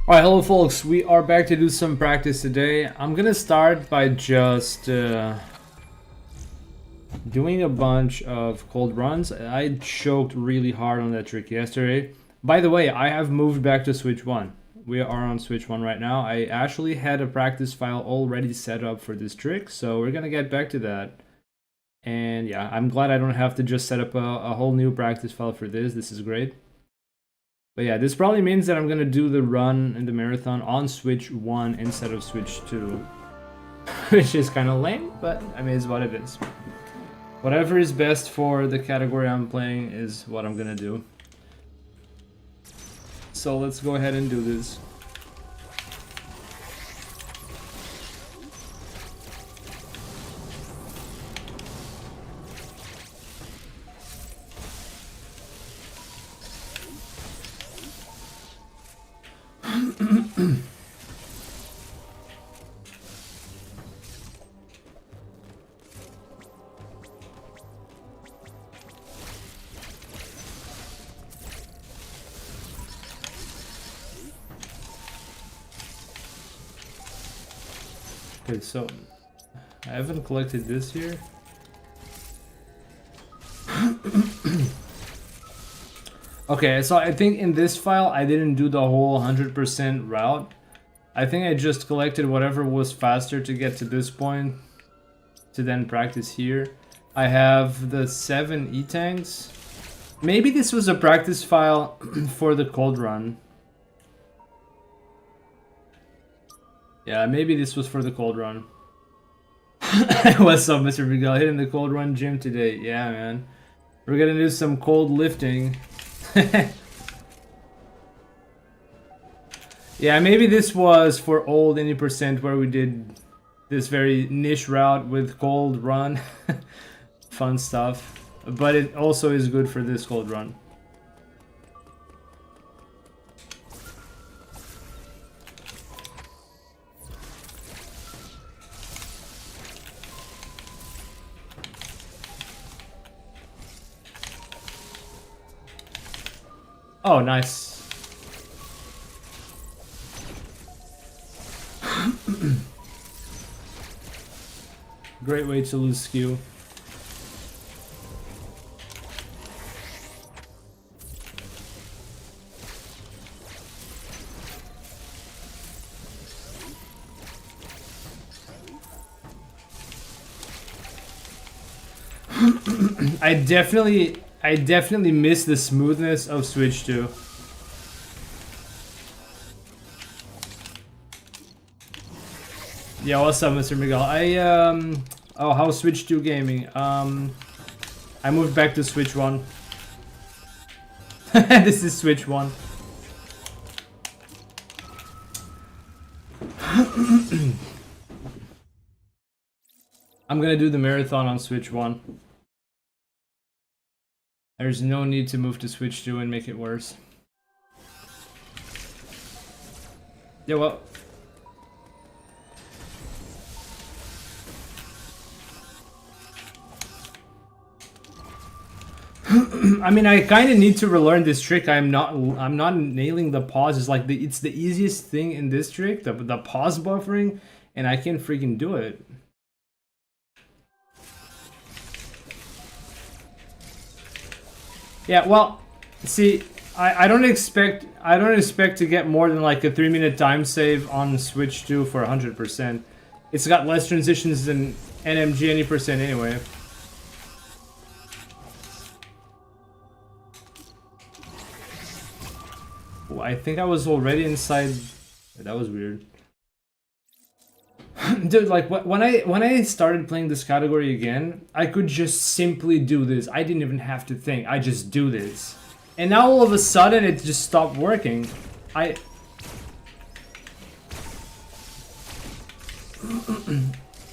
Alright, hello folks, we are back to do some practice today. I'm gonna start by just doing a bunch of cold runs. I choked really hard on that trick yesterday. By the way, I have moved back to Switch 1. We are on Switch 1 right now. I actually had a practice file already set up for this trick, so we're gonna get back to that. And yeah, I'm glad I don't have to just set up a whole new practice file for this. This is great. But yeah, this probably means that I'm gonna do the run in the marathon on Switch 1 instead of Switch 2. Which is kind of lame, but I mean, it's what it is. Whatever is best for the category I'm playing is what I'm gonna do. So let's go ahead and do this. Okay, so I haven't collected this here. Okay, so I think in this file I didn't do the whole 100% route. I think I just collected whatever was faster to get to this point to then practice here. I have the 7 E-tanks. Maybe this was a practice file for the cold run. Yeah, maybe this was for the cold run. What's up, Mr. Miguel? Hitting the cold run gym today. Yeah, man. We're gonna do some cold lifting. Yeah, maybe this was for old any percent where we did this very niche route with cold run. Fun stuff. But it also is good for this cold run. Oh, nice. Great way to lose skew. I definitely miss the smoothness of Switch 2. Yeah, what's up, Mr. Miguel? Oh, how's Switch 2 gaming? I moved back to Switch 1. This is Switch 1. I'm gonna do the marathon on Switch 1. There's no need to move to Switch 2 and make it worse. Yeah, well... I mean, I kind of need to relearn this trick. I'm not nailing the pauses. Like, it's the easiest thing in this trick, the pause buffering, and I can't freaking do it. Yeah, well, see, I don't expect to get more than like a 3-minute time save on Switch 2 for 100%. It's got less transitions than NMG any percent anyway. Oh, I think I was already inside. That was weird. Dude, like when I started playing this category again, I could just simply do this. I didn't even have to think. I just do this. And now all of a sudden it just stopped working.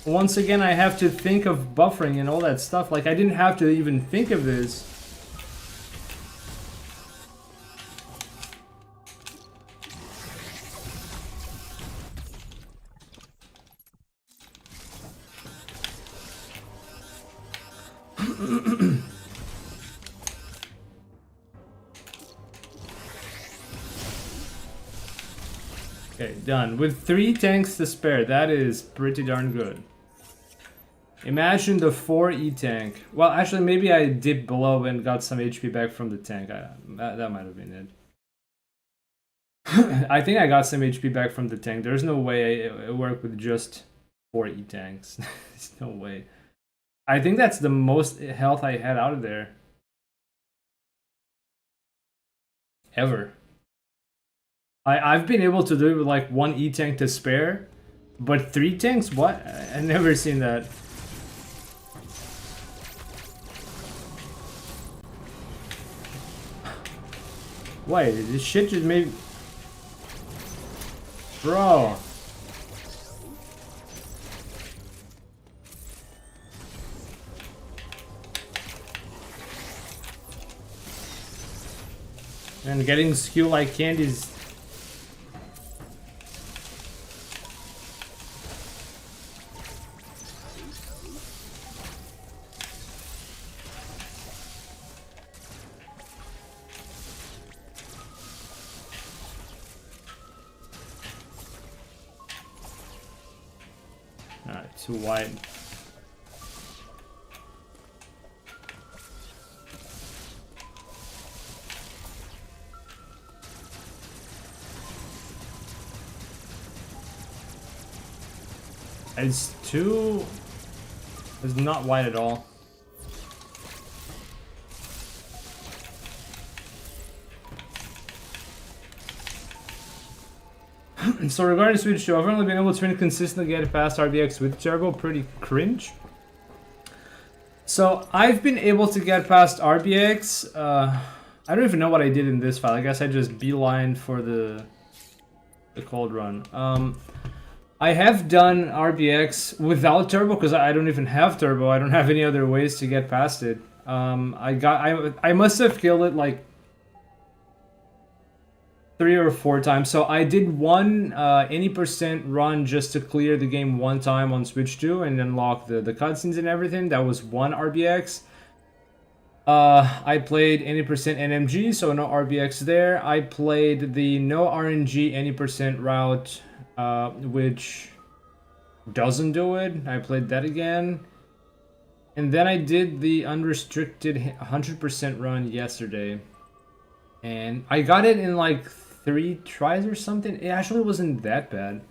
Once again, I have to think of buffering and all that stuff. Like, I didn't have to even think of this. Done. With 3 tanks to spare, that is pretty darn good. Imagine the 4 E-tank. Well, actually, maybe I dipped below and got some HP back from the tank. That might have been it. I think I got some HP back from the tank. There's no way it worked with just 4 E-tanks. There's no way. I think that's the most health I had out of there. Ever. I've been able to do it with like 1 E-tank to spare, but 3 tanks? What? I've never seen that. Wait, this shit just made... Bro. And getting skill like candies. Alright, too wide. It's not wide at all. So regarding Switch 2, I've only been able to consistently get past RBX with turbo, pretty cringe. So I've been able to get past RBX. I don't even know what I did in this file. I guess I just beelined for the cold run. I have done RBX without turbo because I don't even have turbo. I don't have any other ways to get past it. I must have killed it like 3 or 4 times. So I did one any percent run just to clear the game 1 time on Switch 2 and unlock the cutscenes and everything. That was 1 RBX. I played any percent NMG, so no RBX there. I played the no RNG any percent route, which doesn't do it. I played that again. And then I did the unrestricted 100% run yesterday. And I got it in like 3 tries or something. It actually wasn't that bad.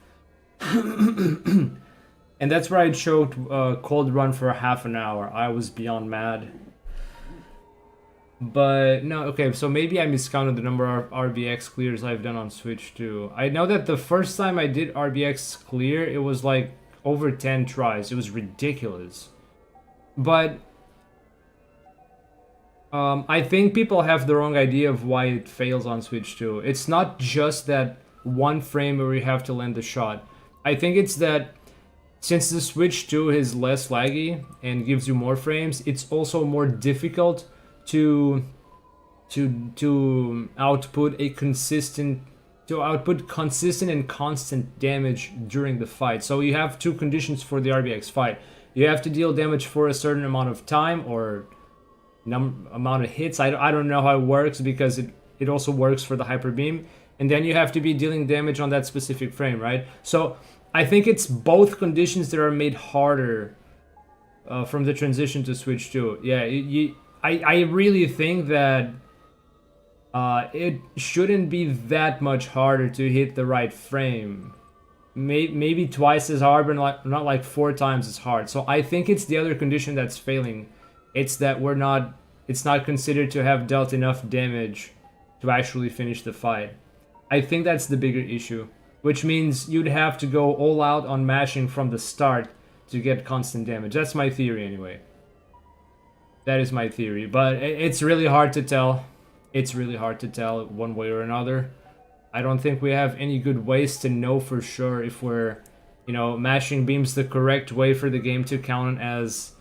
And that's where I choked cold run for half an hour. I was beyond mad. But no, okay, so maybe I miscounted the number of RBX clears I've done on Switch 2. I know that the first time I did RBX clear, it was like over 10 tries. It was ridiculous. But I think people have the wrong idea of why it fails on Switch 2. It's not just that 1 frame where you have to land the shot. I think it's that since the Switch 2 is less laggy and gives you more frames, it's also more difficult to output consistent and constant damage during the fight. So you have 2 conditions for the RBX fight. You have to deal damage for a certain amount of time or amount of hits. I don't know how it works because it also works for the hyper beam, and then you have to be dealing damage on that specific frame, right? So I think it's both conditions that are made harder from the transition to Switch 2. Yeah, I really think that it shouldn't be that much harder to hit the right frame. Maybe twice as hard, but not like 4 times as hard. So I think it's the other condition that's failing. It's that it's not considered to have dealt enough damage to actually finish the fight. I think that's the bigger issue, which means you'd have to go all out on mashing from the start to get constant damage. That's my theory anyway. That is my theory, but it's really hard to tell. It's really hard to tell one way or another. I don't think we have any good ways to know for sure if we're, mashing beams the correct way for the game to count as,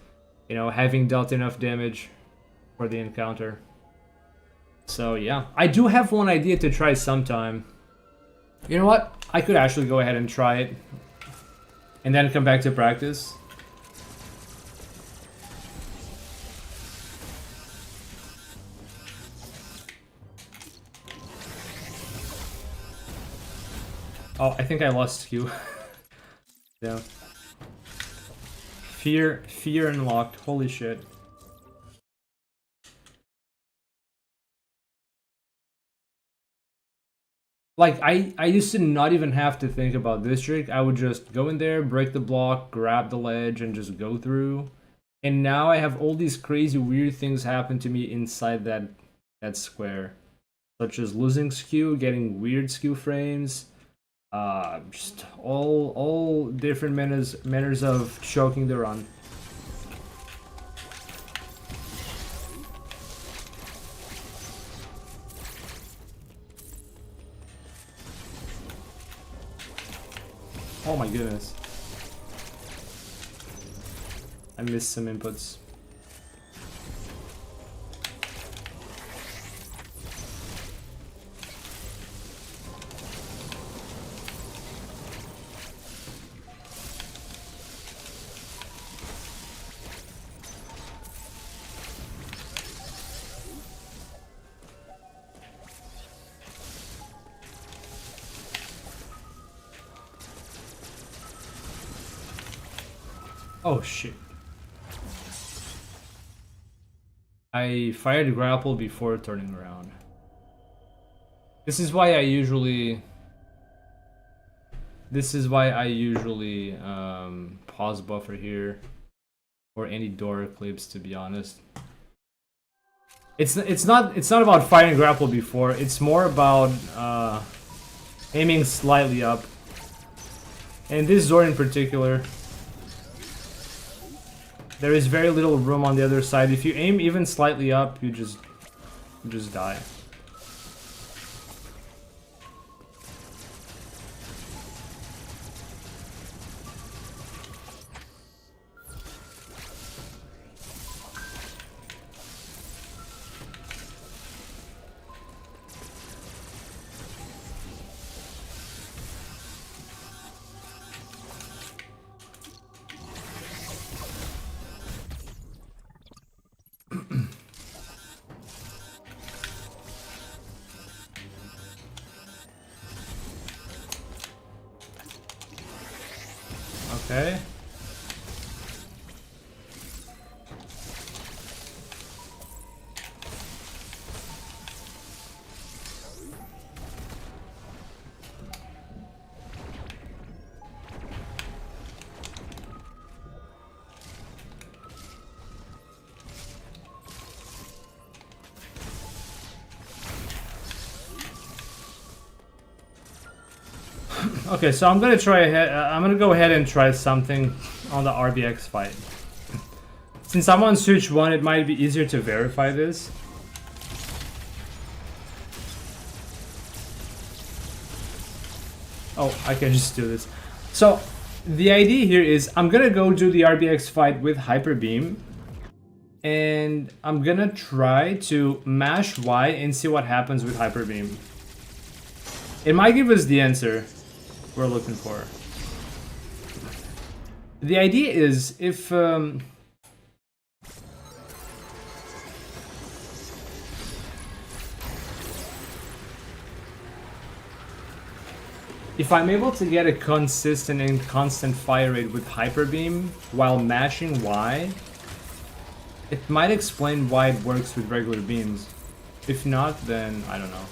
having dealt enough damage for the encounter. So yeah, I do have one idea to try sometime. You know what? I could actually go ahead and try it and then come back to practice. Oh, I think I lost Q. Yeah. Fear unlocked. Holy shit. Like, I used to not even have to think about this trick. I would just go in there, break the block, grab the ledge, and just go through. And now I have all these crazy weird things happen to me inside that square. Such as losing skew, getting weird skew frames, just all different manners of choking the run. Oh my goodness. I missed some inputs. Oh shit. I fired grapple before turning around. This is why I usually pause buffer here, or any door clips, to be honest. It's not about firing grapple before. It's more about aiming slightly up. And this door in particular, there is very little room on the other side. If you aim even slightly up, you just die. Okay. Okay, so I'm gonna go ahead and try something on the RBX fight. Since I'm on Switch 1, it might be easier to verify this. Oh, I can just do this. So, the idea here is I'm gonna go do the RBX fight with Hyper Beam. And I'm gonna try to mash Y and see what happens with Hyper Beam. It might give us the answer we're looking for. The idea is if I'm able to get a consistent and constant fire rate with Hyper Beam while mashing Y, it might explain why it works with regular beams. If not, then I don't know.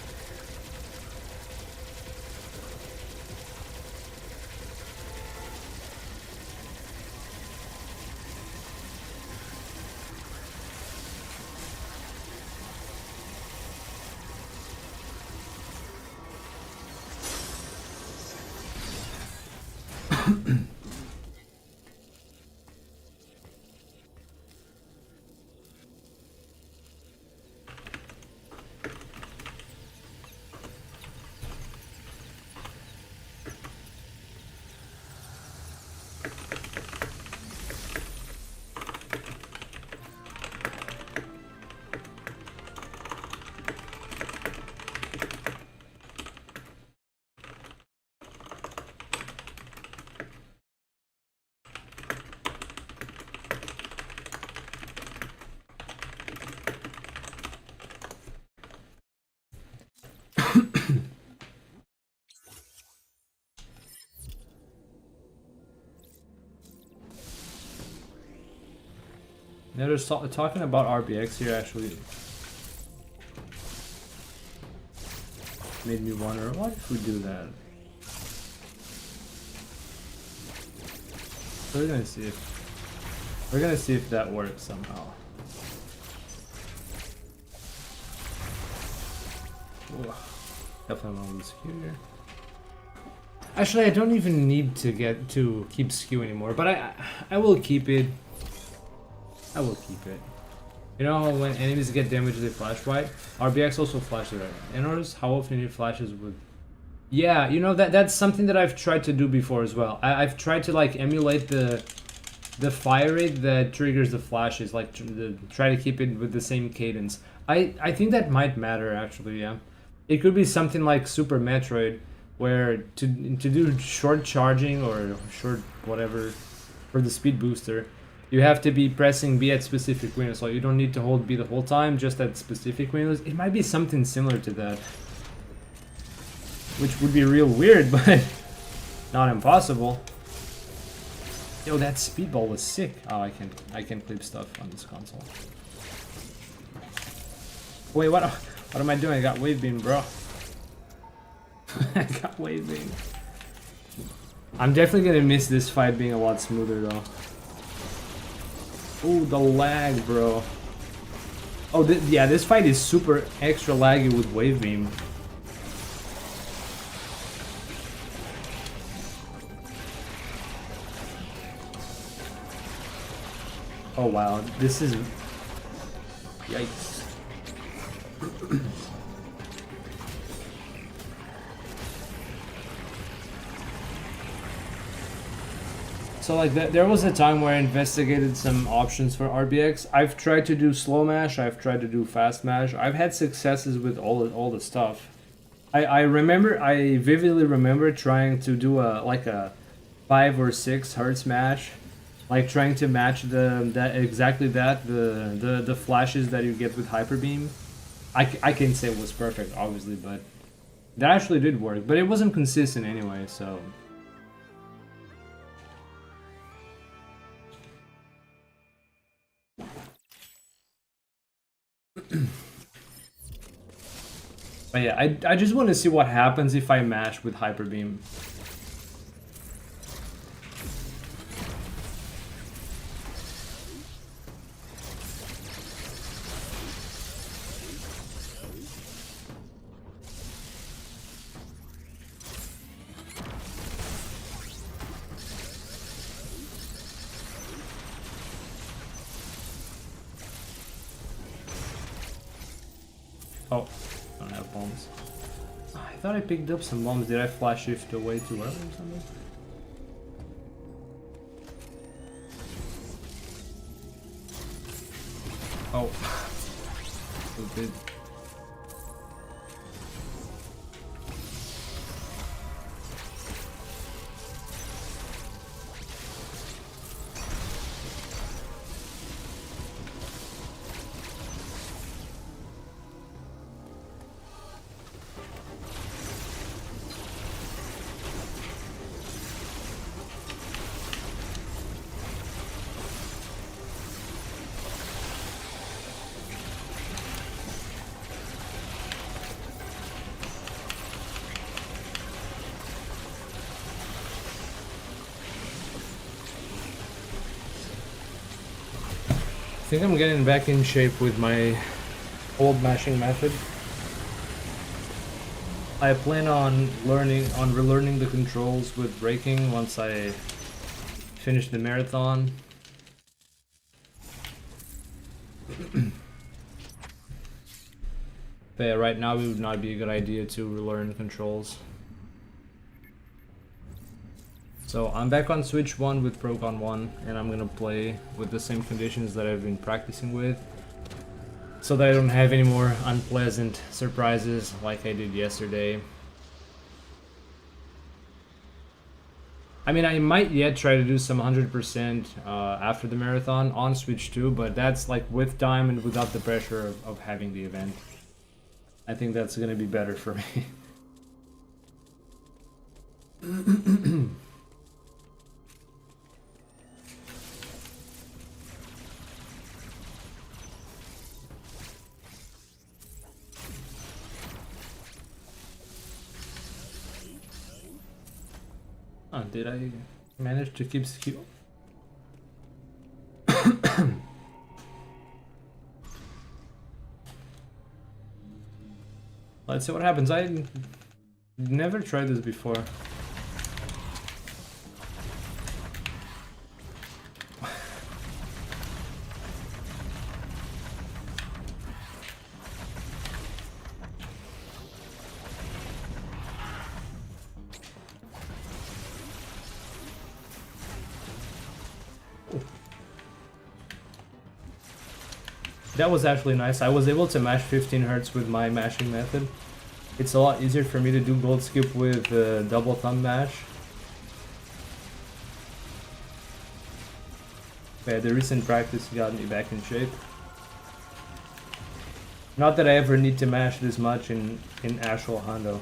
Yeah, they're talking about RBX here actually. Made me wonder, what if we do that? We're gonna see if that works somehow. Ooh, definitely want to lose here. Actually, I don't even need to keep skew anymore, but I will keep it. I will keep it. You know, when enemies get damaged, they flash white. RBX also flashes red. And notice how often he flashes with. Yeah, you know that's something that I've tried to do before as well. I've tried to like emulate the fire rate that triggers the flashes, like try to keep it with the same cadence. I think that might matter actually. Yeah, it could be something like Super Metroid, where to do short charging or short whatever for the speed booster, you have to be pressing B at specific windows. So you don't need to hold B the whole time, just at specific windows. It might be something similar to that, which would be real weird, but not impossible. Yo, that speedball was sick. Oh, I can clip stuff on this console. Wait, what am I doing? I got wave beam, bro. I got wave beam. I'm definitely gonna miss this fight being a lot smoother though. Ooh, the lag, bro. Oh, yeah, this fight is super extra laggy with wave beam. Oh wow, this is... Yikes. So like there was a time where I investigated some options for RBX. I've tried to do slow mash, I've tried to do fast mash. I've had successes with all the stuff. I vividly remember trying to do a 5 or 6 hertz mash, like trying to match the flashes that you get with hyper beam. I can't say it was perfect obviously, but that actually did work, but it wasn't consistent anyway, so but yeah, I just want to see what happens if I mash with hyper beam. Oh, I don't have bombs. I thought I picked up some bombs. Did I flash shift away too early or something? Oh. Stupid. I think I'm getting back in shape with my old mashing method. I plan on relearning the controls with braking once I finish the marathon. But yeah, right now it would not be a good idea to relearn controls. So I'm back on Switch 1 with Procon 1, and I'm gonna play with the same conditions that I've been practicing with, so that I don't have any more unpleasant surprises like I did yesterday. I mean, I might yet try to do some 100% after the marathon on Switch 2, but that's like with time and without the pressure of having the event. I think that's gonna be better for me. on, did I manage to keep skill? Let's see what happens. I never tried this before. That was actually nice. I was able to mash 15 Hz with my mashing method. It's a lot easier for me to do gold skip with double thumb mash. Yeah, the recent practice got me back in shape. Not that I ever need to mash this much in actual Hondo.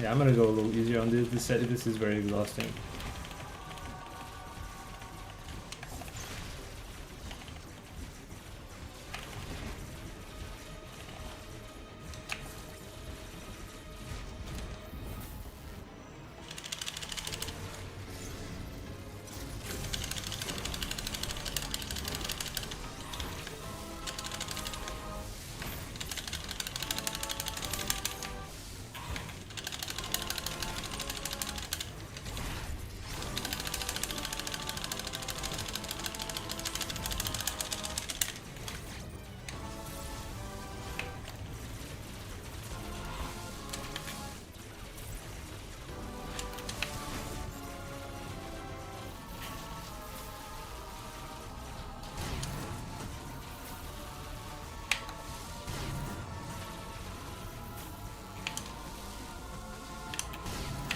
Yeah, I'm gonna go a little easier on this. This is very exhausting.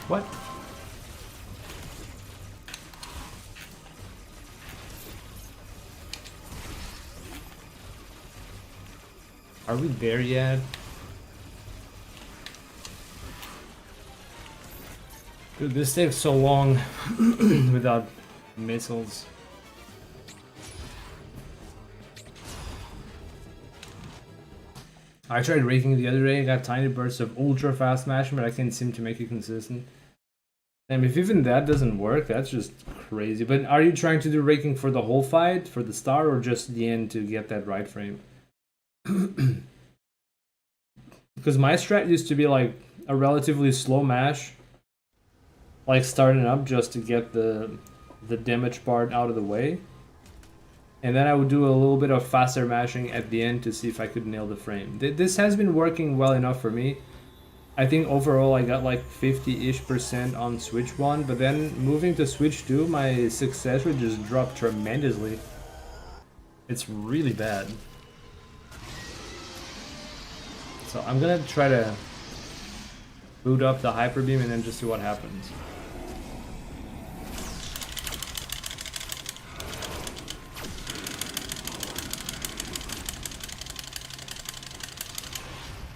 What? Are we there yet? Dude, this takes so long without missiles. I tried raking the other day, I got tiny bursts of ultra fast mashing, but I can't seem to make it consistent. And if even that doesn't work, that's just crazy. But are you trying to do raking for the whole fight, for the star, or just the end to get that right frame? Because my strat used to be like a relatively slow mash, like starting up just to get the damage part out of the way. And then I would do a little bit of faster mashing at the end to see if I could nail the frame. This has been working well enough for me. I think overall I got like 50-ish% on Switch 1, but then moving to Switch 2, my success rate just dropped tremendously. It's really bad. So I'm gonna try to boot up the Hyper Beam and then just see what happens.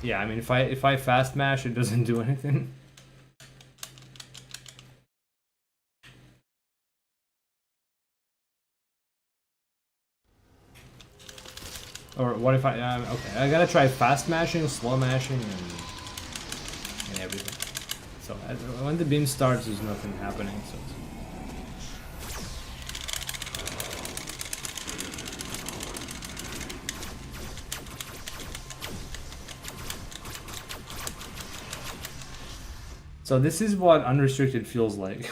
Yeah, I mean, if I fast mash, it doesn't do anything. Or what if I? Okay, I gotta try fast mashing, slow mashing, and everything. So when the beam starts, there's nothing happening. So. So this is what Unrestricted feels like.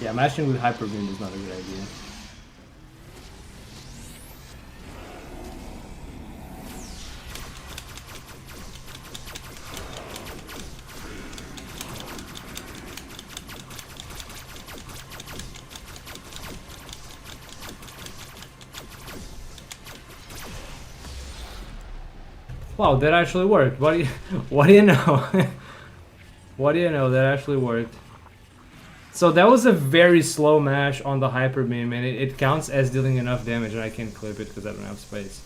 Yeah, mashing with Hyper Beam is not a good idea. Wow, that actually worked. What do you know? What do you know? That actually worked. So that was a very slow mash on the Hyper Beam, and it counts as dealing enough damage, and I can't clip it because I don't have space.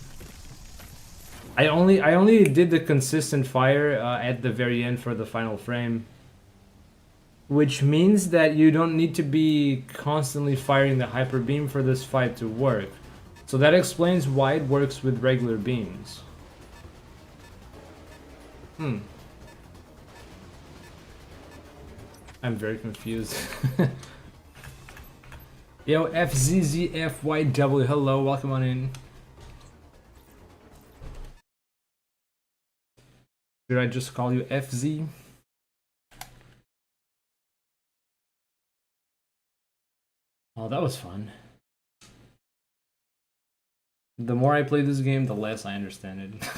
I only did the consistent fire at the very end for the final frame, which means that you don't need to be constantly firing the hyper beam for this fight to work. So that explains why it works with regular beams. I'm very confused. Yo, FZZFYW, hello, welcome on in. Should I just call you FZ? Oh, that was fun. The more I play this game, the less I understand it.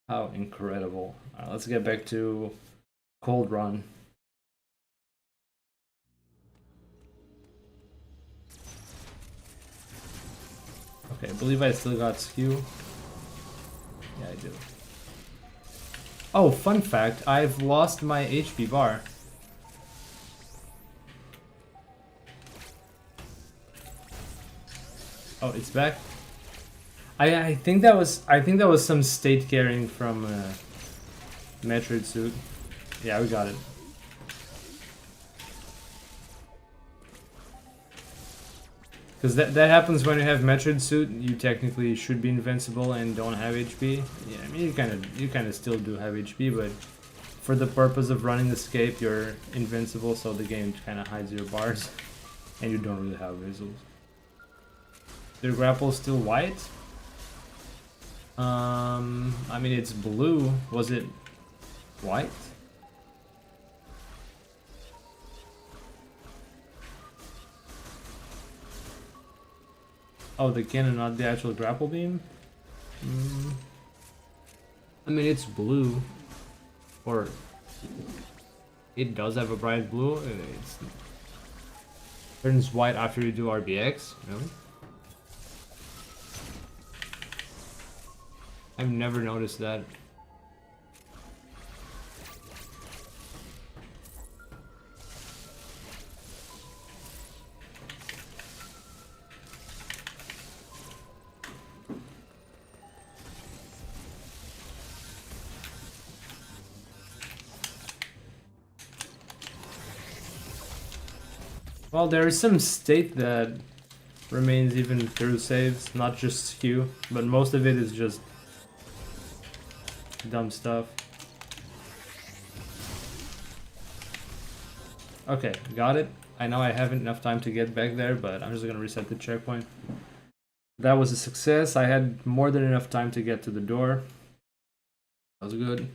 How incredible. Alright, let's get back to Cold Run. Okay, I believe I still got skew. Yeah, I do. Oh, fun fact, I've lost my HP bar. Oh, it's back. I think that was some state carrying from Metroid suit. Yeah, we got it. Because that happens when you have Metroid suit. You technically should be invincible and don't have HP. Yeah, I mean you kind of still do have HP, but for the purpose of running escape, you're invincible, so the game kind of hides your bars, and you don't really have visuals. Your grapple still white? I mean it's blue. Was it white? Oh, the cannon, not the actual grapple beam? I mean it's blue. Or it does have a bright blue. It turns white after you do RBX, really? I've never noticed that. Well, there is some state that remains even through saves, not just skew, but most of it is just dumb stuff. Okay, got it. I know I haven't enough time to get back there, but I'm just gonna reset the checkpoint. That was a success. I had more than enough time to get to the door. That was good.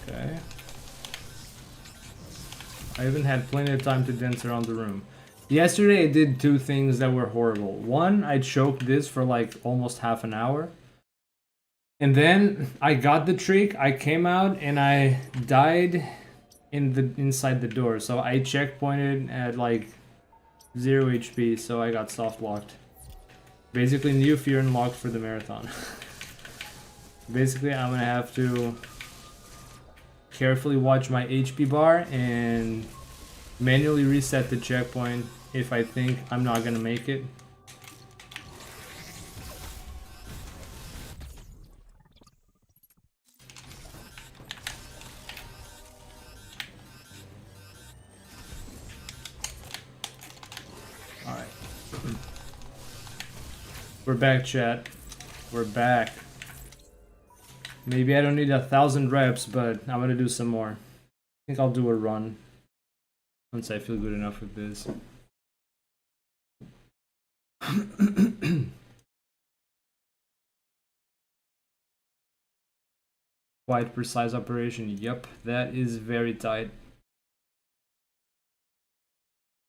Okay. I even had plenty of time to dance around the room. Yesterday I did two things that were horrible. One, I choked this for like almost half an hour. And then I got the trick, I came out and I died inside the door. So I checkpointed at like 0 HP, so I got soft locked. Basically new fear unlocked for the marathon. Basically I'm gonna have to carefully watch my HP bar and manually reset the checkpoint if I think I'm not gonna make it. Alright. We're back, chat. We're back. Maybe I don't need 1,000 reps, but I'm gonna do some more. I think I'll do a run once I feel good enough with this. Quite precise operation. Yep, that is very tight.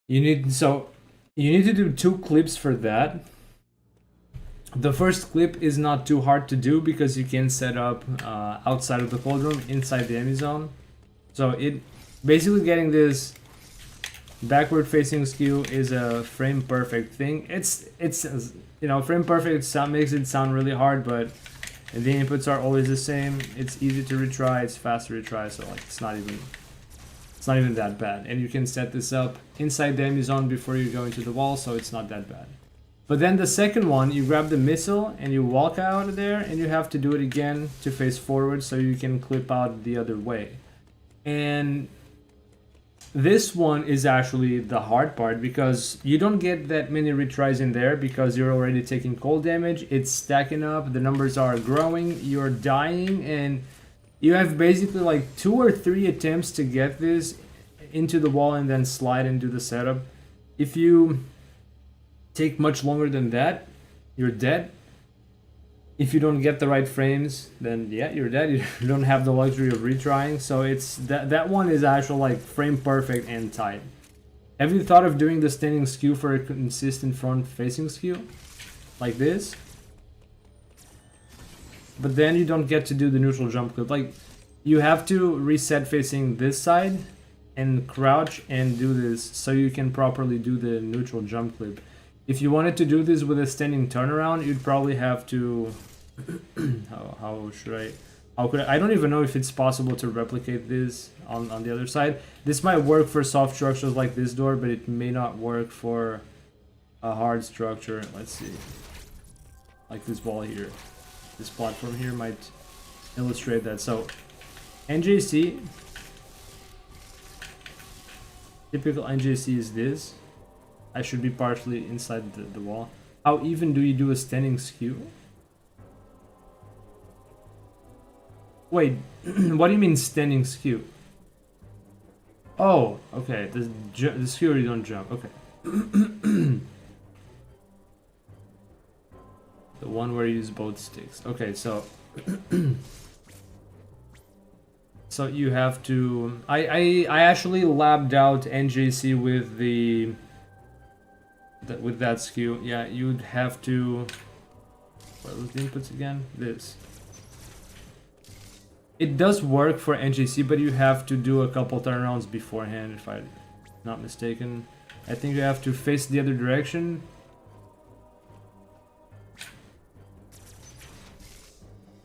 You need to do 2 clips for that. The first clip is not too hard to do because you can set up outside of the cold room, inside the enemy zone. So it basically getting this backward facing skew is a frame perfect thing. It's frame perfect sound makes it sound really hard, but the inputs are always the same. It's easy to retry, it's fast to retry, so like it's not even that bad. And you can set this up inside the enemy zone before you go into the wall, so it's not that bad. But then the second one, you grab the missile and you walk out of there, and you have to do it again to face forward so you can clip out the other way. And this one is actually the hard part because you don't get that many retries in there because you're already taking cold damage. It's stacking up, the numbers are growing, you're dying, and you have basically like 2 or 3 attempts to get this into the wall and then slide into the setup. If you take much longer than that, you're dead. If you don't get the right frames, then yeah, you're dead. You don't have the luxury of retrying. So it's that one is actually like frame perfect and tight. Have you thought of doing the standing skew for a consistent front facing skew? Like this? But then you don't get to do the neutral jump clip. Like, you have to reset facing this side and crouch and do this so you can properly do the neutral jump clip. If you wanted to do this with a standing turnaround, you'd probably have to... how could I don't even know if it's possible to replicate this on the other side. This might work for soft structures like this door, but it may not work for a hard structure. Let's see. Like this wall here. This platform here might illustrate that. So, NJC... Typical NJC is this. I should be partially inside the wall. How even do you do a standing skew? Wait, what do you mean standing skew? Oh, okay. The skew you don't jump. Okay. The one where you use both sticks. Okay, so so you have to. I actually labbed out NJC with with that skew. Yeah, you'd have to. What was the inputs again? This. It does work for NJC, but you have to do a couple turnarounds beforehand, if I'm not mistaken. I think you have to face the other direction.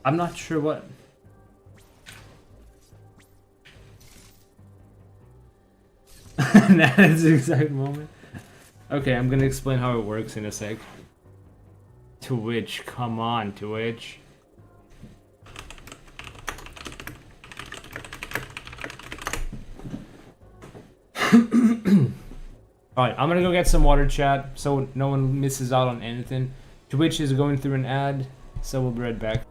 I'm not sure what. That's the exact moment. Okay, I'm gonna explain how it works in a sec. Twitch, come on, Twitch. Alright, I'm gonna go get some water, chat, so no one misses out on anything. Twitch is going through an ad, so we'll be right back.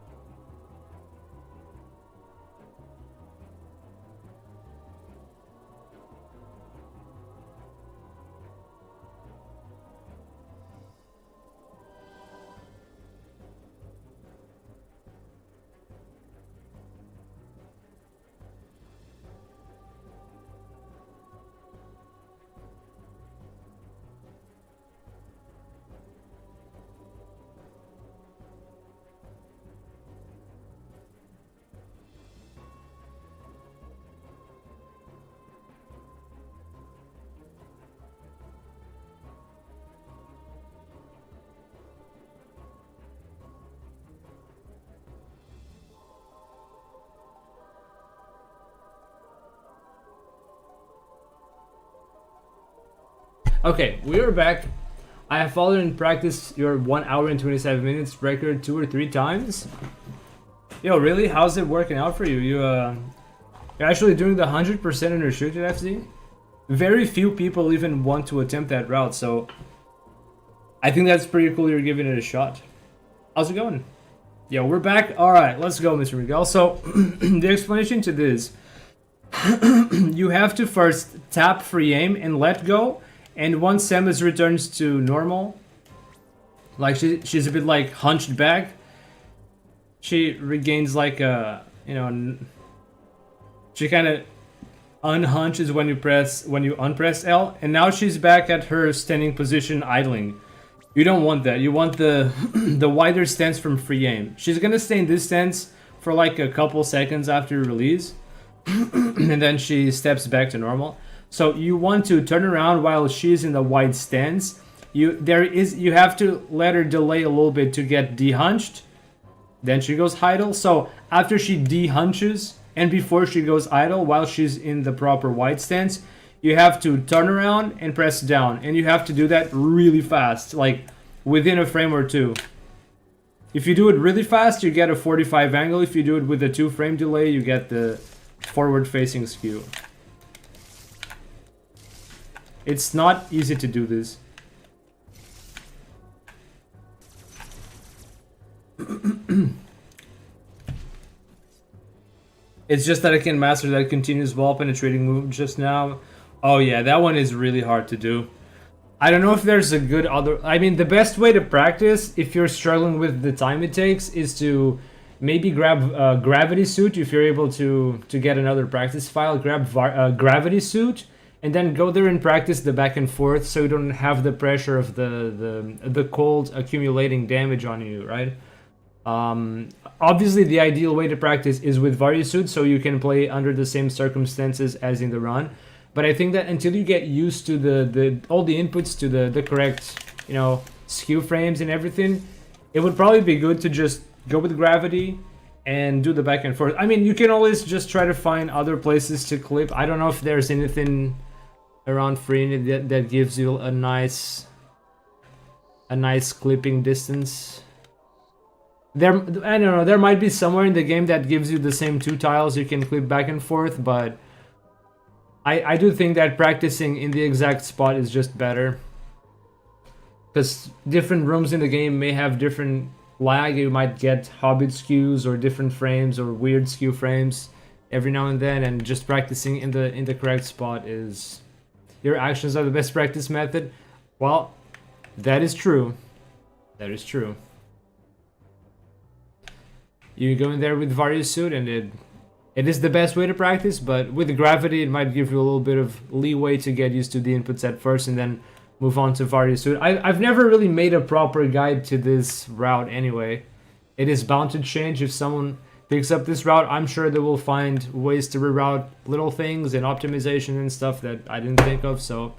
Okay, we are back. I have followed and practiced your 1 hour and 27 minutes record 2 or 3 times. Yo, really? How's it working out for you? You're actually doing the 100% unrestricted FC? Very few people even want to attempt that route, so I think that's pretty cool you're giving it a shot. How's it going? Yeah, we're back. Alright, let's go, Mr. Miguel. So, the explanation to this. You have to first tap free aim and let go. And once Samus returns to normal, like she's a bit like hunched back, she regains like a, she kind of unhunches when you unpress L, and now she's back at her standing position idling. You don't want that. You want the the wider stance from free aim. She's gonna stay in this stance for like a couple seconds after release, and then she steps back to normal. So you want to turn around while she's in the wide stance. You have to let her delay a little bit to get dehunched. Then she goes idle. So after she dehunches and before she goes idle, while she's in the proper wide stance, you have to turn around and press down. And you have to do that really fast, like within a frame or two. If you do it really fast, you get a 45 angle. If you do it with a 2-frame delay, you get the forward-facing skew. It's not easy to do this. It's just that I can master that continuous ball penetrating move just now. Oh yeah, that one is really hard to do. I don't know if there's a good other... I mean, the best way to practice, if you're struggling with the time it takes, is to maybe grab Gravity Suit. If you're able to get another practice file, grab Gravity Suit, and then go there and practice the back and forth so you don't have the pressure of the cold accumulating damage on you, right? Obviously, the ideal way to practice is with Variosuit, so you can play under the same circumstances as in the run. But I think that until you get used to all the inputs to the correct, you know, skew frames and everything, it would probably be good to just go with Gravity and do the back and forth. I mean, you can always just try to find other places to clip. I don't know if there's anything around free that gives you a nice clipping distance. I don't know, there might be somewhere in the game that gives you the same 2 tiles you can clip back and forth, but I do think that practicing in the exact spot is just better. Because different rooms in the game may have different lag. You might get Hobbit skews or different frames or weird skew frames every now and then, and just practicing in the correct spot is... Your actions are the best practice method. Well, that is true. That is true. You go in there with Variosuit and it is the best way to practice, but with the Gravity it might give you a little bit of leeway to get used to the inputs at first and then move on to Variosuit. I've never really made a proper guide to this route anyway. It is bound to change. If someone picks up this route, I'm sure they will find ways to reroute little things and optimization and stuff that I didn't think of, so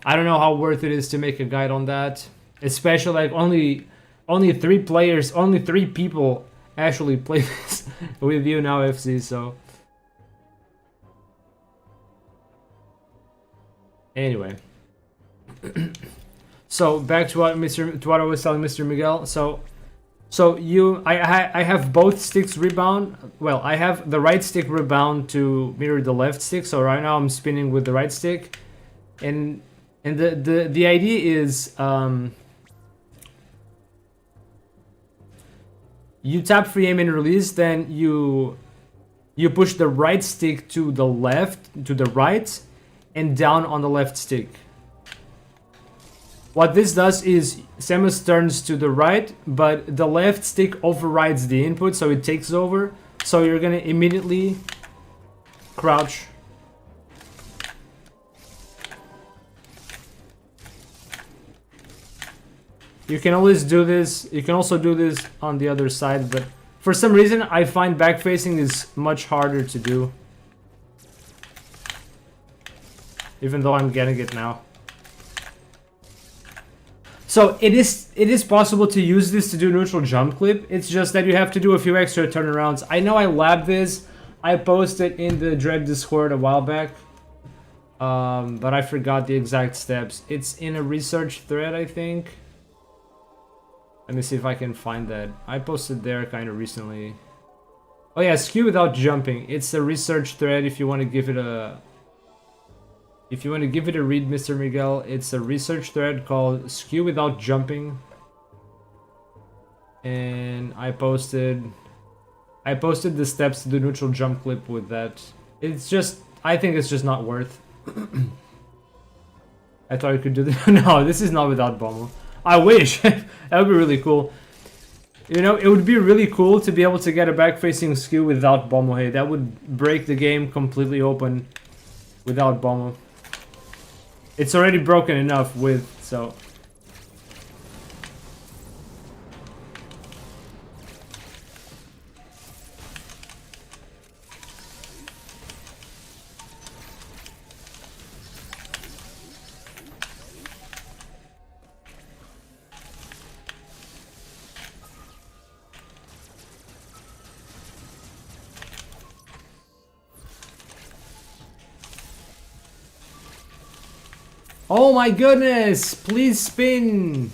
I don't know how worth it is to make a guide on that. Especially like only 3 players, only 3 people actually play this with you now, FC, so anyway. So back to what I was telling Mr. Miguel. So I have both sticks rebound. Well, I have the right stick rebound to mirror the left stick. So right now I'm spinning with the right stick, and the idea is you tap free aim and release, then you push the right stick to the left, to the right, and down on the left stick. What this does is Samus turns to the right, but the left stick overrides the input, so it takes over. So you're gonna immediately crouch. You can always do this. You can also do this on the other side, but for some reason I find back facing is much harder to do. Even though I'm getting it now. So it is possible to use this to do neutral jump clip. It's just that you have to do a few extra turnarounds. I know I labbed this. I posted in the Dread Discord a while back. But I forgot the exact steps. It's in a research thread, I think. Let me see if I can find that. I posted there kind of recently. Oh yeah, skew without jumping. It's a research thread if you want to give it a... If you want to give it a read, Mr. Miguel, it's a research thread called Skew Without Jumping. And I posted the steps to the neutral jump clip with that. It's just, I think it's just not worth. I thought you could do this. No, this is not without Bommel. I wish. That would be really cool. You know, it would be really cool to be able to get a back-facing skew without Bommel. Hey, that would break the game completely open without Bommel. It's already broken enough with, so... Oh my goodness! Please spin!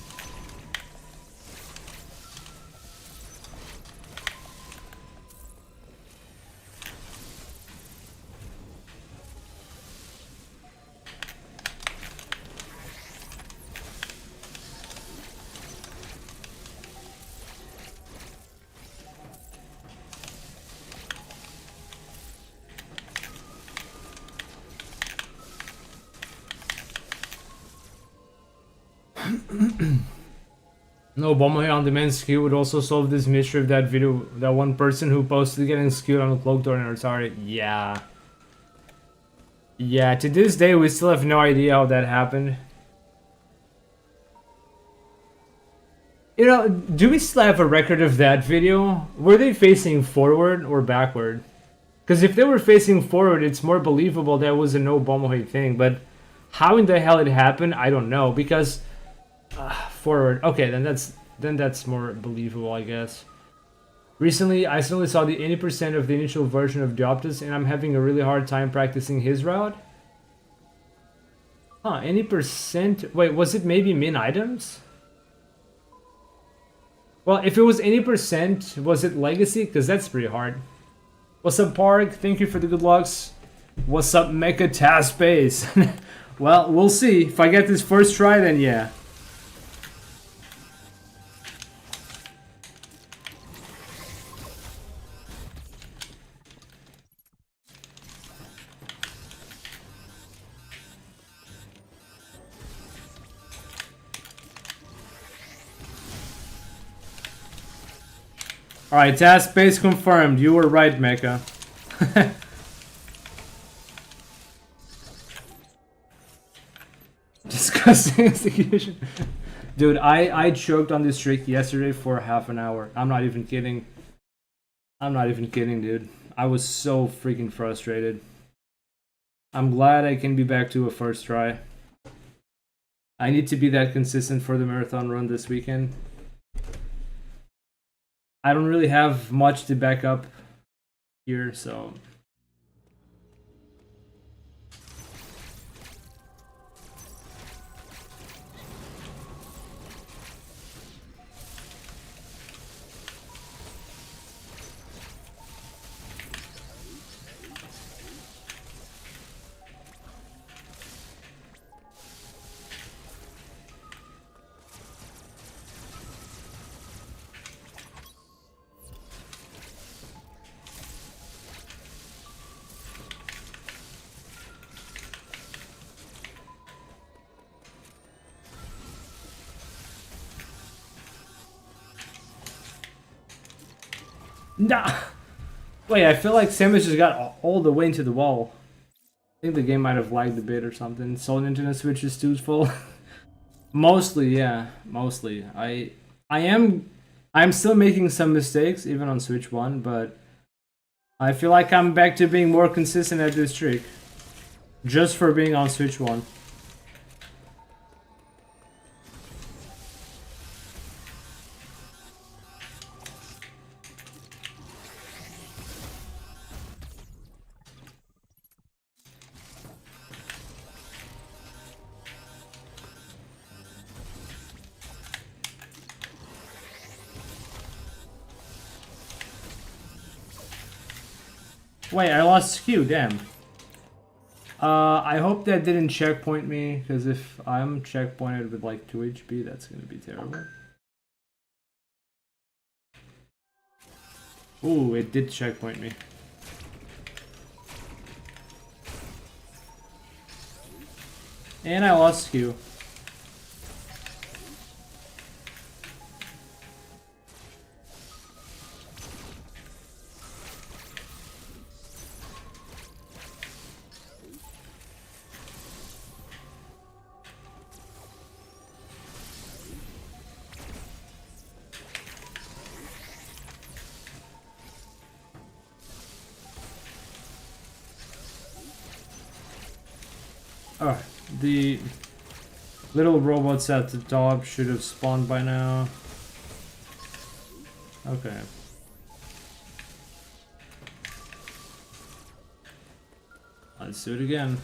No, Bomber on demand skew would also solve this mystery of that video. That one person who posted getting skewed on the cloak door. Sorry. Yeah. Yeah, to this day, we still have no idea how that happened. You know, do we still have a record of that video? Were they facing forward or backward? Because if they were facing forward, it's more believable that was a no Bomohe thing. But how in the hell it happened, I don't know. Because forward, okay, then that's more believable, I guess. Recently, I suddenly saw the 80% of the initial version of Dioptus, and I'm having a really hard time practicing his route. Huh, 80%? Wait, was it maybe min items? Well, if it was 80%, was it legacy? Because that's pretty hard. What's up, Park? Thank you for the good lucks. What's up, Mecha Task Space? Well, we'll see. If I get this first try, then yeah. Alright, task base confirmed. You were right, Mecha. Disgusting execution. Dude, I choked on this trick yesterday for half an hour. I'm not even kidding. I'm not even kidding, dude. I was so freaking frustrated. I'm glad I can be back to a first try. I need to be that consistent for the marathon run this weekend. I don't really have much to back up here, so... Nah! Wait, I feel like Samus just got all the way into the wall. I think the game might have lagged a bit or something. Soul Nintendo Switch is too full. Mostly, yeah. Mostly. I'm still making some mistakes, even on Switch 1, but I feel like I'm back to being more consistent at this trick. Just for being on Switch 1. Wait, I lost skew, damn. I hope that didn't checkpoint me, because if I'm checkpointed with like 2 HP, that's gonna be terrible. Ooh, it did checkpoint me. And I lost skew. Oh, the little robots at the top should have spawned by now. Okay. Let's do it again.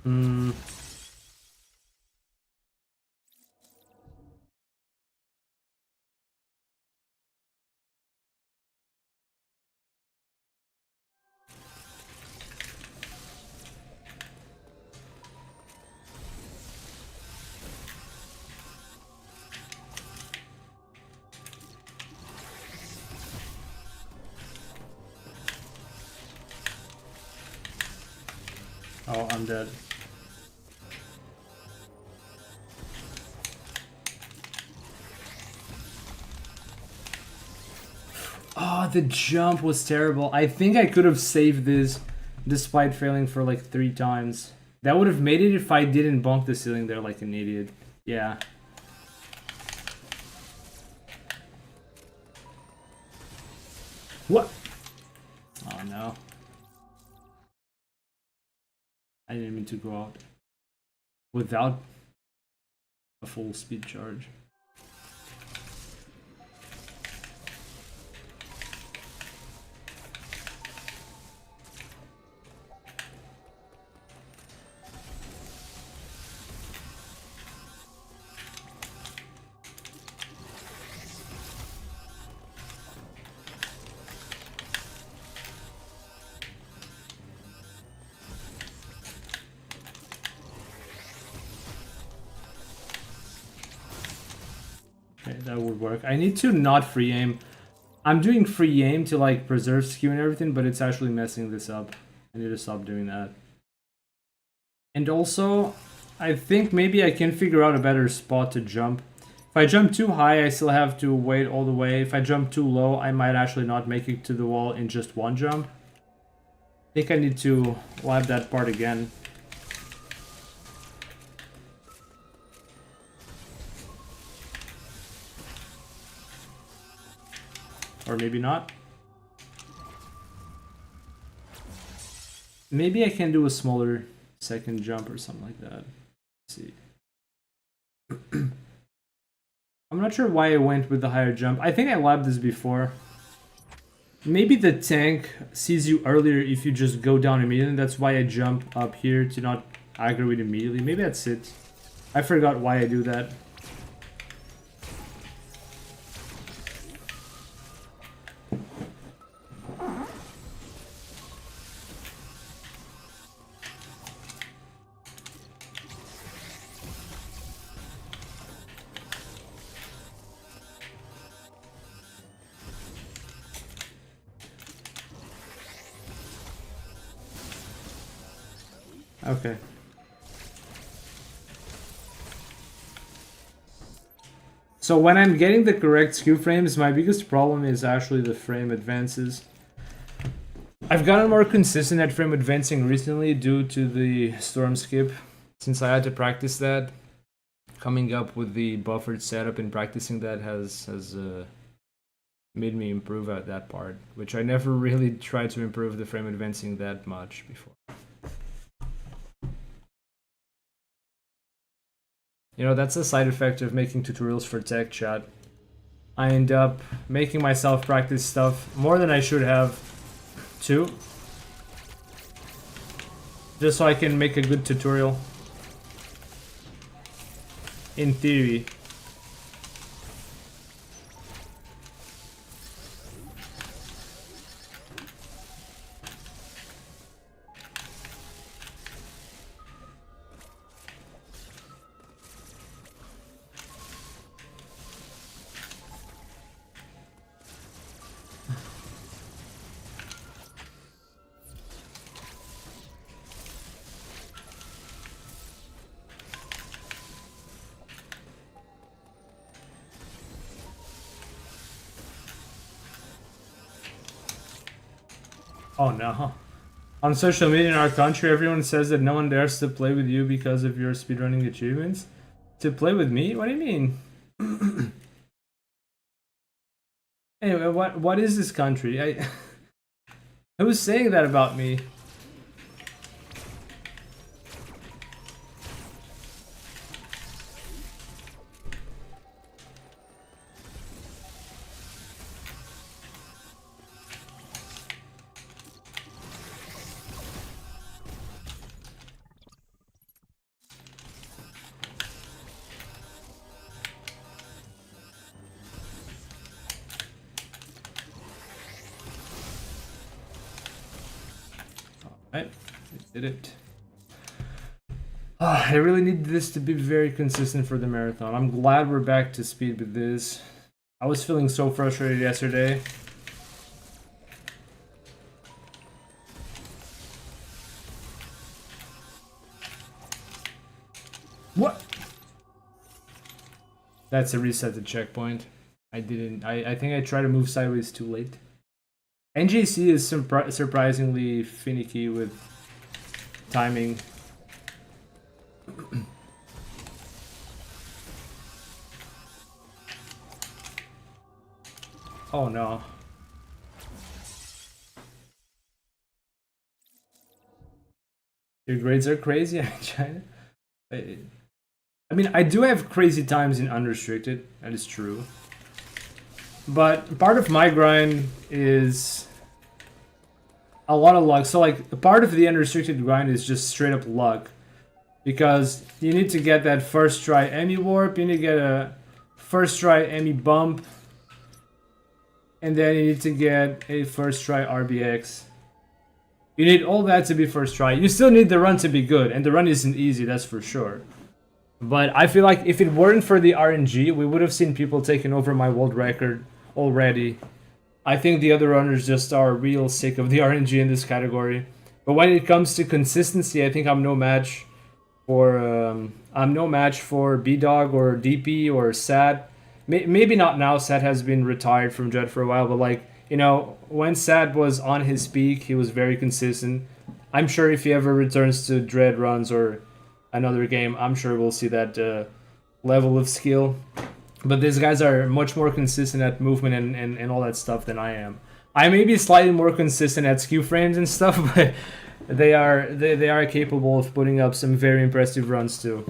Hmm. Oh, I'm dead. Oh, the jump was terrible. I think I could have saved this despite failing for like 3 times. That would have made it if I didn't bonk the ceiling there like an idiot. Yeah. What? Oh no. I didn't mean to go out without a full speed charge. Okay, that would work. I need to not free aim. I'm doing free aim to like preserve skew and everything, but it's actually messing this up. I need to stop doing that. And also, I think maybe I can figure out a better spot to jump. If I jump too high, I still have to wait all the way. If I jump too low, I might actually not make it to the wall in just one jump. I think I need to lab that part again. Or maybe not. Maybe I can do a smaller second jump or something like that. Let's see. I'm not sure why I went with the higher jump. I think I labbed this before. Maybe the tank sees you earlier if you just go down immediately. That's why I jump up here to not aggro it immediately. Maybe that's it. I forgot why I do that. Okay. So when I'm getting the correct skew frames, my biggest problem is actually the frame advances. I've gotten more consistent at frame advancing recently due to the storm skip, since I had to practice that. Coming up with the buffered setup and practicing that has made me improve at that part, which I never really tried to improve the frame advancing that much before. You know, that's a side effect of making tutorials for tech chat. I end up making myself practice stuff more than I should have, too. Just so I can make a good tutorial. In theory. Oh no. On social media in our country, everyone says that no one dares to play with you because of your speedrunning achievements. To play with me? What do you mean? Anyway, what is this country? Who's saying that about me? Did it. I really need this to be very consistent for the marathon. I'm glad we're back to speed with this. I was feeling so frustrated yesterday. What? That's a reset checkpoint. I didn't. I think I tried to move sideways too late. NJC is surprisingly finicky with timing. Oh no. Your grades are crazy. I mean, I do have crazy times in Unrestricted. That is true. But part of my grind is a lot of luck. So like part of the Unrestricted grind is just straight up luck. Because you need to get that first try Emmy warp, you need to get a first try Emmy bump, and then you need to get a first try RBX. You need all that to be first try. You still need the run to be good, and the run isn't easy, that's for sure. But I feel like if it weren't for the RNG, we would have seen people taking over my world record already. I think the other runners just are real sick of the RNG in this category. But when it comes to consistency, I think I'm no match for B-Dog or DP or Sad. Maybe not now. Sad has been retired from Dread for a while, but like, you know, when Sad was on his peak, he was very consistent. I'm sure if he ever returns to Dread runs or another game, I'm sure we'll see that level of skill. But these guys are much more consistent at movement and all that stuff than I am. I may be slightly more consistent at skew frames and stuff, but they are capable of putting up some very impressive runs too.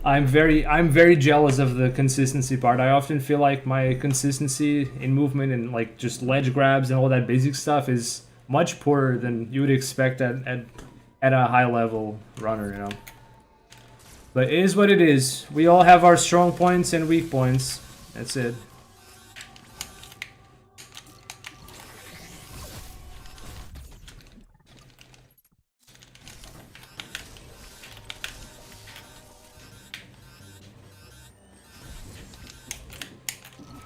I'm very jealous of the consistency part. I often feel like my consistency in movement and like just ledge grabs and all that basic stuff is much poorer than you would expect at a high level runner, you know. But it is what it is. We all have our strong points and weak points. That's it.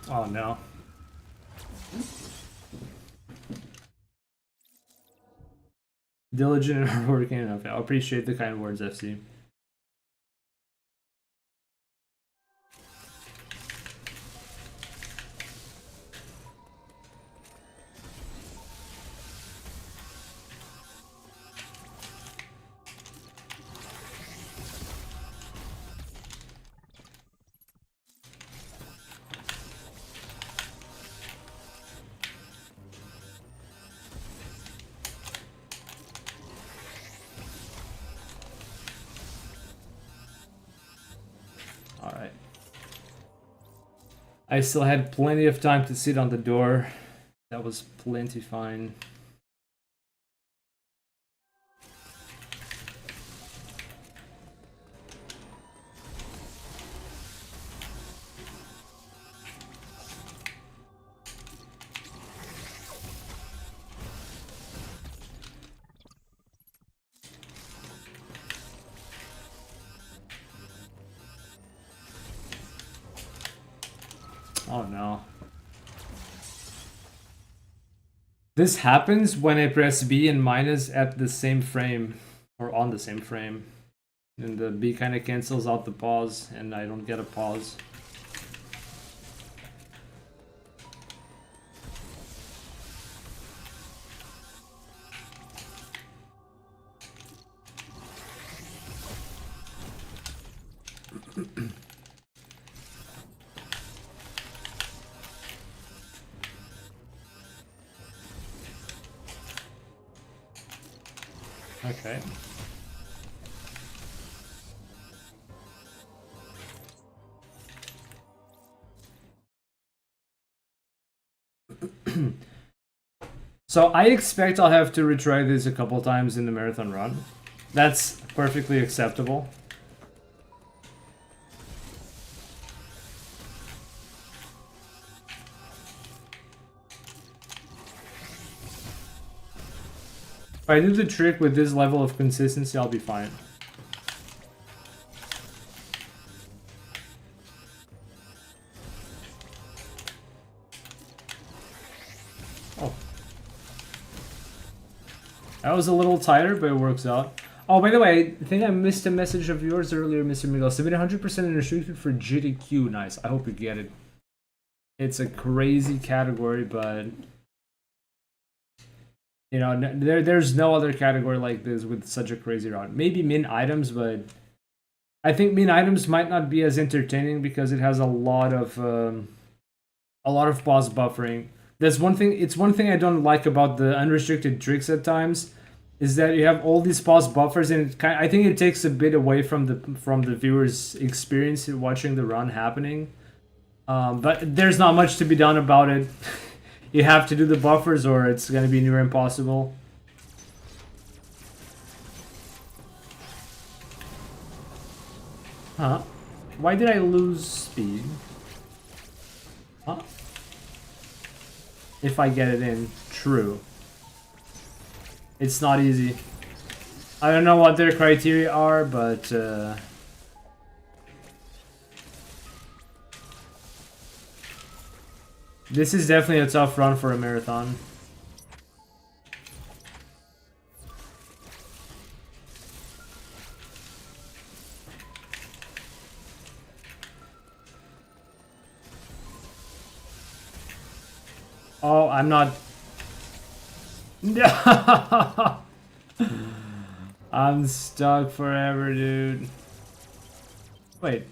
Oh no. Diligent and hardworking enough. I appreciate the kind words, FC. Alright. I still had plenty of time to sit on the door. That was plenty fine. Oh no. This happens when I press B and minus at the same frame, or on the same frame. And the B kind of cancels out the pause, and I don't get a pause. Okay. So I expect I'll have to retry this a couple times in the marathon run. That's perfectly acceptable. I do the trick with this level of consistency, I'll be fine. Oh. That was a little tighter, but it works out. Oh, by the way, I think I missed a message of yours earlier, Mr. Miguel. 100% unrestricted for GTQ. Nice. I hope you get it. It's a crazy category, but... You know, there's no other category like this with such a crazy route. Maybe min items, but I think min items might not be as entertaining because it has a lot of pause buffering. That's one thing. It's one thing I don't like about the unrestricted tricks at times, is that you have all these pause buffers, and I think it takes a bit away from the viewer's experience watching the run happening. But there's not much to be done about it. You have to do the buffers or it's going to be near impossible. Huh? Why did I lose speed? Huh? If I get it in. True. It's not easy. I don't know what their criteria are, but... This is definitely a tough run for a marathon. Oh, I'm not... I'm stuck forever, dude. Wait.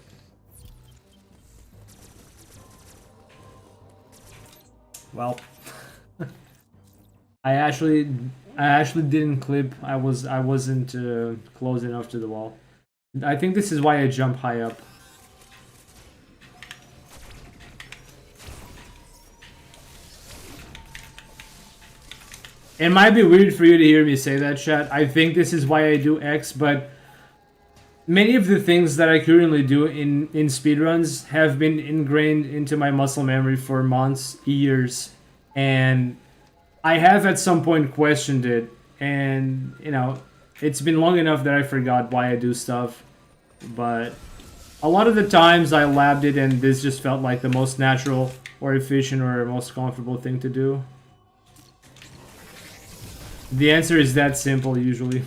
Well, I actually didn't clip. I wasn't close enough to the wall. I think this is why I jump high up. It might be weird for you to hear me say that, chat. I think this is why I do X, but many of the things that I currently do in speedruns have been ingrained into my muscle memory for months, years, and I have at some point questioned it, and, you know, it's been long enough that I forgot why I do stuff, but a lot of the times I labbed it and this just felt like the most natural or efficient or most comfortable thing to do. The answer is that simple, usually.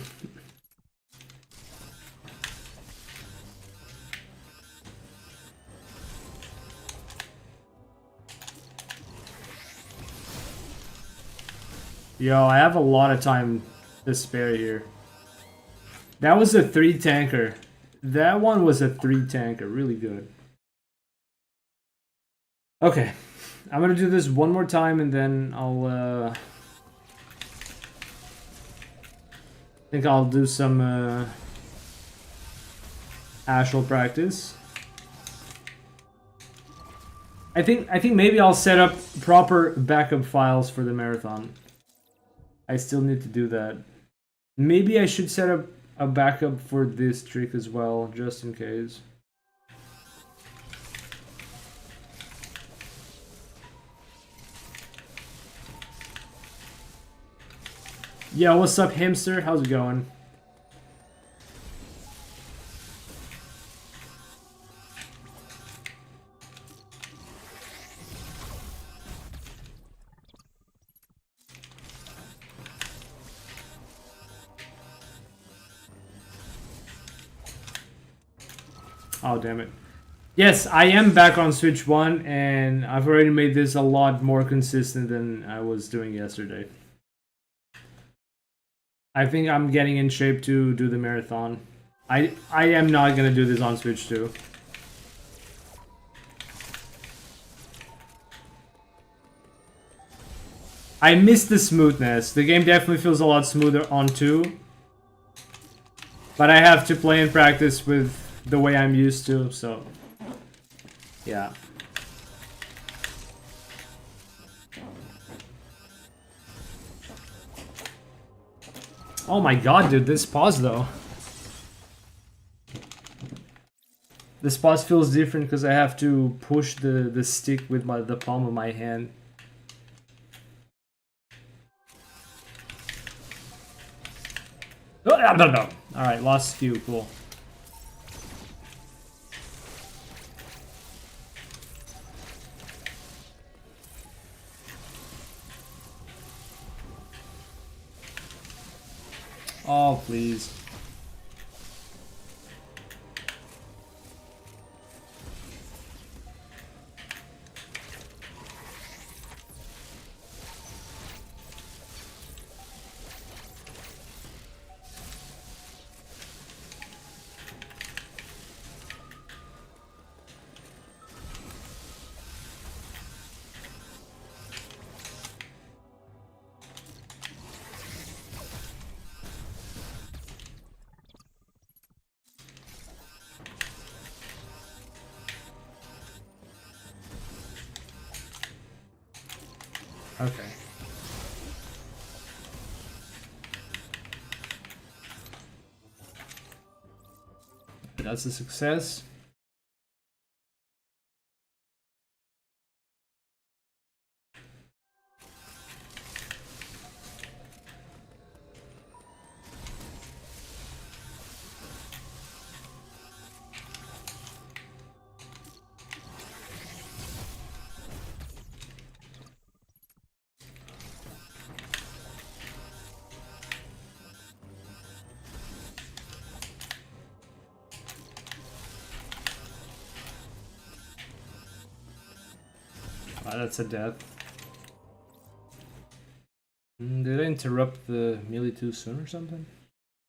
Yo, I have a lot of time to spare here. That was a 3-tanker. That one was a 3-tanker. Really good. Okay. I'm gonna do this one more time and then I'll, I think I'll do some, astral practice. I think maybe I'll set up proper backup files for the marathon. I still need to do that. Maybe I should set up a backup for this trick as well, just in case. Yo, what's up, Hamster? How's it going? Oh, damn it. Yes, I am back on Switch 1, and I've already made this a lot more consistent than I was doing yesterday. I think I'm getting in shape to do the marathon. I am not gonna do this on Switch 2. I miss the smoothness. The game definitely feels a lot smoother on 2. But I have to play and practice with the way I'm used to, so yeah. Oh my god, dude, this pause though. This pause feels different because I have to push the stick with the palm of my hand. I don't know. Alright, lost skew, cool. Oh, please. Okay. That's a success. That's a death. Did I interrupt the melee too soon or something?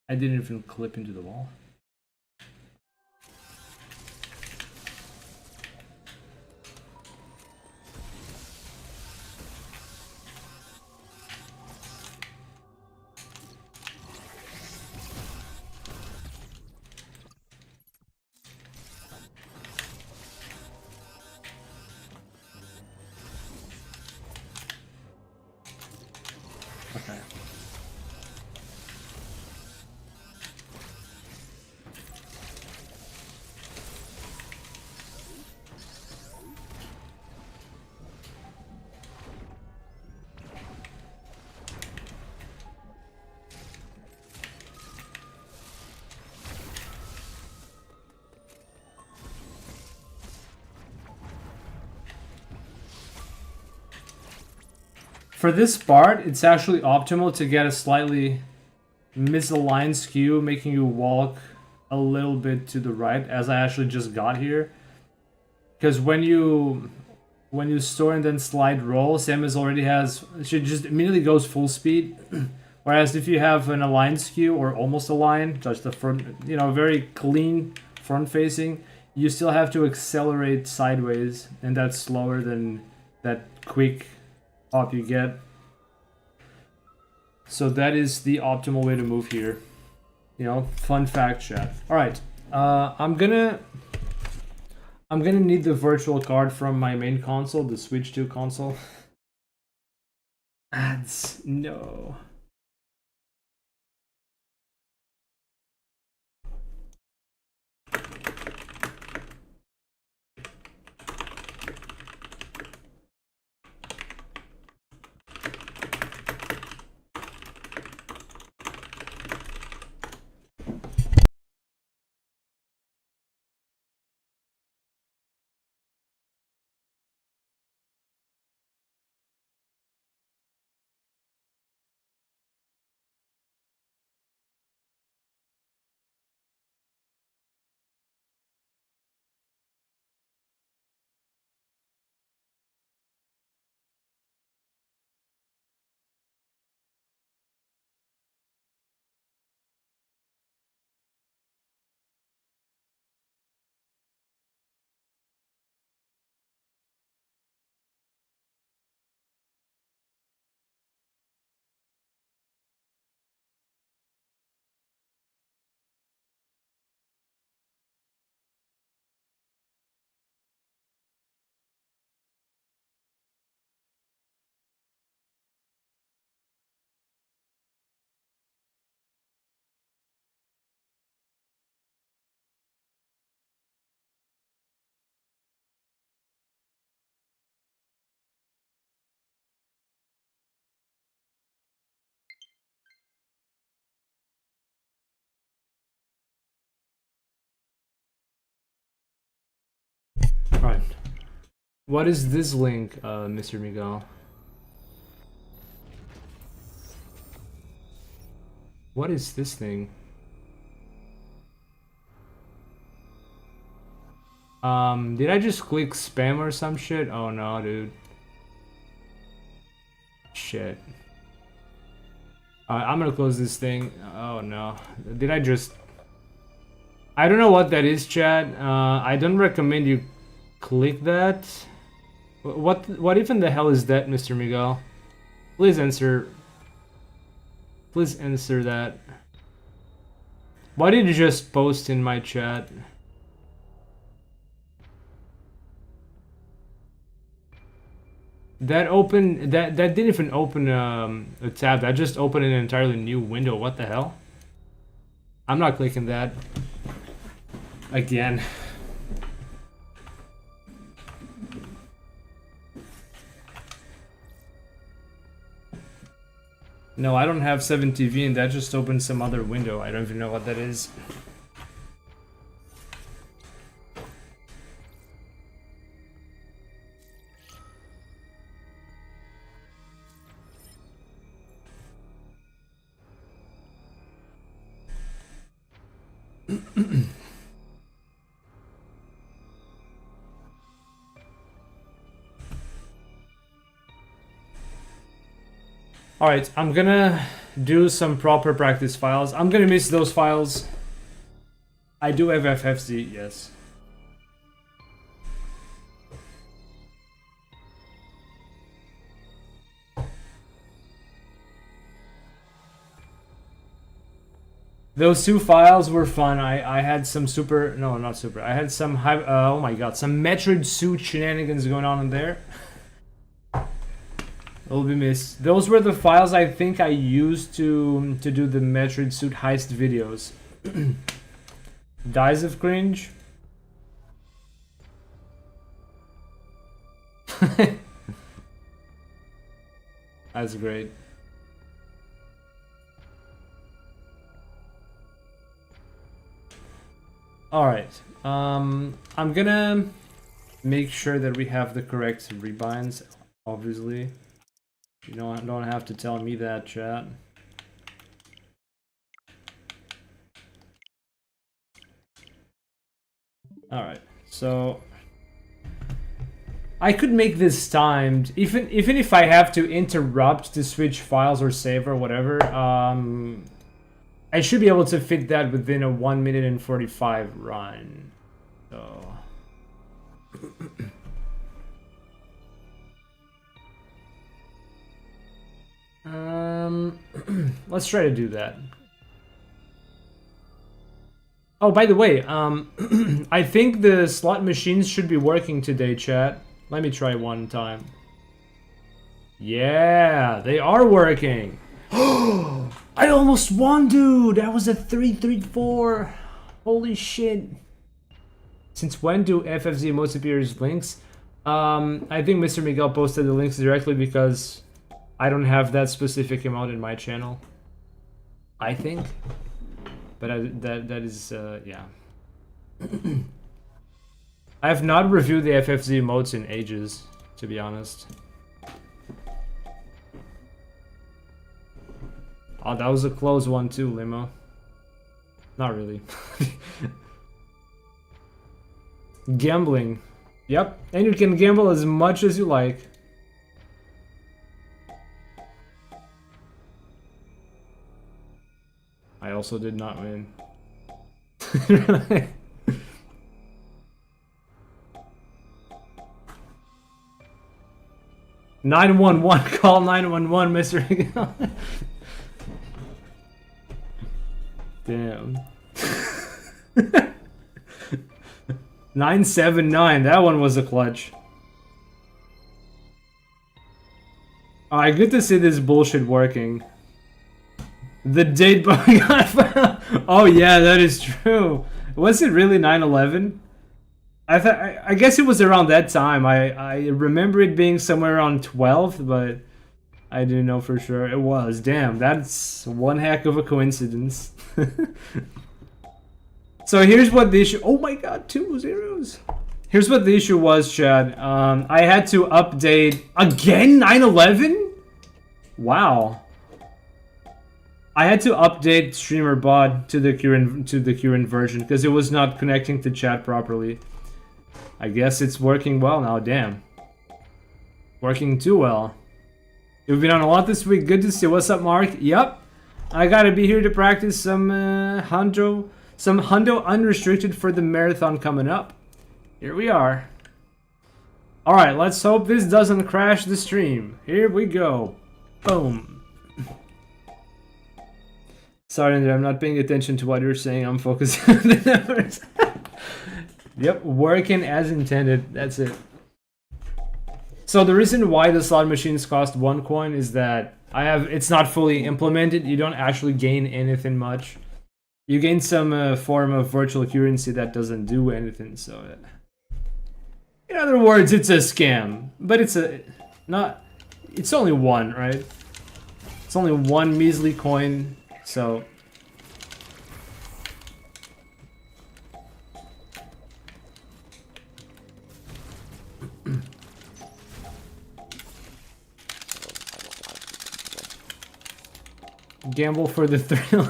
I didn't even clip into the wall. Okay. For this part, it's actually optimal to get a slightly misaligned skew, making you walk a little bit to the right, as I actually just got here. Because when you store and then slide roll, Samus already has, she just immediately goes full speed. Whereas if you have an aligned skew or almost aligned, just the front, you know, very clean front facing, you still have to accelerate sideways, and that's slower than that quick hop you get. So that is the optimal way to move here. You know, fun fact, chat. All right, I'm gonna need the virtual card from my main console, the Switch 2 console. Ads, no. Alright. What is this link, Mr. Miguel? What is this thing? Did I just click spam or some shit? Oh no, dude. Shit. I'm gonna close this thing. Oh no. Did I just... I don't know what that is, chat. I don't recommend you click that. What even the hell is that, Mr. Miguel? Please answer. Please answer that. Why did you just post in my chat? That didn't even open a tab. That just opened an entirely new window. What the hell? I'm not clicking that again. No, I don't have 7TV, and that just opened some other window. I don't even know what that is. Alright, I'm gonna do some proper practice files. I'm gonna miss those files. I do have FFZ, yes. Those two files were fun. I had some super... No, not super. I had some... oh my god, some Metroid Suit shenanigans going on in there. Will be missed. Those were the files I think I used to do the Metroid Suit heist videos. Dies of cringe. That's great. Alright. I'm gonna make sure that we have the correct rebinds, obviously. You don't have to tell me that, chat. Alright, so I could make this timed, even if I have to interrupt to switch files or save or whatever. I should be able to fit that within a 1 minute and 45 run. So let's try to do that. Oh, by the way, I think the slot machines should be working today, chat. Let me try one time. Yeah, they are working. I almost won, dude. That was a 3-3-4. Holy shit. Since when do FFZ emotes appear as links? I think Mr. Miguel posted the links directly because I don't have that specific emote in my channel. I think. But that is, yeah. I have not reviewed the FFZ emotes in ages, to be honest. Oh, that was a close one too, Limo. Not really. Gambling. Yep, and you can gamble as much as you like. I also did not win. 911, call 911, Mr. Damn. 979, that one was a clutch. Alright, good to see this bullshit working. The date got oh yeah, that is true. Was it really 9/11? I guess it was around that time. I remember it being somewhere around 12th, but I didn't know for sure. It was. Damn, that's one heck of a coincidence. So here's what the issue. Oh my god, 2 zeros. Here's what the issue was, Chad. I had to update again 9/11. Wow. I had to update streamer bot to the current version because it was not connecting to chat properly. I guess it's working well now. Damn. Working too well. You've been on a lot this week. Good to see. What's up, Mark? Yep. I gotta be here to practice some Hundo Unrestricted for the marathon coming up. Here we are. Alright, let's hope this doesn't crash the stream. Here we go. Boom. Sorry, Andrea, I'm not paying attention to what you're saying. I'm focusing on the numbers. Yep, working as intended. That's it. So the reason why the slot machines cost 1 coin is that it's not fully implemented. You don't actually gain anything much. You gain some form of virtual currency that doesn't do anything. So, in other words, it's a scam. But it's only one, right? It's only one measly coin. So. Gamble for the thrill.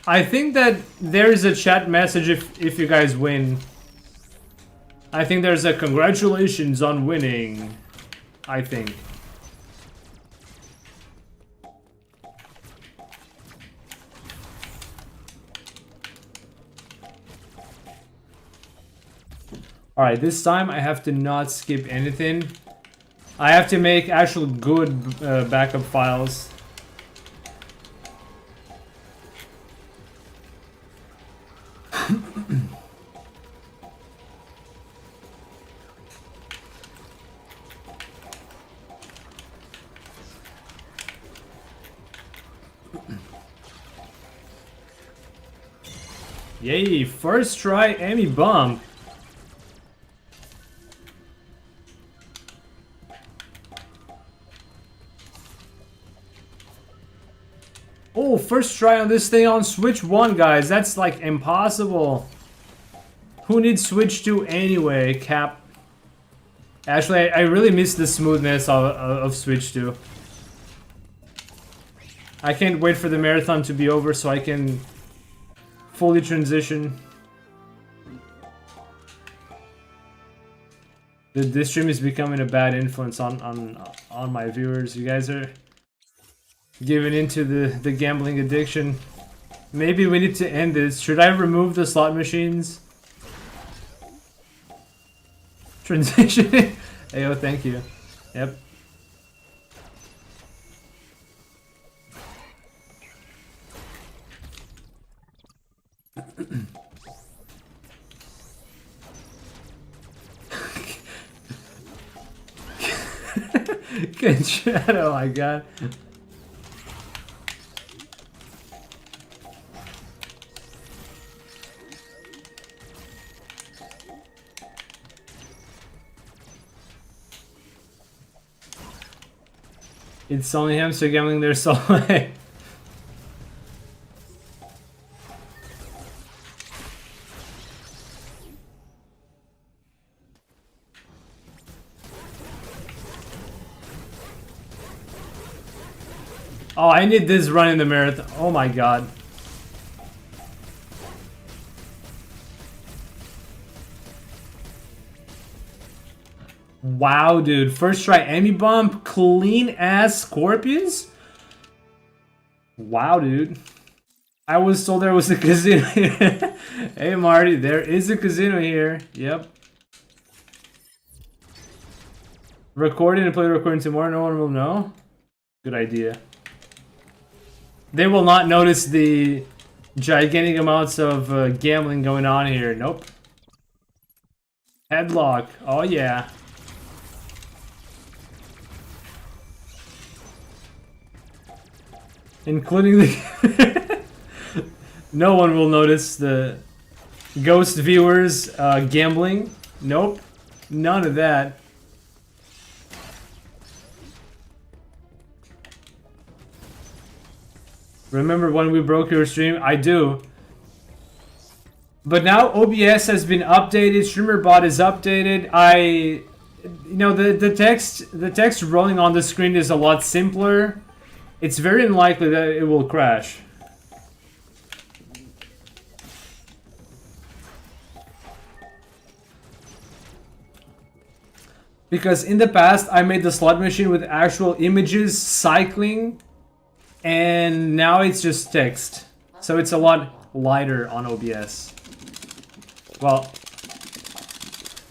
I think that there's a chat message if you guys win. I think there's a congratulations on winning. I think. Alright, this time I have to not skip anything. I have to make actual good backup files. Yay, first try Emmy bump. Oh, first try on this thing on Switch 1, guys. That's like impossible. Who needs Switch 2 anyway, Cap? Actually, I really miss the smoothness of Switch 2. I can't wait for the marathon to be over so I can fully transition. This stream is becoming a bad influence on my viewers. You guys are giving into the gambling addiction. Maybe we need to end this. Should I remove the slot machines? Transition. Ayo, thank you. Yep. Good chat, oh my god. It's only hamster gambling their soul away. Oh, I need this run in the marathon. Oh my god. Wow, dude. First try Emmy bump, clean ass scorpions? Wow, dude. I was told there was a casino here. Hey, Marty, there is a casino here. Yep. Recording and play the recording tomorrow. No one will know. Good idea. They will not notice the gigantic amounts of gambling going on here. Nope. Headlock. Oh, yeah. Including the... No one will notice the Ghost viewers gambling. Nope. None of that. Remember when we broke your stream? I do. But now OBS has been updated. StreamerBot is updated. You know, the text rolling on the screen is a lot simpler. It's very unlikely that it will crash. Because in the past, I made the slot machine with actual images cycling, and now it's just text. So it's a lot lighter on OBS. Well,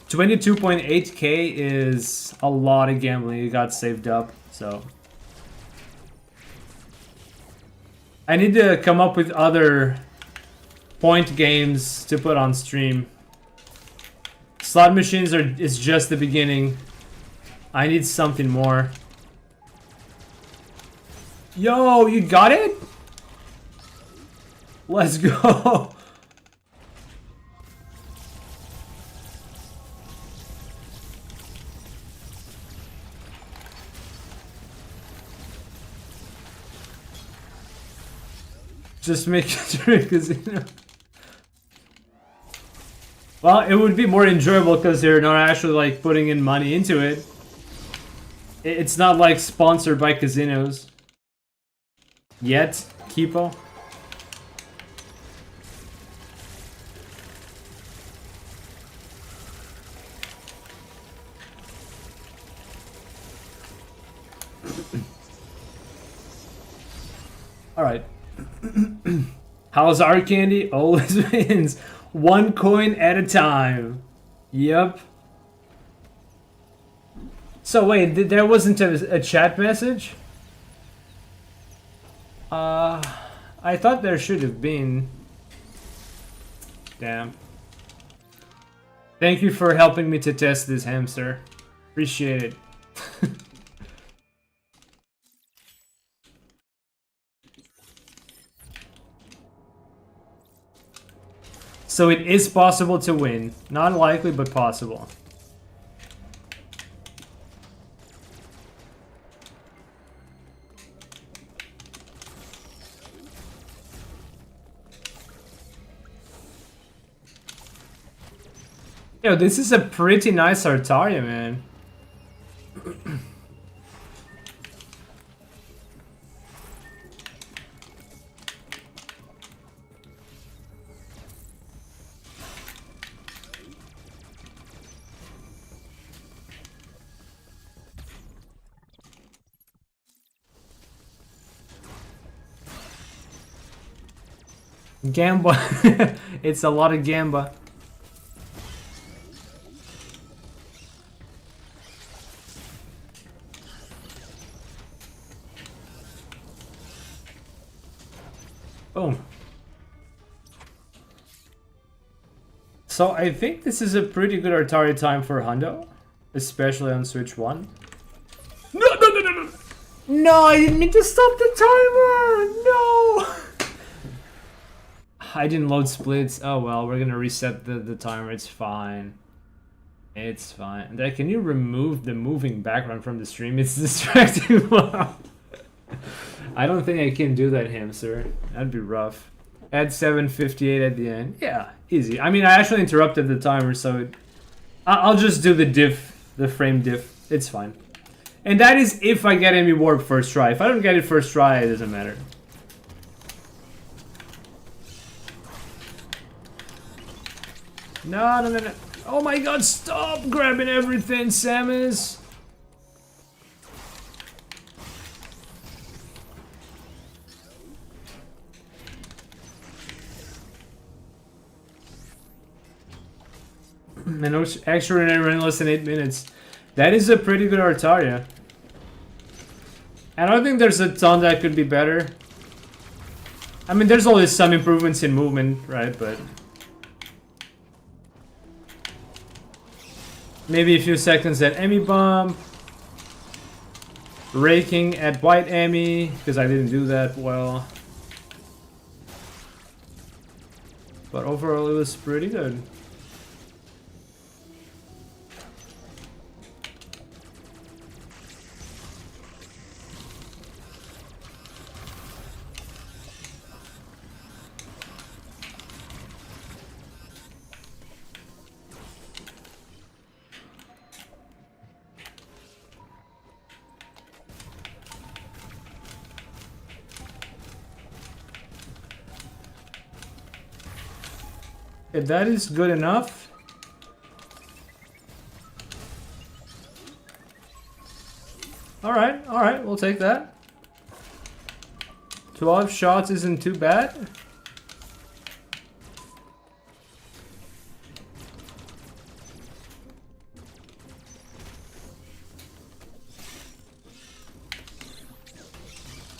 22.8k is a lot of gambling. It got saved up, so. I need to come up with other point games to put on stream. Slot machines is just the beginning. I need something more. Yo, you got it? Let's go. Just make sure casino. Well, it would be more enjoyable because they're not actually like putting in money into it. It's not like sponsored by casinos. Yet, Kipo. Alright. How's our candy? Always wins. One coin at a time. Yep. So wait, there wasn't a chat message? I thought there should have been. Damn. Thank you for helping me to test this hamster. Appreciate it. So it is possible to win. Not likely, but possible. Yo, this is a pretty nice Artaria, man. Gamba. It's a lot of gamba. Boom. So I think this is a pretty good Artaria time for Hundo, especially on Switch 1. No, no, no, no, no! No, I didn't mean to stop the timer! No! I didn't load splits. Oh well, we're gonna reset the timer. It's fine. It's fine. Dad, can you remove the moving background from the stream? It's distracting. I don't think I can do that, hamster. That'd be rough. Add 758 at the end. Yeah, easy. I mean, I actually interrupted the timer, so I'll just do the diff, the frame diff. It's fine. And that is if I get any warp first try. If I don't get it first try, it doesn't matter. No, no, no, no. Oh my god, stop grabbing everything, Samus. And extraordinary in less than 8 minutes. That is a pretty good Artaria. I don't think there's a ton that could be better. I mean, there's always some improvements in movement, right? But maybe a few seconds at Emmy Bomb. Raking at White Emmy, because I didn't do that well. But overall, it was pretty good. If that is good enough. Alright, we'll take that. 12 shots isn't too bad.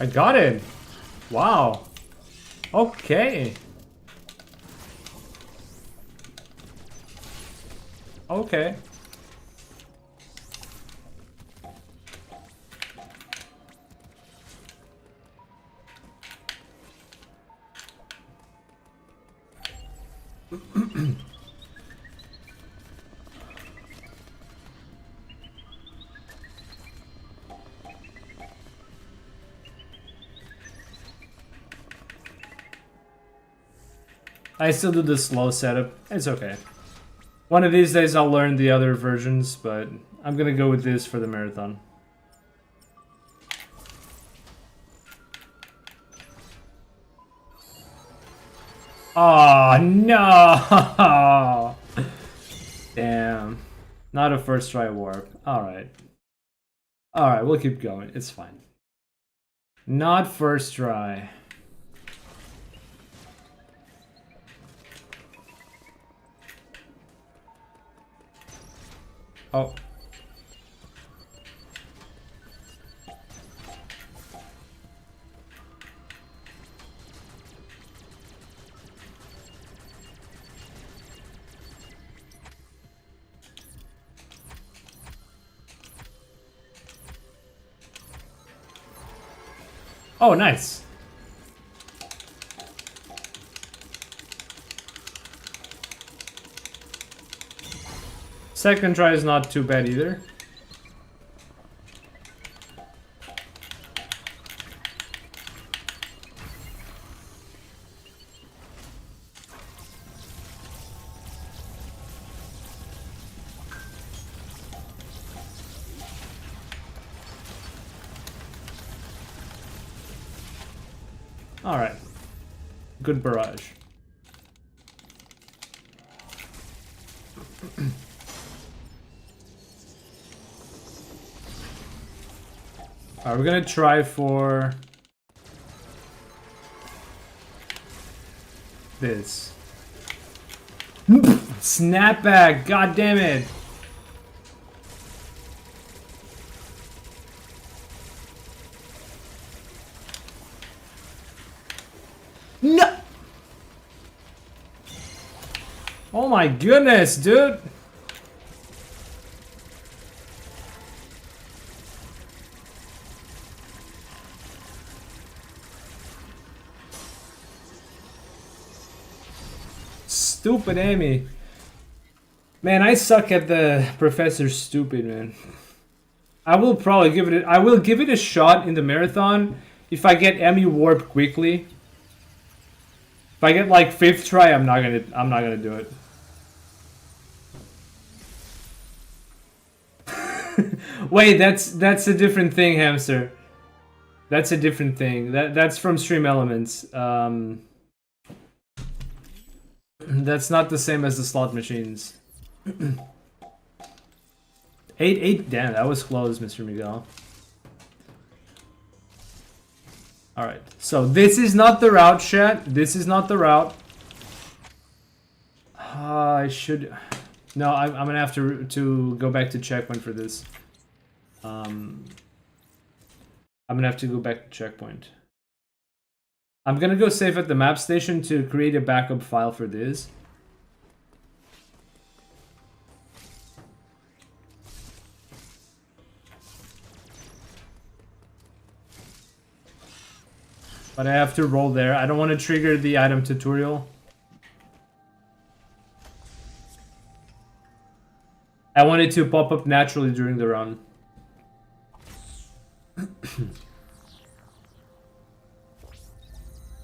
I got it. Wow. Okay. Okay. I still do the slow setup. It's okay. One of these days I'll learn the other versions, but I'm gonna go with this for the marathon. Oh no! Damn. Not a first try warp. Alright. Alright, we'll keep going. It's fine. Not first try. Oh. Oh, nice. Second try is not too bad either. Alright. Good barrage. Alright, we're gonna try for this. Snapback! God damn it! No! Oh my goodness, dude! Stupid Amy. Man, I suck at the Professor Stupid, man. I will probably give it I will give it a shot in the marathon if I get Amy warp quickly. If I get like 5th try, I'm not gonna do it. Wait, that's a different thing, Hamster. That's a different thing. That's from Stream Elements. That's not the same as the slot machines. 8-8, damn, that was close, Mr. Miguel. Alright, so this is not the route, chat. This is not the route. I should... No, I'm gonna have to go back to checkpoint for this. I'm gonna have to go back to checkpoint. I'm gonna go save at the map station to create a backup file for this. But I have to roll there. I don't want to trigger the item tutorial. I want it to pop up naturally during the run.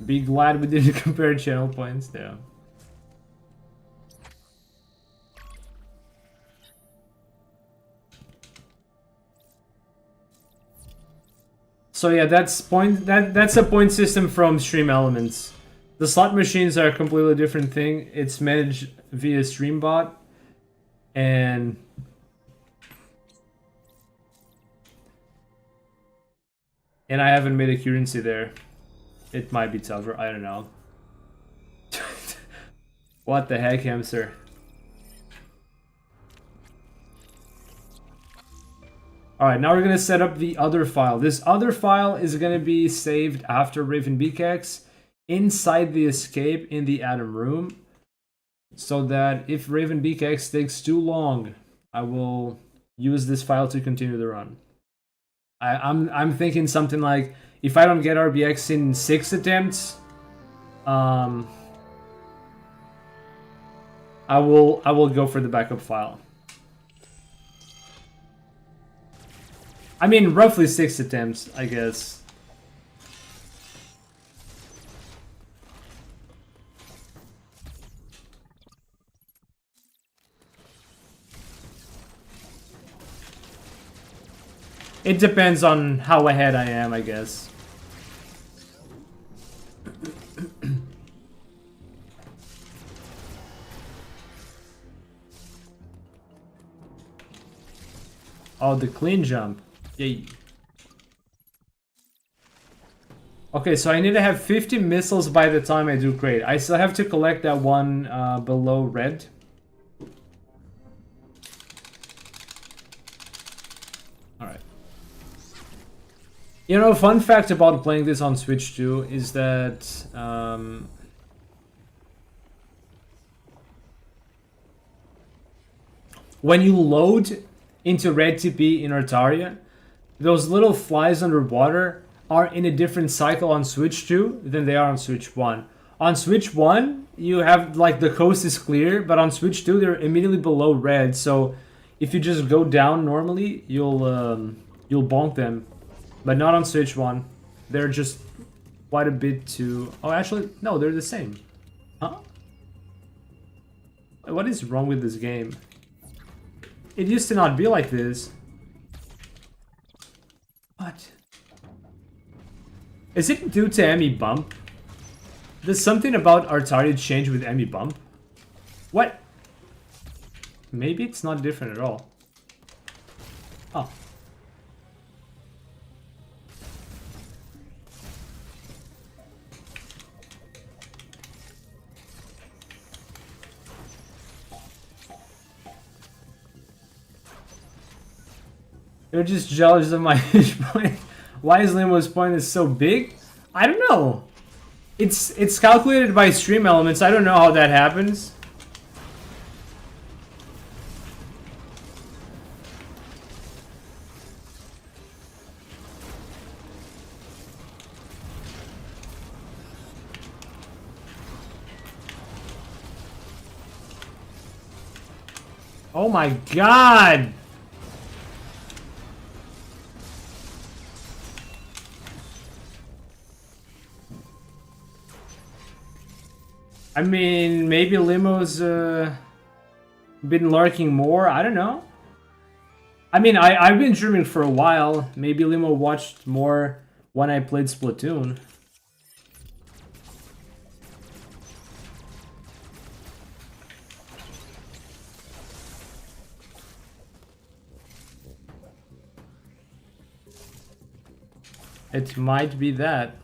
Be glad we didn't compare channel points there. So yeah, that's a point system from Stream Elements. The slot machines are a completely different thing. It's managed via StreamBot, and I haven't made a currency there. It might be tougher. I don't know. What the heck, hamster? Alright, now we're gonna set up the other file. This other file is gonna be saved after Raven BKX inside the escape in the Atom room, so that if Raven BKX takes too long, I will use this file to continue the run. I'm thinking something like, if I don't get RBX in 6 attempts, I will go for the backup file. I mean, roughly 6 attempts, I guess. It depends on how ahead I am, I guess. Oh, the clean jump. Yay. Okay, so I need to have 50 missiles by the time I do crate. I still have to collect that one below red. Alright. You know, fun fact about playing this on Switch 2 is that when you load into red TP in Artaria, those little flies underwater are in a different cycle on Switch 2 than they are on Switch 1. On Switch 1, you have, like, the coast is clear, but on Switch 2, they're immediately below red, so if you just go down normally, you'll bonk them. But not on Switch 1. They're just quite a bit too... Oh, actually, no, they're the same. Huh? What is wrong with this game? It used to not be like this. What? Is it due to Emmy Bump? Does something about Artaria change with Emmy Bump? What? Maybe it's not different at all. Oh. You're just jealous of my fish point. Why is Limo's point is so big? I don't know. It's calculated by stream elements. I don't know how that happens. Oh my god! I mean, maybe Limo's been lurking more. I don't know. I mean, I've been streaming for a while. Maybe Limo watched more when I played Splatoon. It might be that.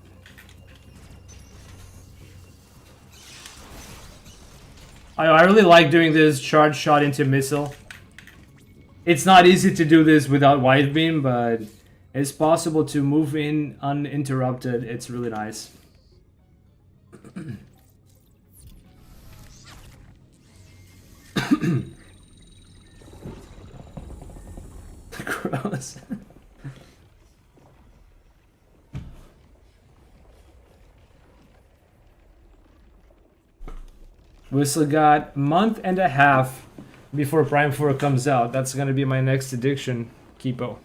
I really like doing this charge shot into missile. It's not easy to do this without wide beam, but it's possible to move in uninterrupted. It's really nice. Gross. We still got a month and a half before Prime 4 comes out. That's gonna be my next addiction, Kipo.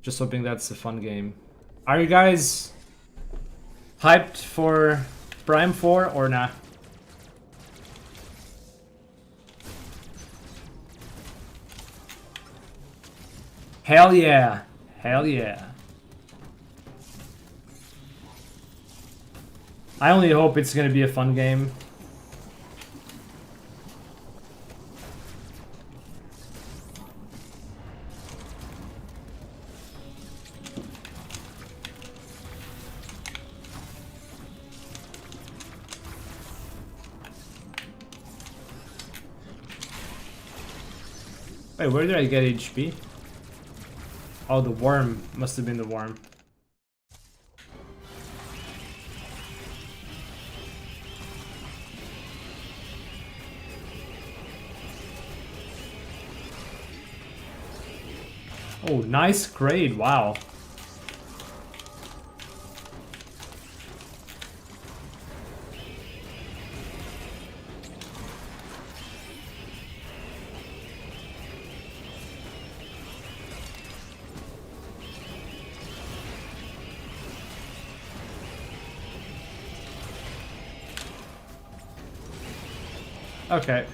Just hoping that's a fun game. Are you guys hyped for Prime 4 or not? Hell yeah. Hell yeah. I only hope it's gonna be a fun game. Wait, where did I get HP? Oh, the worm. Must have been the worm. Oh, nice grade. Wow. Okay.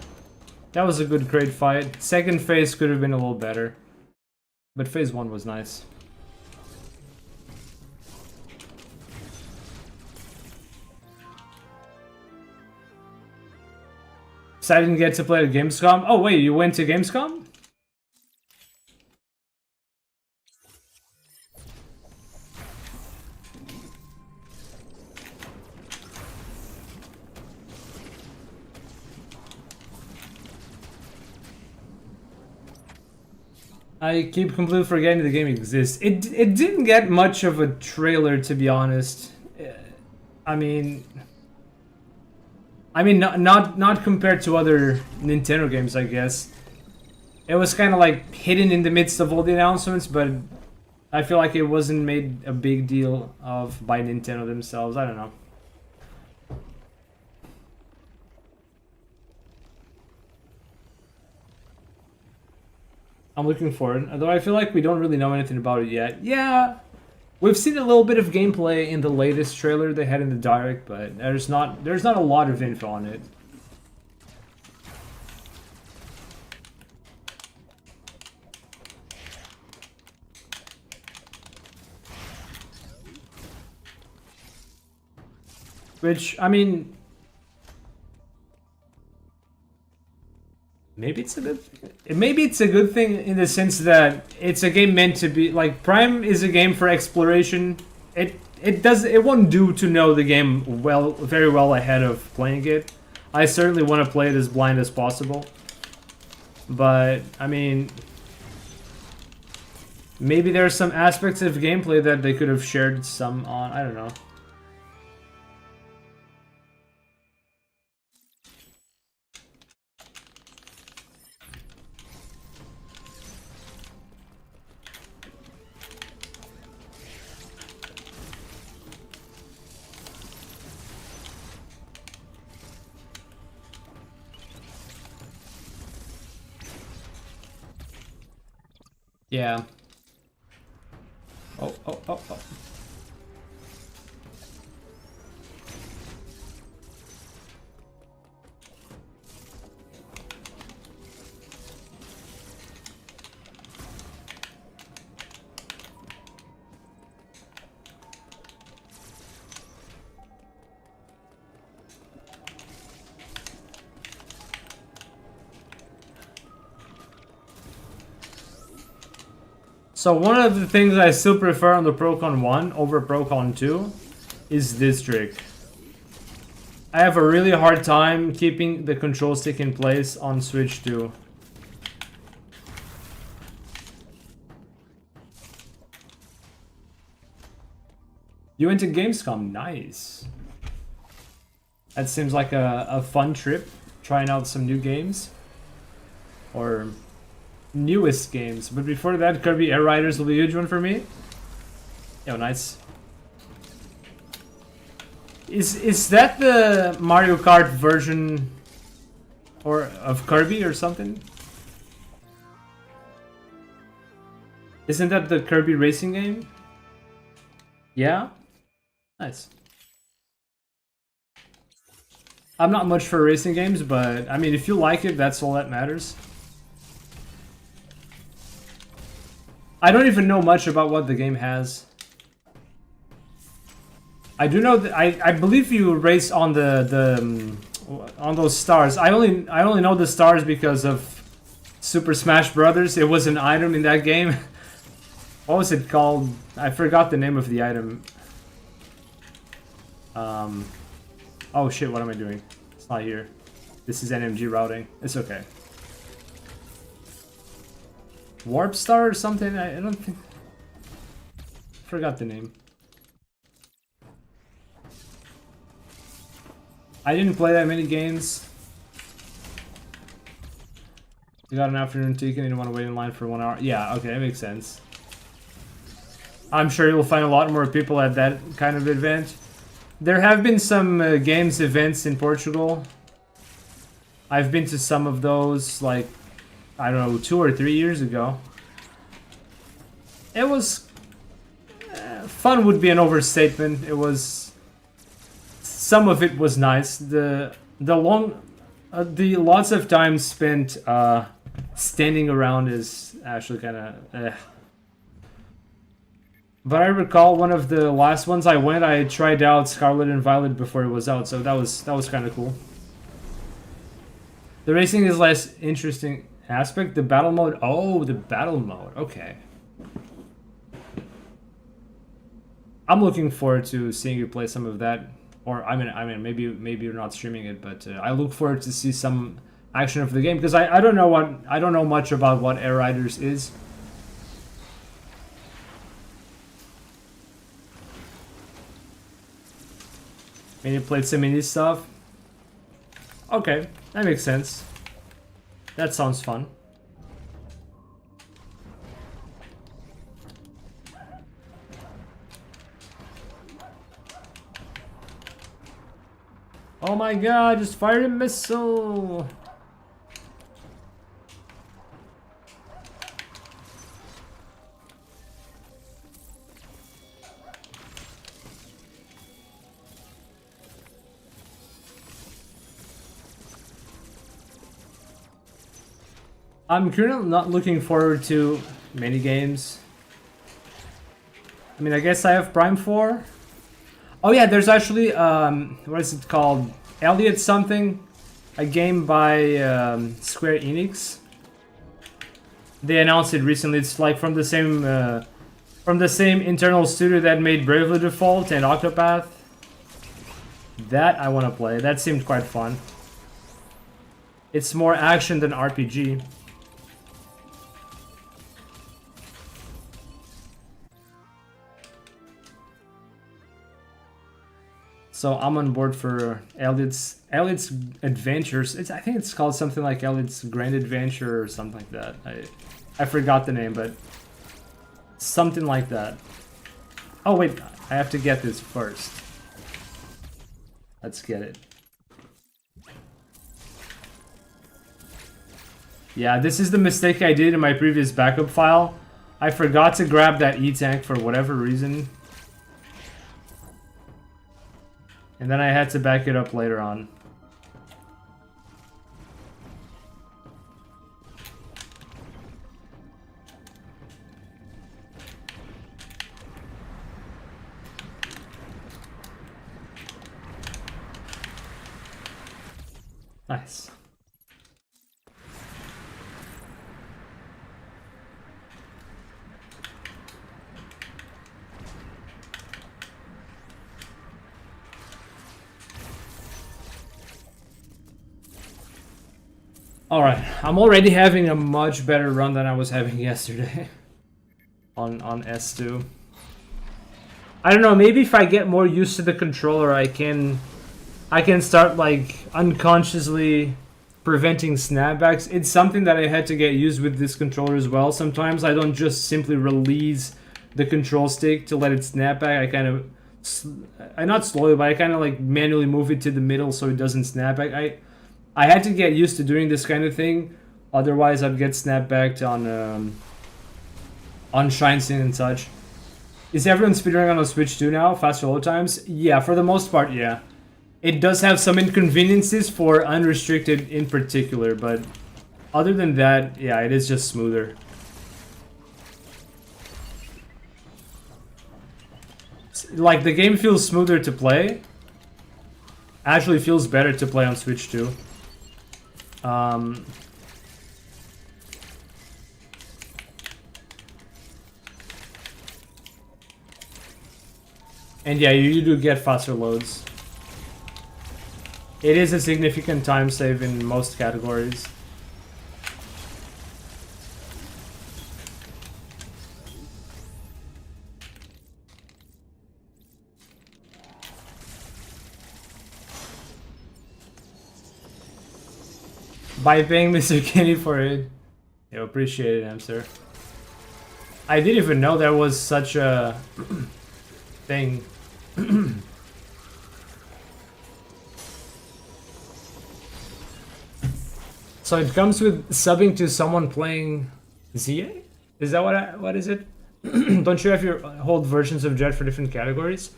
That was a good grade fight. Second phase could have been a little better. But phase 1 was nice. So I didn't get to play at Gamescom? Oh wait, you went to Gamescom? I keep completely forgetting the game exists. It didn't get much of a trailer, to be honest. I mean, not compared to other Nintendo games, I guess. It was kind of like hidden in the midst of all the announcements, but I feel like it wasn't made a big deal of by Nintendo themselves. I don't know. I'm looking forward, although I feel like we don't really know anything about it yet. Yeah, we've seen a little bit of gameplay in the latest trailer they had in the direct, but there's not a lot of info on it. Which, I mean, maybe it's a good thing in the sense that it's a game meant to be like Prime is a game for exploration. It won't do to know the game very well ahead of playing it. I certainly want to play it as blind as possible. But I mean, maybe there are some aspects of gameplay that they could have shared some on. I don't know. Yeah. Oh. So one of the things I still prefer on the Procon 1 over Procon 2 is this trick. I have a really hard time keeping the control stick in place on Switch 2. You went to Gamescom, nice. That seems like a fun trip, trying out some new games. Or newest games, but before that, Kirby Air Riders will be a huge one for me. Yo, nice. Is that the Mario Kart version Or of Kirby or something? Isn't that the Kirby racing game? Yeah? Nice. I'm not much for racing games, but I mean, if you like it, that's all that matters. I don't even know much about what the game has. I do know that I believe you race on on those stars. I only know the stars because of Super Smash Brothers. It was an item in that game. What was it called? I forgot the name of the item. Oh shit, what am I doing? It's not here. This is NMG routing. It's okay. Warp Star or something? I don't think... Forgot the name. I didn't play that many games. You got an afternoon ticket and you don't want to wait in line for 1 hour. Yeah, okay, that makes sense. I'm sure you'll find a lot more people at that kind of event. There have been some games events in Portugal. I've been to some of those, like, I don't know, 2 or 3 years ago. It was... fun would be an overstatement. It was... Some of it was nice. The lots of time spent standing around is actually kind of... But I recall one of the last ones I went, I tried out Scarlet and Violet before it was out, so that was kind of cool. The racing is less interesting aspect. The battle mode. Oh, the battle mode. Okay. I'm looking forward to seeing you play some of that. Or I mean, maybe you're not streaming it, but I look forward to see some action of the game because I don't know much about what Air Riders is. And you played some indie stuff? Okay, that makes sense. That sounds fun. Oh my god, just fired a missile! I'm currently not looking forward to many games. I mean, I guess I have Prime 4. Oh yeah, there's actually, what is it called? Elliot something? A game by Square Enix. They announced it recently. It's like from the same internal studio that made Bravely Default and Octopath. That I want to play. That seemed quite fun. It's more action than RPG. So I'm on board for Elliot's Adventures. I think it's called something like Elliot's Grand Adventure or something like that. I forgot the name, but something like that. Oh wait, I have to get this first. Let's get it. Yeah, this is the mistake I did in my previous backup file. I forgot to grab that E-Tank for whatever reason. And then I had to back it up later on. Nice. Alright, I'm already having a much better run than I was having yesterday on S2. I don't know, maybe if I get more used to the controller, I can start like unconsciously preventing snapbacks. It's something that I had to get used with this controller as well. Sometimes I don't just simply release the control stick to let it snap back. I kind of, not slowly, but I kind of like manually move it to the middle so it doesn't snap back. I had to get used to doing this kind of thing, otherwise I'd get snapbacked on Shine Scene and such. Is everyone speedrunning on a Switch 2 now? Faster load times? Yeah, for the most part, yeah. It does have some inconveniences for Unrestricted in particular, but other than that, yeah, it is just smoother. Like, the game feels smoother to play. Actually feels better to play on Switch 2. And yeah, you do get faster loads. It is a significant time save in most categories. By paying Mr. Kenny for it. Yeah, appreciate it, hamster. I didn't even know there was such a thing. So it comes with subbing to someone playing ZA? Is that what is it? Don't you have your whole versions of Jet for different categories?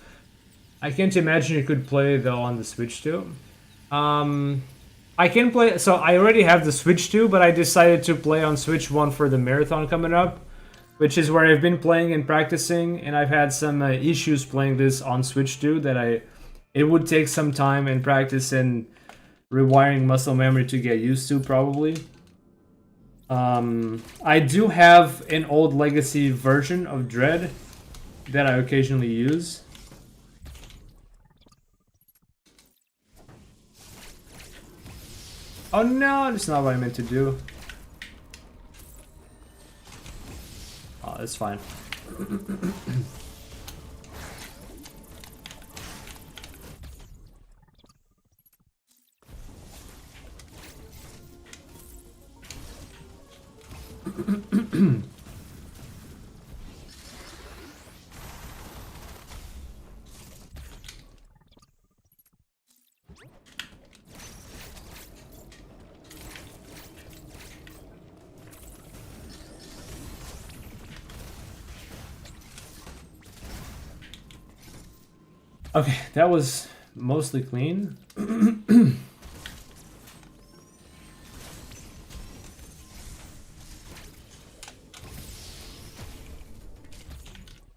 I can't imagine you could play though on the Switch too. I can play, so I already have the Switch 2, but I decided to play on Switch 1 for the marathon coming up, which is where I've been playing and practicing, and I've had some issues playing this on Switch 2 that it would take some time and practice and rewiring muscle memory to get used to, probably. I do have an old legacy version of Dread that I occasionally use. Oh no, that's not what I meant to do. Oh, that's fine. Okay, that was mostly clean.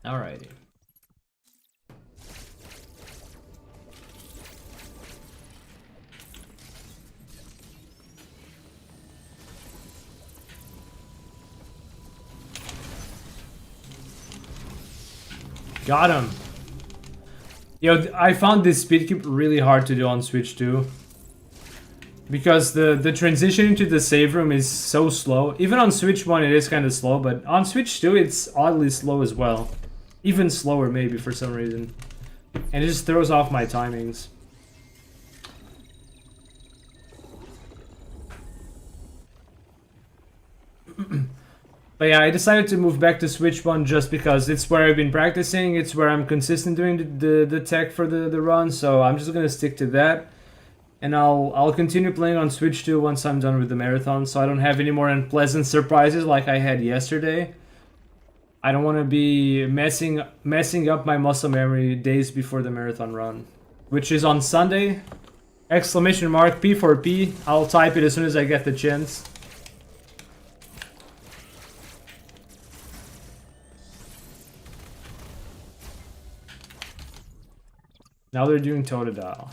Alrighty. Got him. Yo, I found this speed keep really hard to do on Switch 2. Because the transition into the save room is so slow. Even on Switch 1 it is kind of slow, but on Switch 2 it's oddly slow as well. Even slower maybe for some reason. And it just throws off my timings. But yeah, I decided to move back to Switch 1 just because it's where I've been practicing, it's where I'm consistent doing the tech for the run, so I'm just gonna stick to that. And I'll continue playing on Switch 2 once I'm done with the marathon, so I don't have any more unpleasant surprises like I had yesterday. I don't want to be messing up my muscle memory days before the marathon run, which is on Sunday. Exclamation mark P for P. I'll type it as soon as I get the chance. Now they're doing Totodile.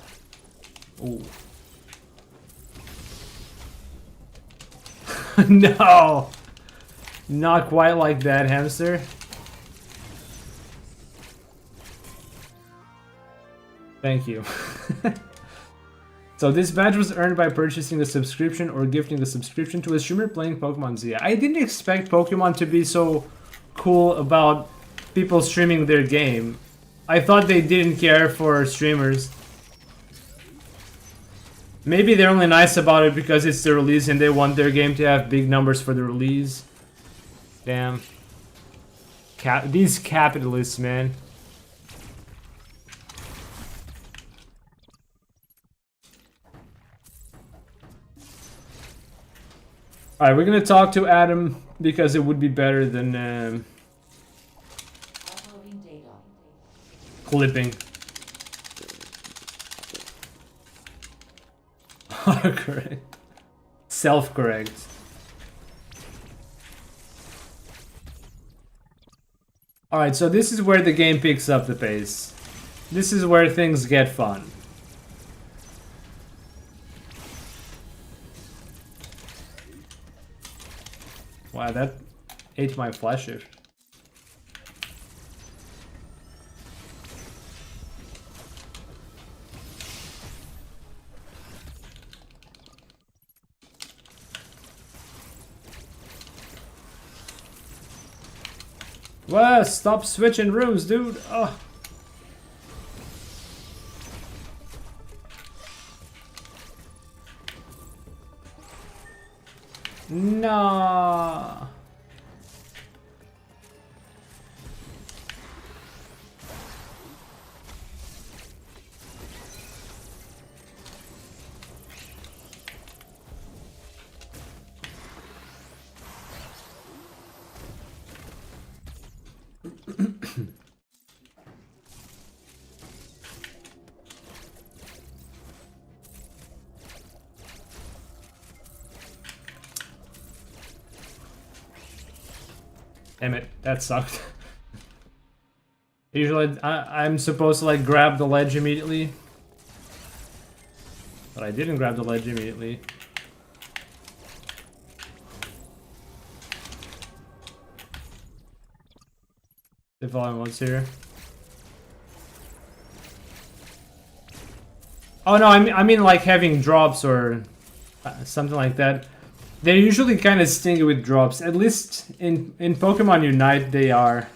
Ooh. No! Not quite like that, hamster. Thank you. So this badge was earned by purchasing a subscription or gifting a subscription to a streamer playing Pokemon Z. I didn't expect Pokemon to be so cool about people streaming their game. I thought they didn't care for streamers. Maybe they're only nice about it because it's the release and they want their game to have big numbers for the release. Damn. These capitalists, man. Alright, we're gonna talk to Adam because it would be better than clipping. Autocorrect. Self-correct. Alright, so this is where the game picks up the pace. This is where things get fun. Wow, that ate my flash shift. Well, stop switching rooms, dude. Oh. No. Damn it, that sucked. Usually I'm supposed to like grab the ledge immediately. But I didn't grab the ledge immediately. The volume was here. Oh no, I mean like having drops or something like that. They're usually kind of stingy with drops. At least in Pokemon Unite they are.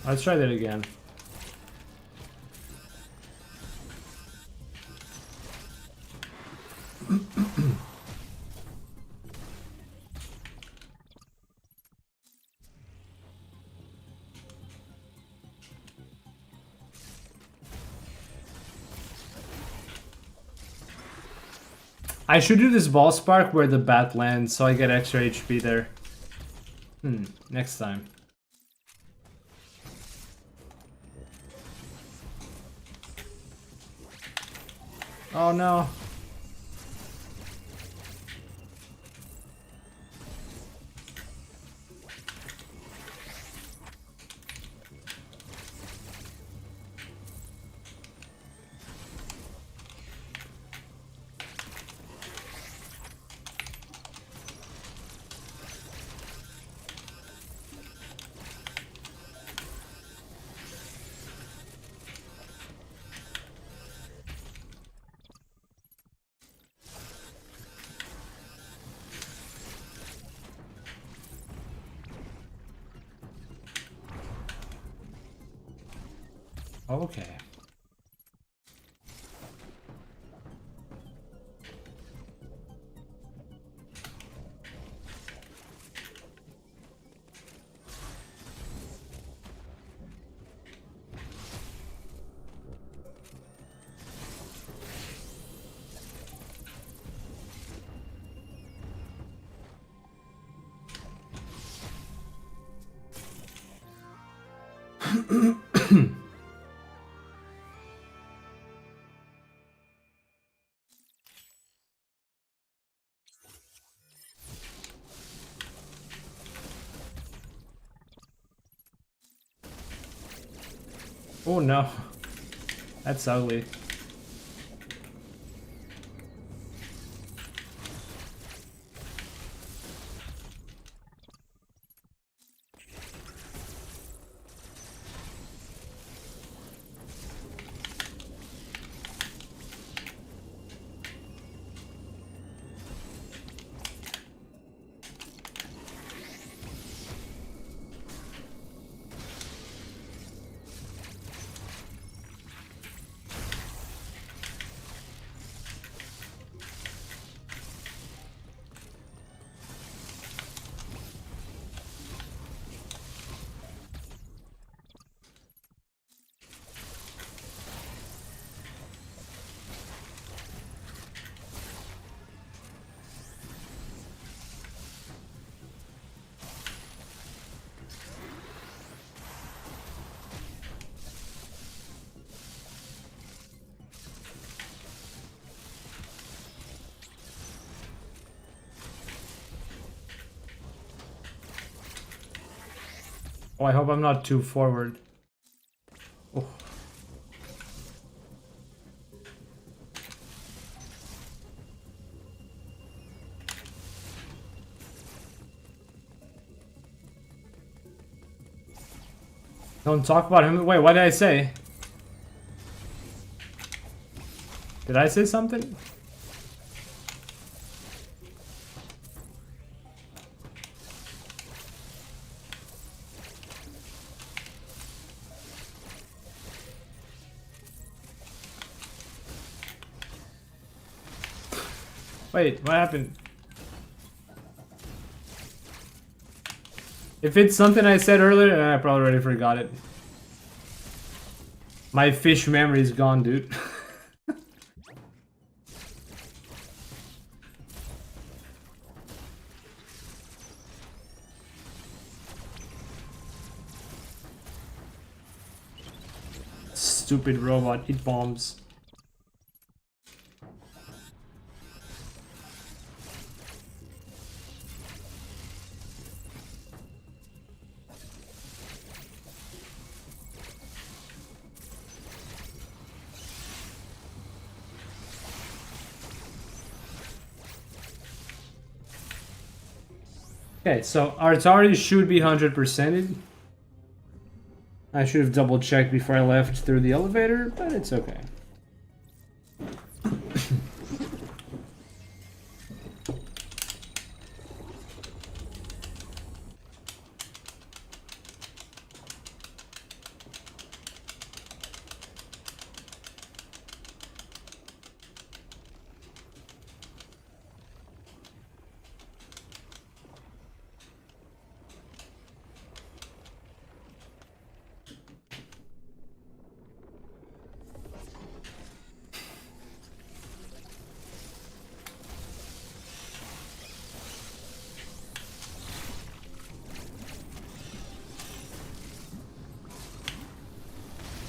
Let's try that again. I should do this ball spark where the bat lands so I get extra HP there. Next time. Oh no. Okay. Oh no. That's ugly. Oh, I hope I'm not too forward. Oh. Don't talk about him. Wait, what did I say? Did I say something? Wait, what happened? If it's something I said earlier, I probably already forgot it. My fish memory is gone, dude. Stupid robot, it bombs. Okay, so Artari should be 100%ed. I should have double checked before I left through the elevator, but it's okay.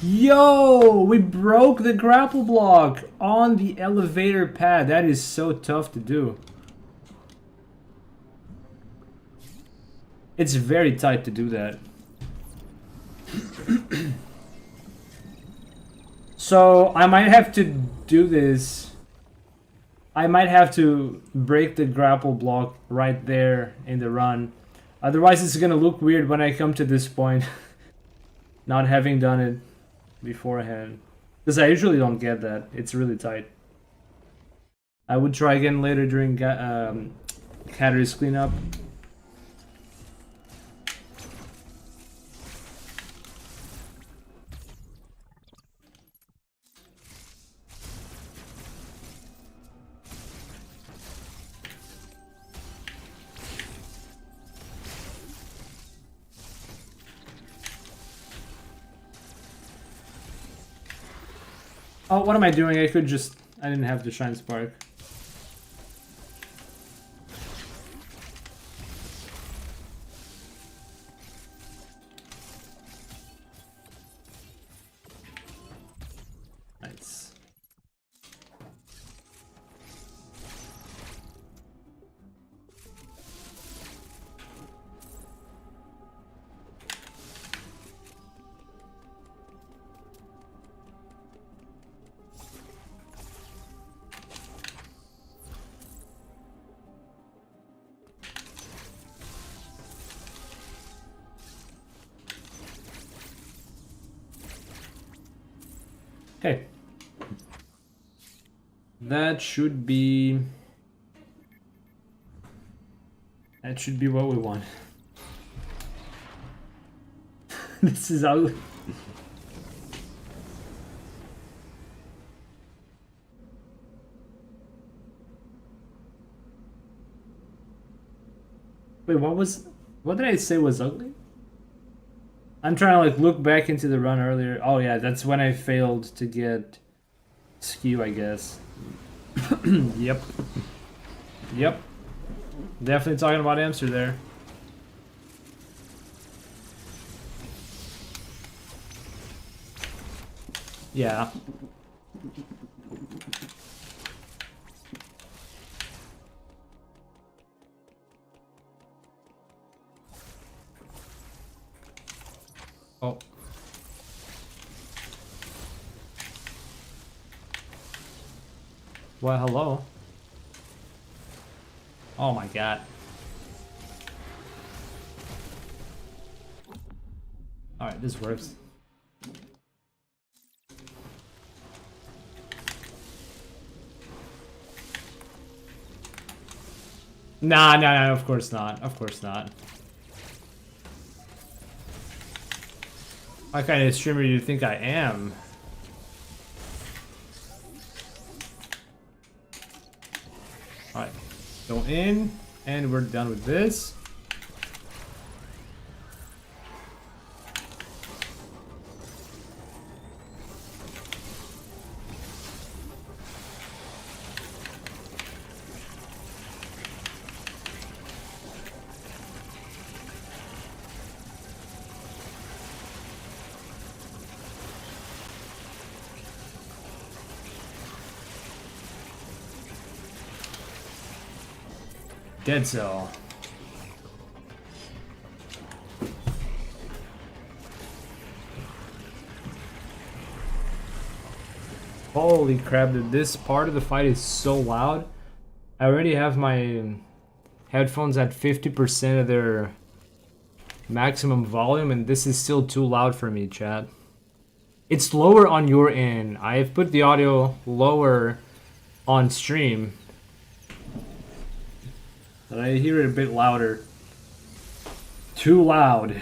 Yo, we broke the grapple block on the elevator pad. That is so tough to do. It's very tight to do that. So I might have to do this. I might have to break the grapple block right there in the run. Otherwise it's gonna look weird when I come to this point. Not having done it beforehand. Because I usually don't get that. It's really tight. I would try again later during Cattery's cleanup. Oh, what am I doing? I could just... I didn't have the Shine Spark. Nice. Hey. That should be... That should be what we want. This is ugly. Wait, what did I say was ugly? I'm trying to like look back into the run earlier. Oh yeah, that's when I failed to get skew, I guess. Yep. Yep. Definitely talking about Amster there. Yeah. Oh. Well, hello. Oh my god. Alright, this works. Nah, of course not. Of course not. What kind of streamer do you think I am? Alright, go in, and we're done with this. Dead cell. Holy crap, dude, this part of the fight is so loud. I already have my headphones at 50% of their maximum volume, and this is still too loud for me, chat. It's lower on your end. I've put the audio lower on stream, but I hear it a bit louder. Too loud.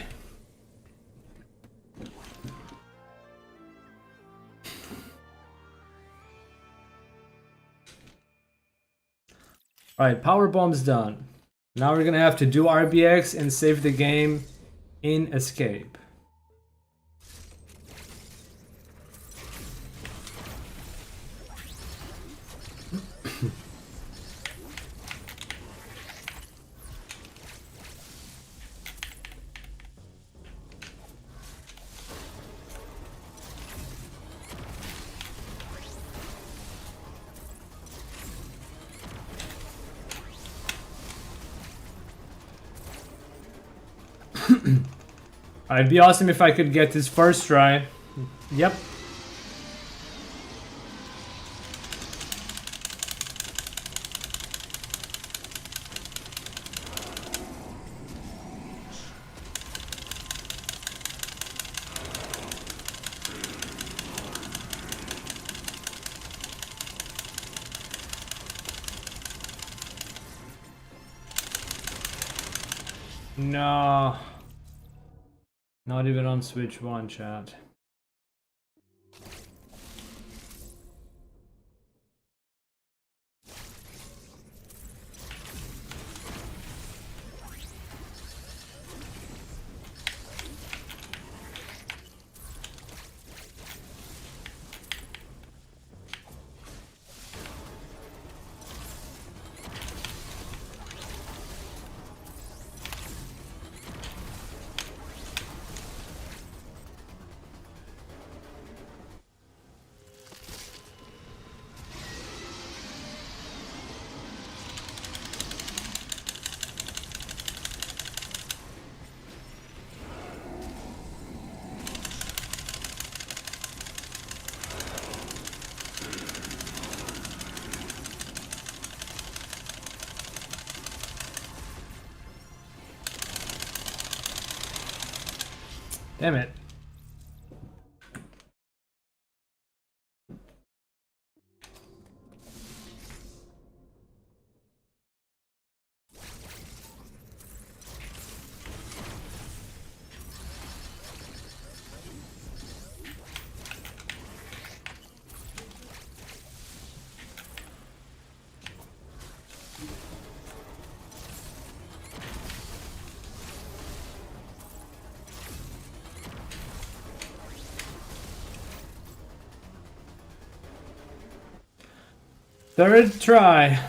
Alright, power bomb's done. Now we're gonna have to do RBX and save the game in escape. It'd be awesome if I could get this first try. Yep. No. Not even on Switch 1, chat. Damn it. Third try.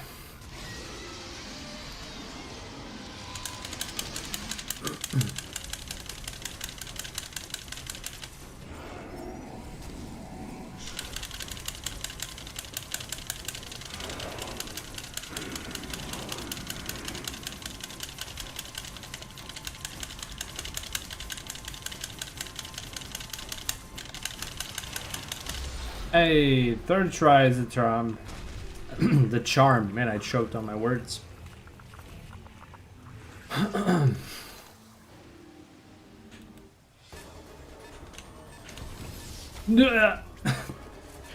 Hey, third try is the charm. The charm. Man, I choked on my words.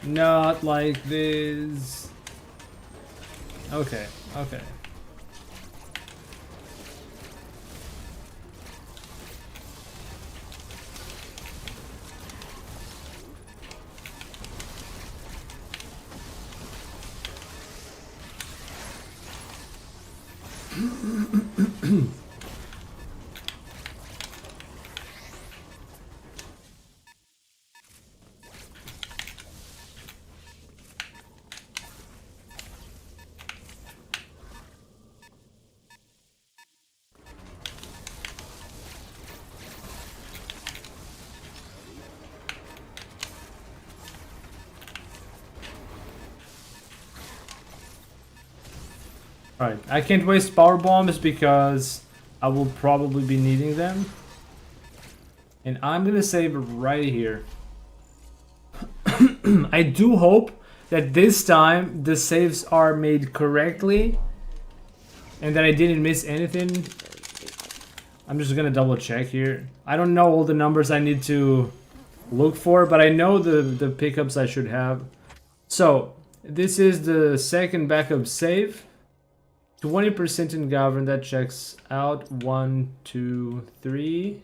Not like this. Okay, okay. Alright, I can't waste power bombs because I will probably be needing them. And I'm gonna save right here. I do hope that this time the saves are made correctly and that I didn't miss anything. I'm just gonna double check here. I don't know all the numbers I need to look for, but I know the pickups I should have. So, this is the second backup save. 20% in govern, that checks out. 1, 2, 3.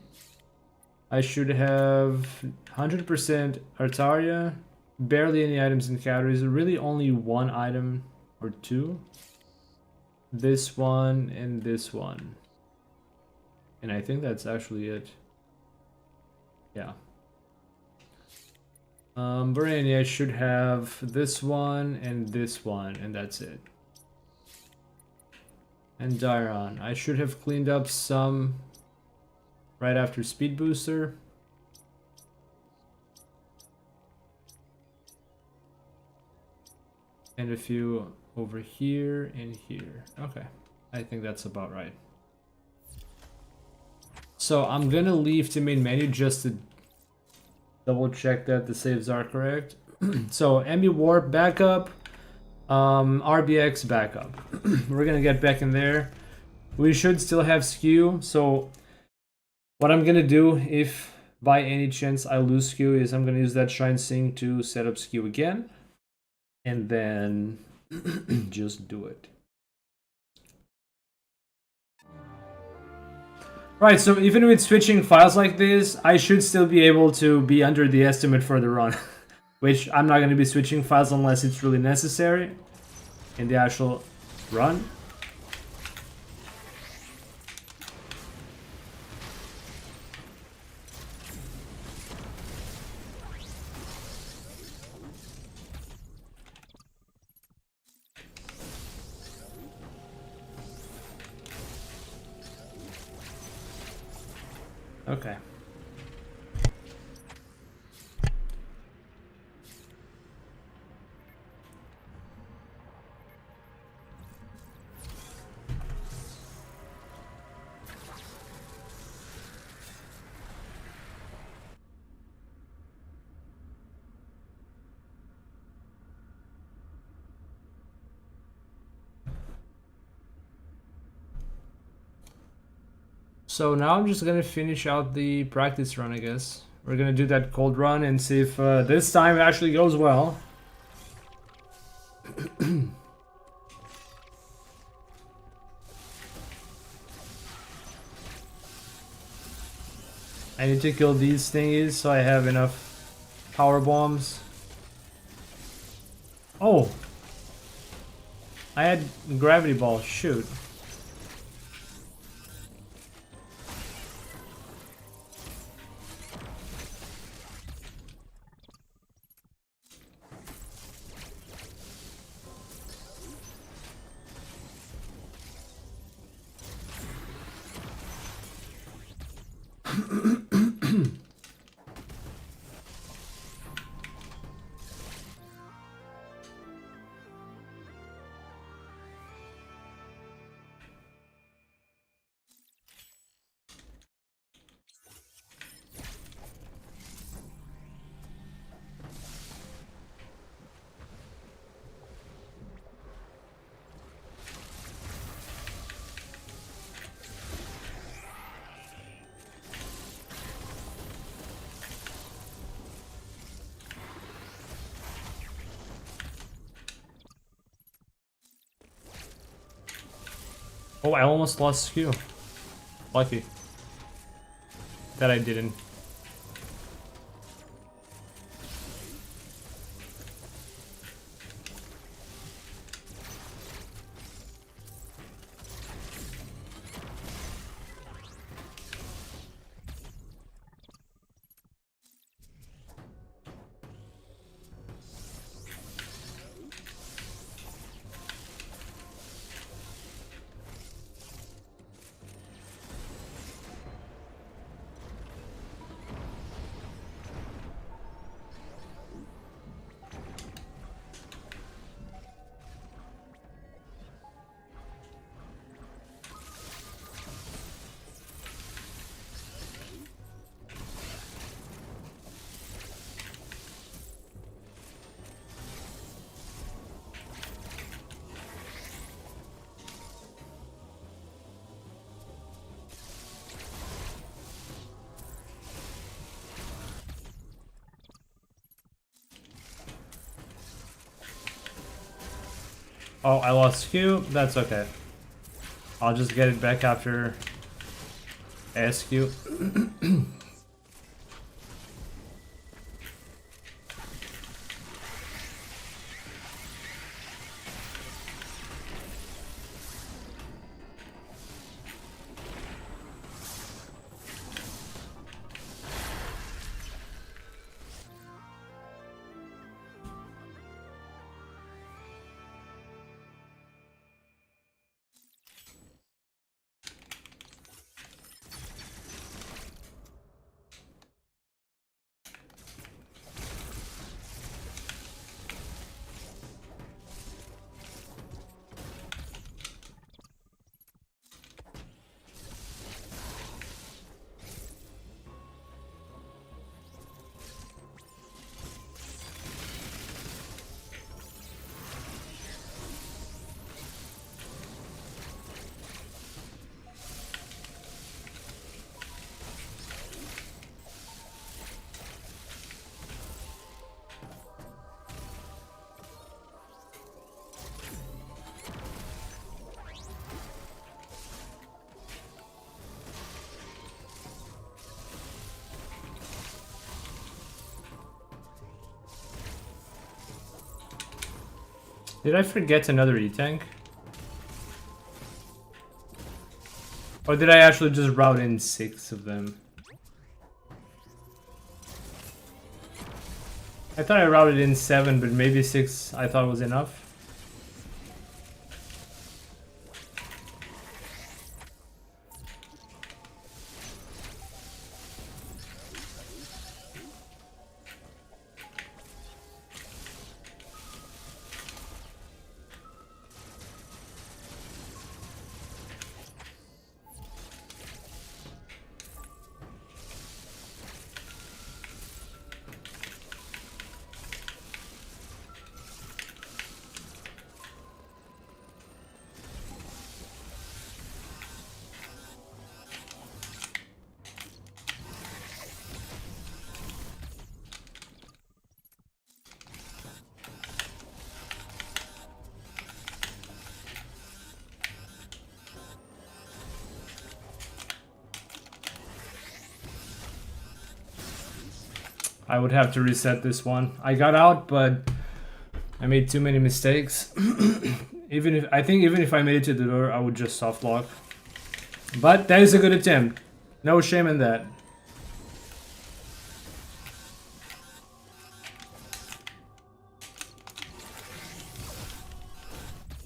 I should have 100% Artaria. Barely any items in categories. Really only one item or two. This one and this one. And I think that's actually it. Yeah. Bernie, I should have this one, and that's it. And Dairon, I should have cleaned up some right after Speed Booster. And a few over here and here. Okay, I think that's about right. So I'm gonna leave to main menu just to double check that the saves are correct. So MB Warp backup, RBX backup. We're gonna get back in there. We should still have skew, so what I'm gonna do if by any chance I lose skew is I'm gonna use that Shrine Sing to set up skew again, and then just do it. Right, so even with switching files like this, I should still be able to be under the estimate for the run. Which I'm not going to be switching files unless it's really necessary in the actual run. Okay. So now I'm just gonna finish out the practice run, I guess. We're gonna do that cold run and see if this time it actually goes well. I need to kill these thingies so I have enough power bombs. Oh! I had gravity ball, shoot. Oh, I almost lost skew. Lucky that I didn't. Oh, I lost Q. That's okay. I'll just get it back after SQ. Did I forget another E-tank? Or did I actually just route in 6 of them? I thought I routed in 7, but maybe 6 I thought was enough. I would have to reset this one. I got out, but I made too many mistakes. Even if I made it to the door, I would just soft lock. But that is a good attempt. No shame in that.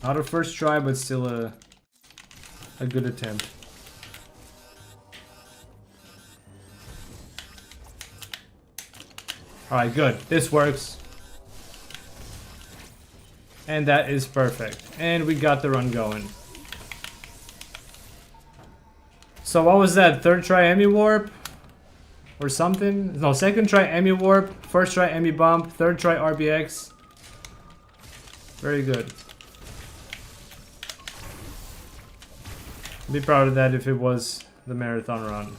Not a first try, but still a good attempt. Alright, good. This works. And that is perfect. And we got the run going. So what was that? Third try Emmy Warp? Or something? No, second try Emmy Warp. First try Emmy Bump. Third try RBX. Very good. Be proud of that if it was the marathon run.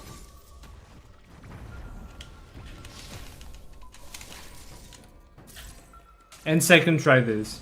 And second try this.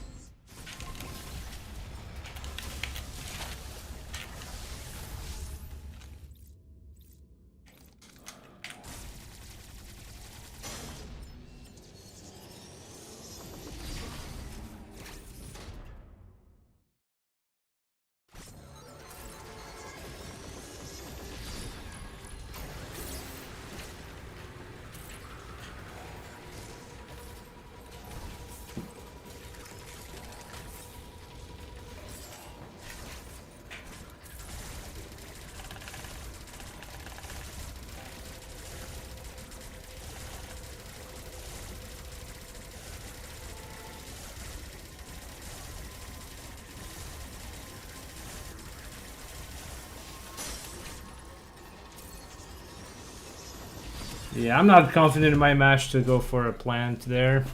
Yeah, I'm not confident in my match to go for a plant there.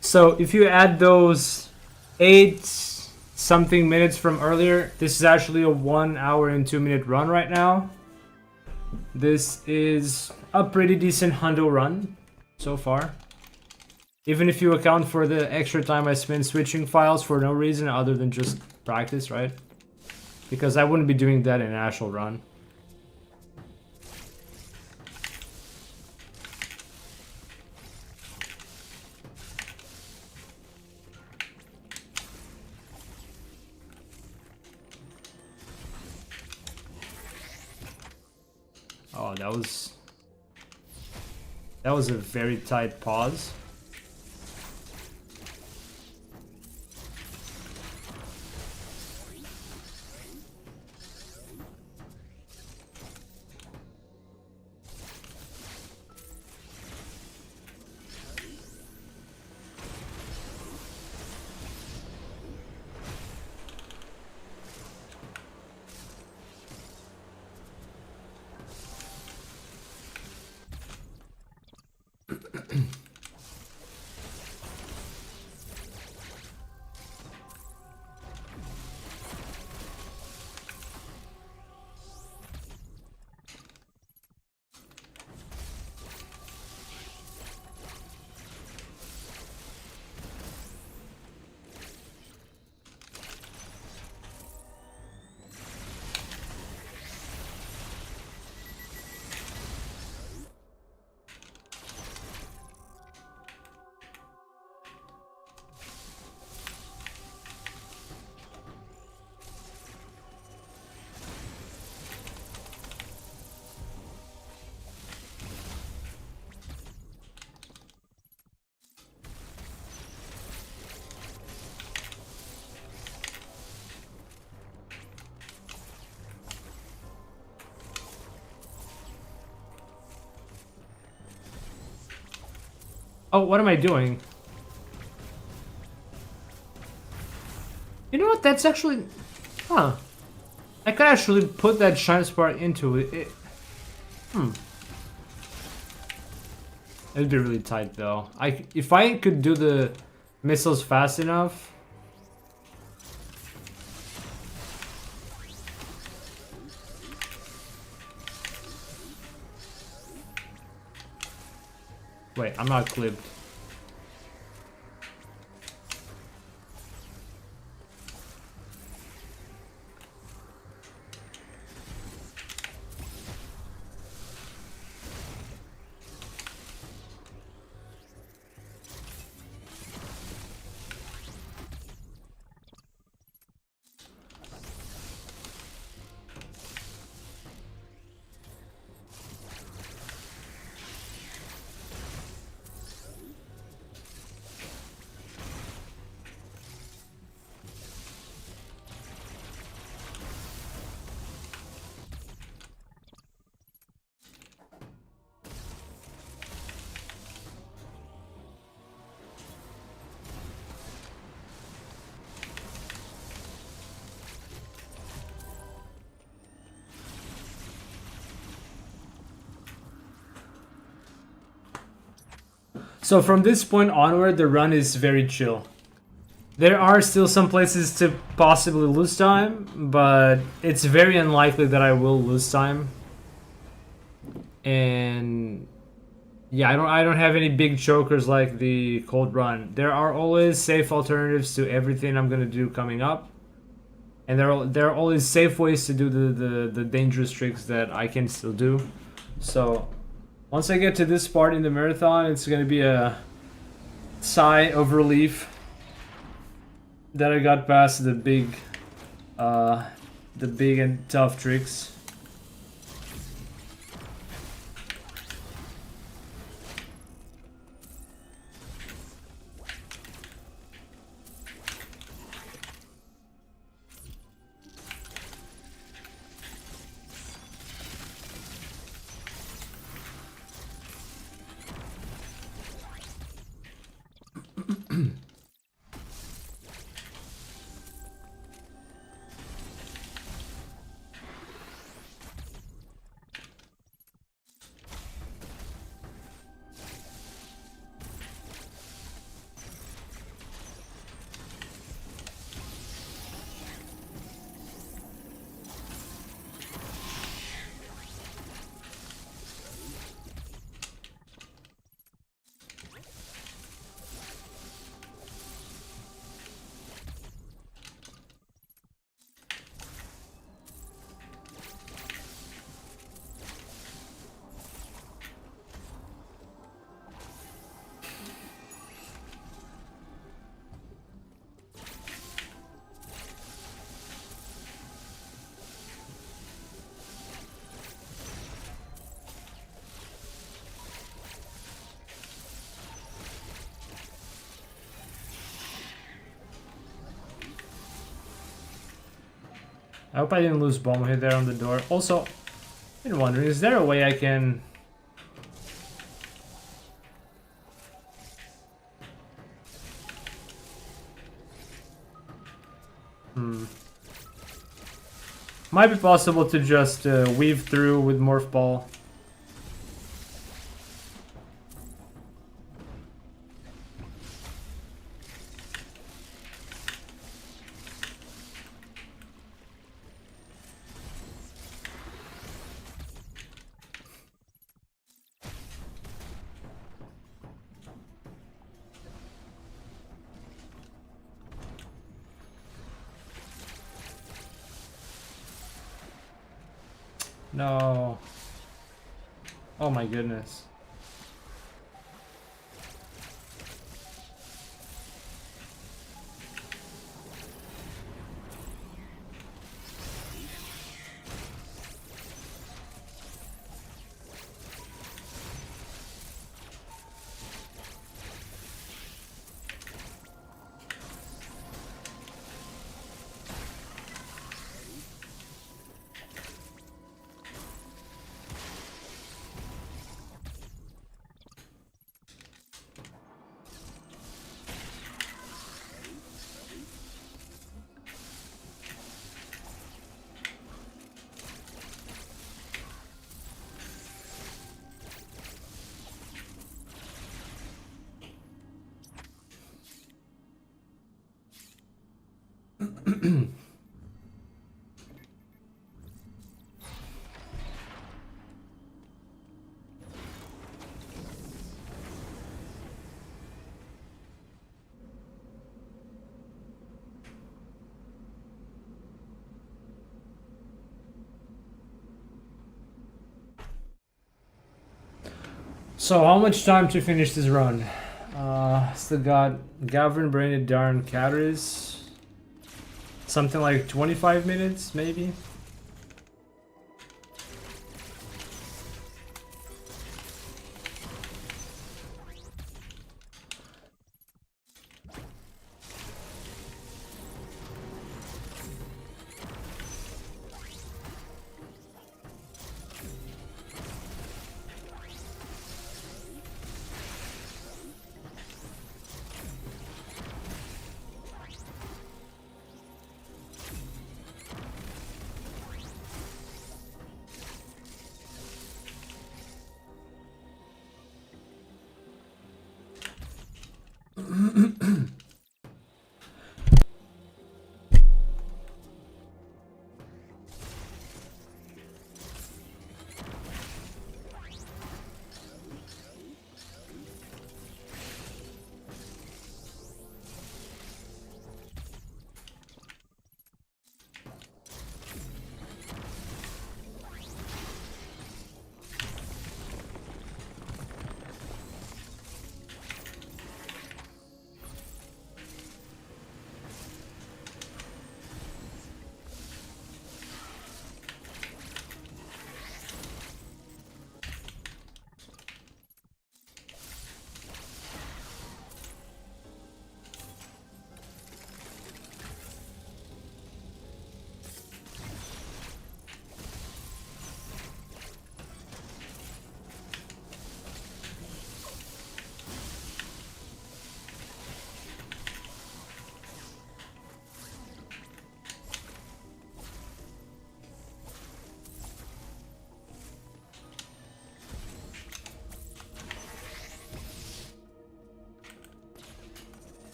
So if you add those 8 something minutes from earlier, this is actually a 1 hour and 2 minute run right now. This is a pretty decent hundo run so far. Even if you account for the extra time I spent switching files for no reason other than just practice, right? Because I wouldn't be doing that in an actual run. Oh, that was a very tight pause. Oh, what am I doing? You know what? That's actually... Huh. I could actually put that shine spark into it. It'd be really tight though. If I could do the missiles fast enough... Wait, I'm not clipped. So from this point onward, the run is very chill. There are still some places to possibly lose time, but it's very unlikely that I will lose time. And yeah, I don't have any big chokers like the cold run. There are always safe alternatives to everything I'm gonna do coming up. And there are always safe ways to do the dangerous tricks that I can still do. So once I get to this part in the marathon, it's gonna be a sigh of relief that I got past the big and tough tricks. I hope I didn't lose bomb hit there on the door. Also, I've been wondering, is there a way I can... Might be possible to just weave through with Morph Ball. No. Oh my goodness. So how much time to finish this run? Still got Gavin, Brandon, Darren, Caris. Something like 25 minutes, maybe?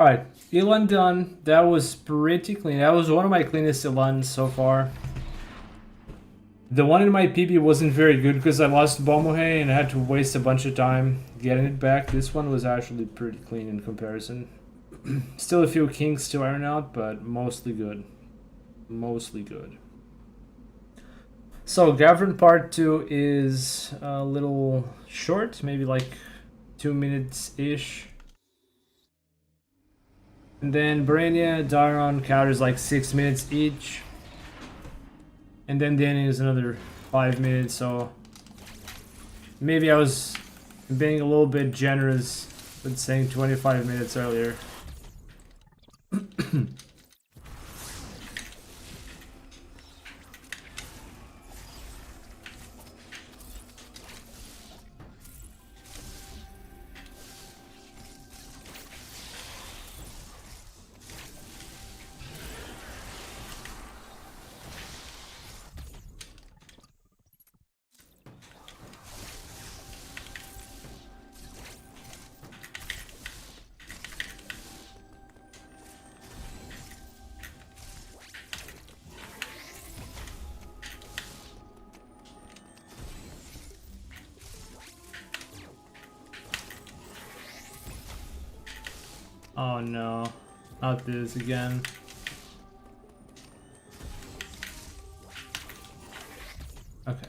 Alright, Elan done. That was pretty clean. That was one of my cleanest Elans so far. The one in my PB wasn't very good because I lost Bomohe and I had to waste a bunch of time getting it back. This one was actually pretty clean in comparison. Still a few kinks to iron out, but mostly good. Mostly good. So Gavin part 2 is a little short, maybe like 2 minutes-ish. And then Brania, Daron, Counter is like 6 minutes each. And then Danny is another 5 minutes, so maybe I was being a little bit generous been saying 25 minutes earlier. Oh no, not this again. Okay.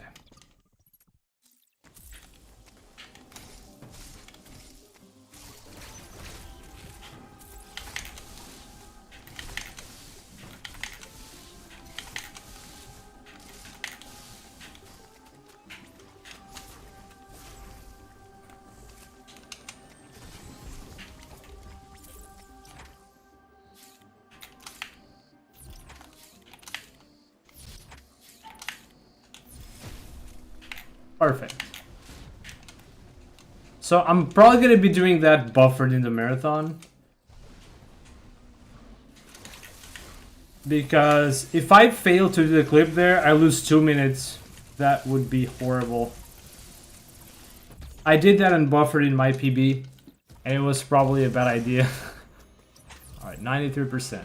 Perfect. So I'm probably gonna be doing that buffered in the marathon. Because if I fail to do the clip there, I lose 2 minutes. That would be horrible. I did that and buffered in my PB, and it was probably a bad idea. Alright, 93%.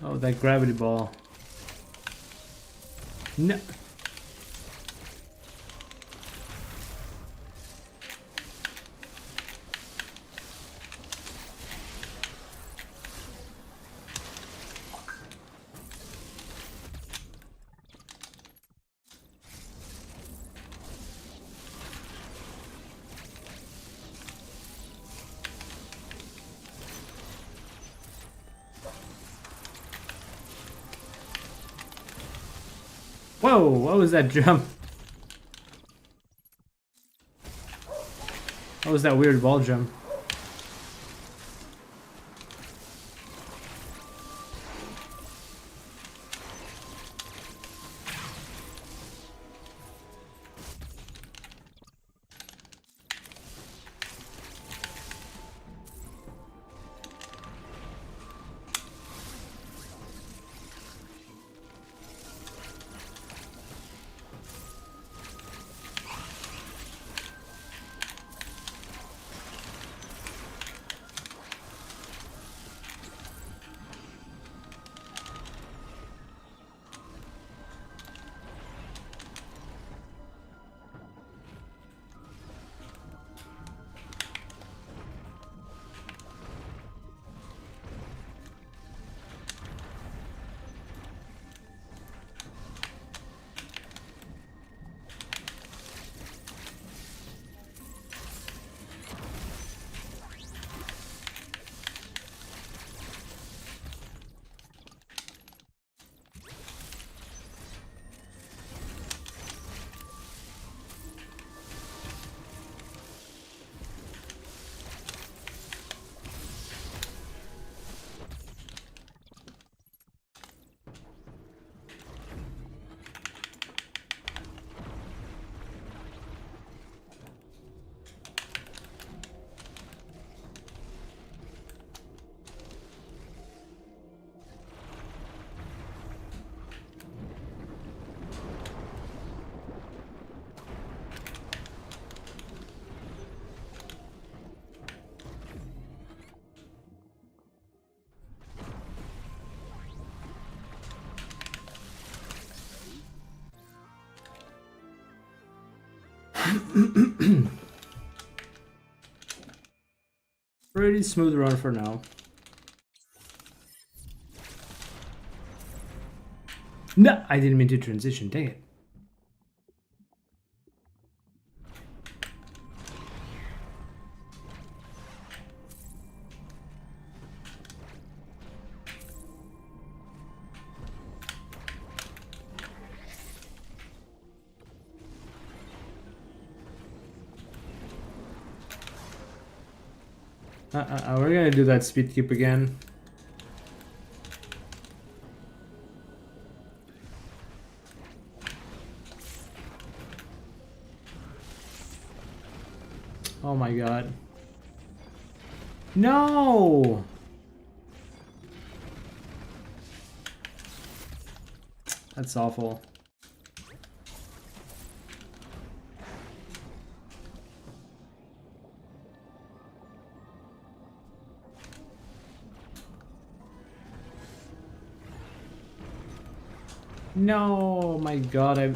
Oh, that gravity ball. No. Whoa, what was that jump? What was that weird ball jump? Pretty smooth run for now. No, I didn't mean to transition, dang it. We're gonna do that speed keep again. Oh my god. No! That's awful. No, my god, I...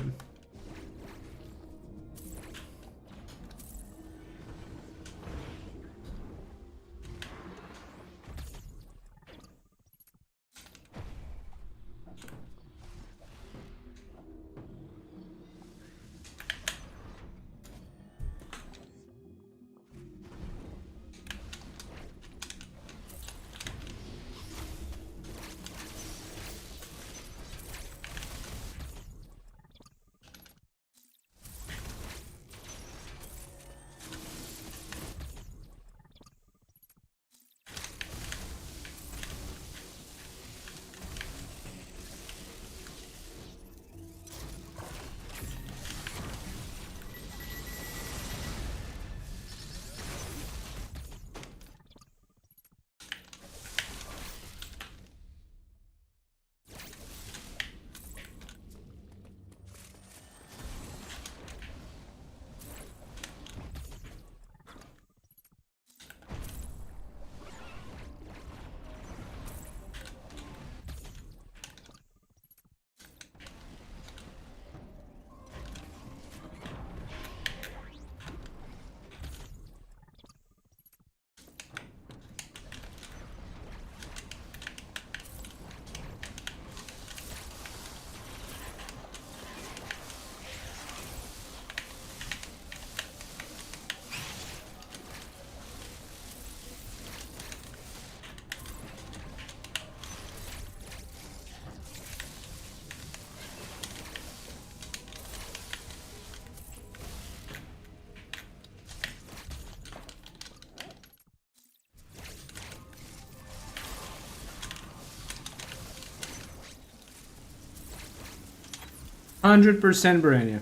100% Barania.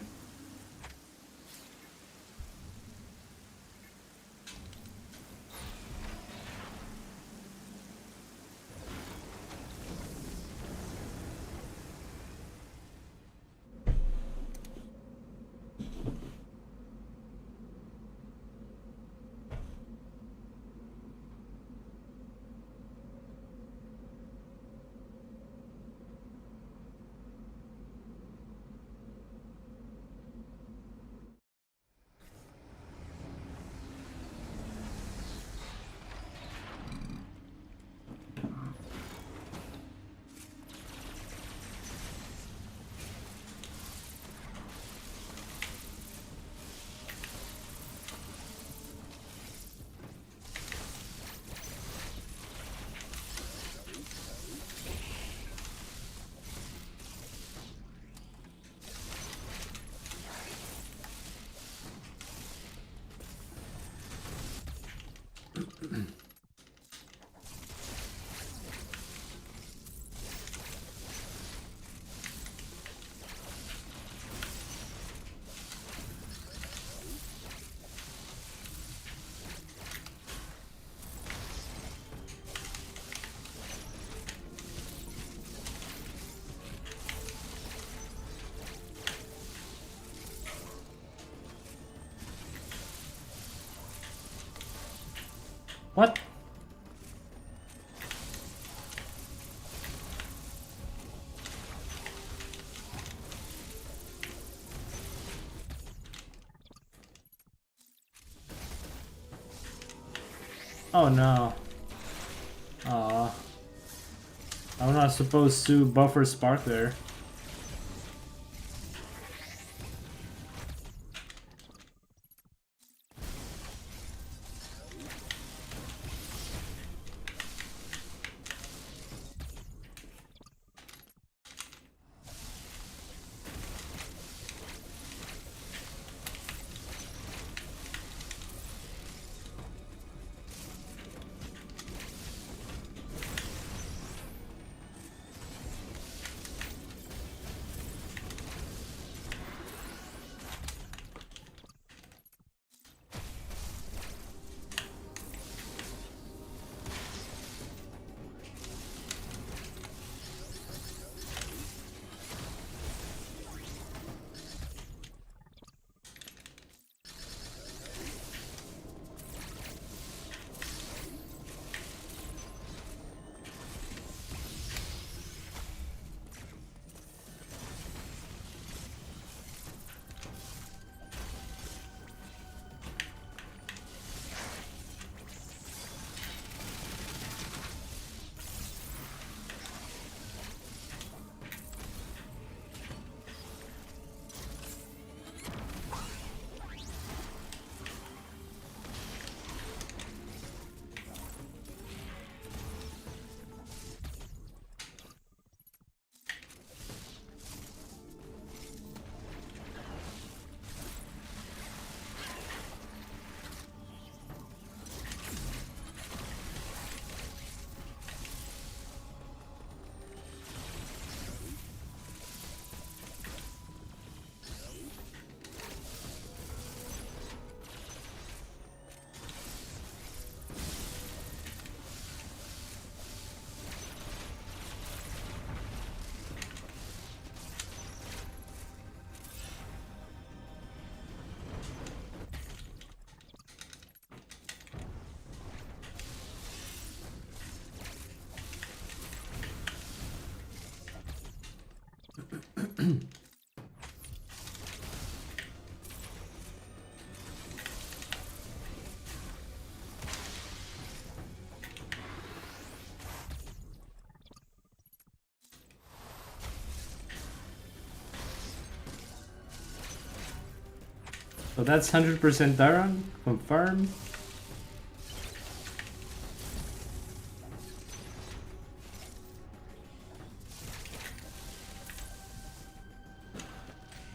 What? Oh no. Aw. I'm not supposed to buffer Spark there. So that's 100% Daron, confirm.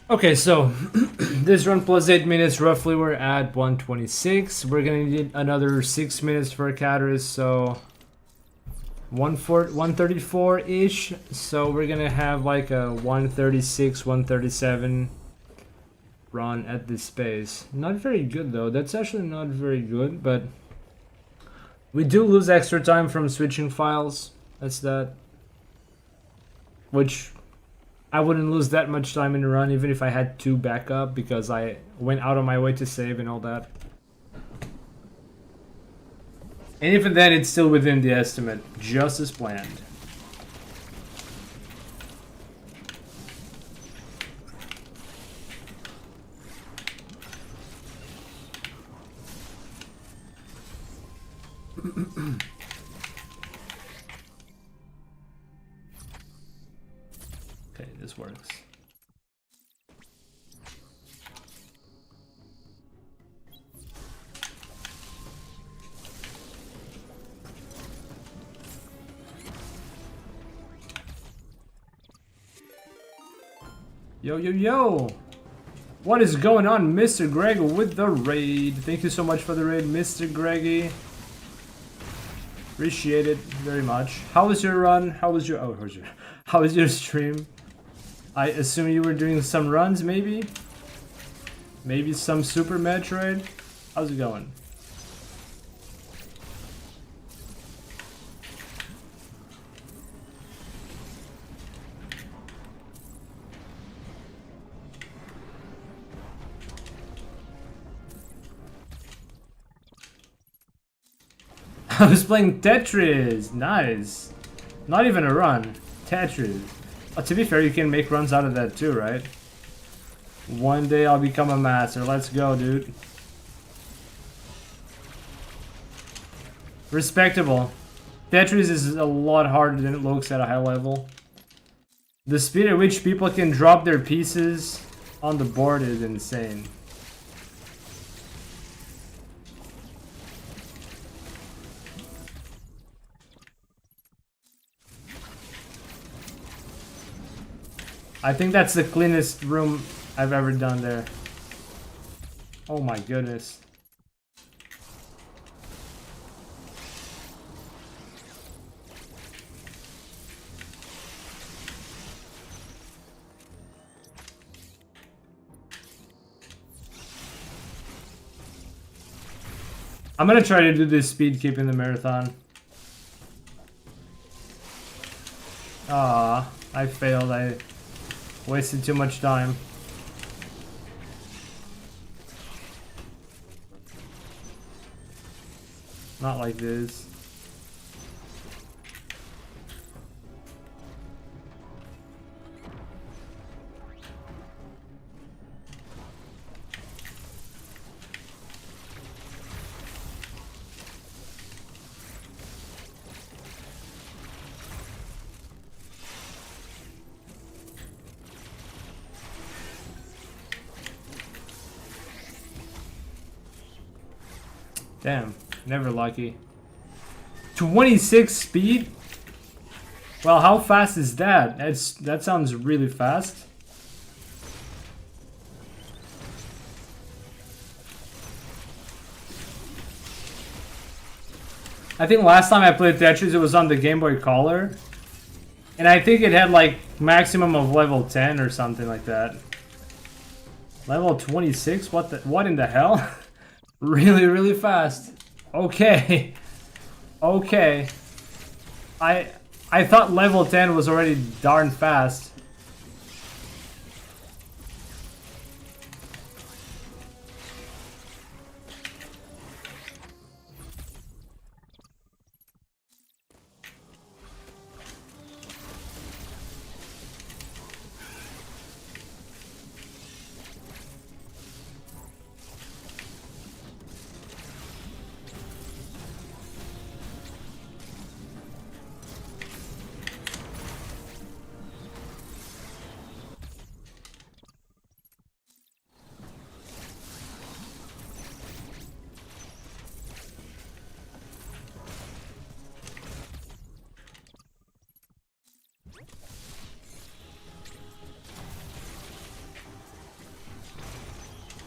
Okay, so this run plus 8 minutes, roughly we're at 126. We're gonna need another 6 minutes for a Catalyst, so 134-ish. So we're gonna have like a 136, 137 run at this pace. Not very good though. That's actually not very good, but we do lose extra time from switching files. That's that. Which I wouldn't lose that much time in a run even if I had 2 backup because I went out of my way to save and all that. And even then, it's still within the estimate, just as planned. Okay, this works. Yo, yo, yo! What is going on, Mr. Greg, with the raid? Thank you so much for the raid, Mr. Greggy. Appreciate it very much. How was your run? How was your how was your stream? I assume you were doing some runs, maybe? Maybe some Super Metroid? How's it going? I was playing Tetris. Nice. Not even a run. Tetris. To be fair, you can make runs out of that too, right? One day I'll become a master. Let's go, dude. Respectable. Tetris is a lot harder than it looks at a high level. The speed at which people can drop their pieces on the board is insane. I think that's the cleanest room I've ever done there. Oh my goodness. I'm gonna try to do this speed keep in the marathon. Ah, I failed. I wasted too much time. Not like this. Damn, never lucky. 26 speed? Well, how fast is that? That sounds really fast. I think last time I played Tetris, it was on the Game Boy Color. And I think it had like maximum of level 10 or something like that. Level 26? What in the hell? Really, really fast. Okay. Okay. I thought level 10 was already darn fast.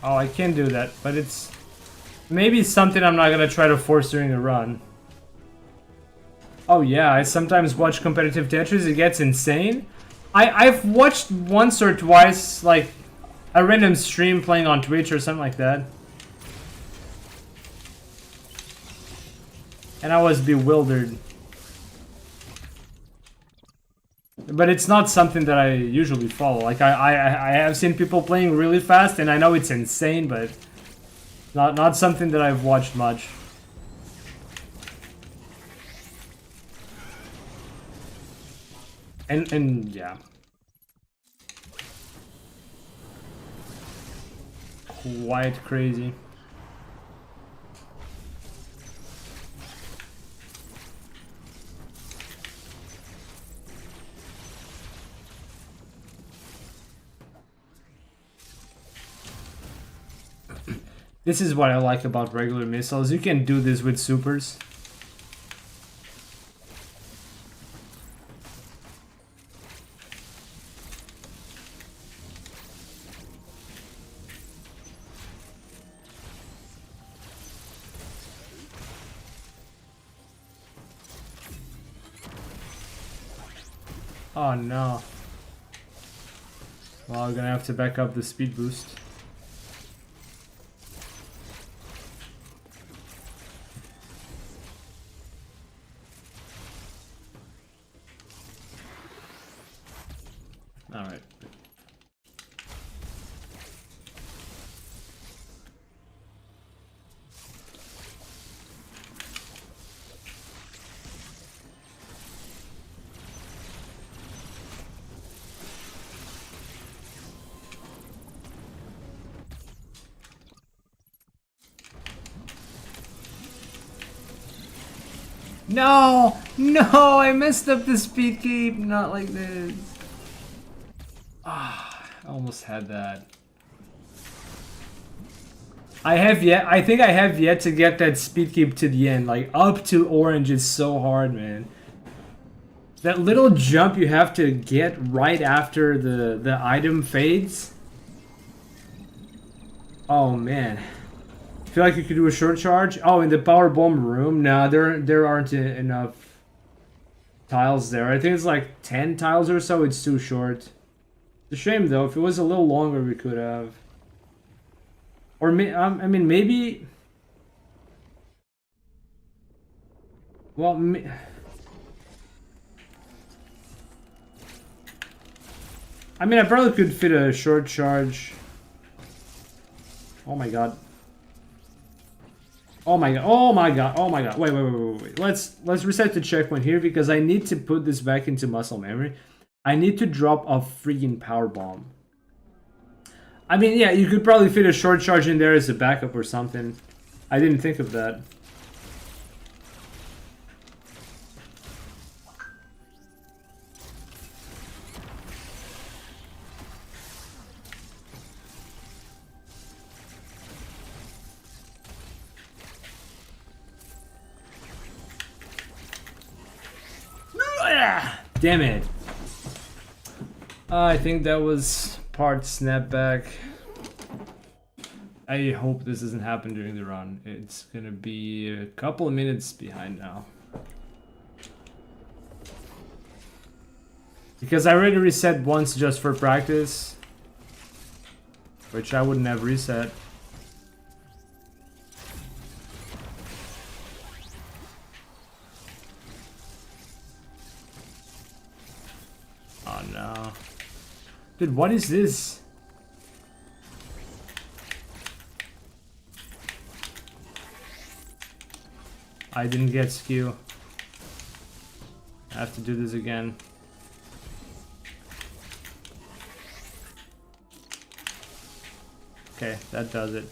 Oh, I can do that, but it's maybe something I'm not gonna try to force during the run. Oh yeah, I sometimes watch competitive Tetris, it gets insane. I've watched once or twice, like, a random stream playing on Twitch or something like that. And I was bewildered. But it's not something that I usually follow. Like, I have seen people playing really fast, and I know it's insane, but not something that I've watched much. And yeah. Quite crazy. This is what I like about regular missiles. You can do this with supers. Oh no. Well, I'm gonna have to back up the speed boost. Alright. No! No! I messed up the speed keep! Not like this. Ah, I almost had that. I think I have yet to get that speed keep to the end. Like, up to orange is so hard, man. That little jump you have to get right after the item fades. Oh, man. Feel like you could do a short charge? Oh, in the power bomb room? No, there aren't enough tiles there. I think it's like 10 tiles or so. It's too short. It's a shame, though. If it was a little longer, we could have. Or, I mean, maybe... Well, I mean, I probably could fit a short charge. Oh my god. Oh my god. Oh my god. Oh my god. Wait. Let's reset the checkpoint here because I need to put this back into muscle memory. I need to drop a freaking power bomb. I mean, yeah, you could probably fit a short charge in there as a backup or something. I didn't think of that. Damn it. I think that was part snapback. I hope this doesn't happen during the run. It's gonna be a couple of minutes behind now. Because I already reset once just for practice. Which I wouldn't have reset. Oh no. Dude, what is this? I didn't get skew. I have to do this again. Okay, that does it.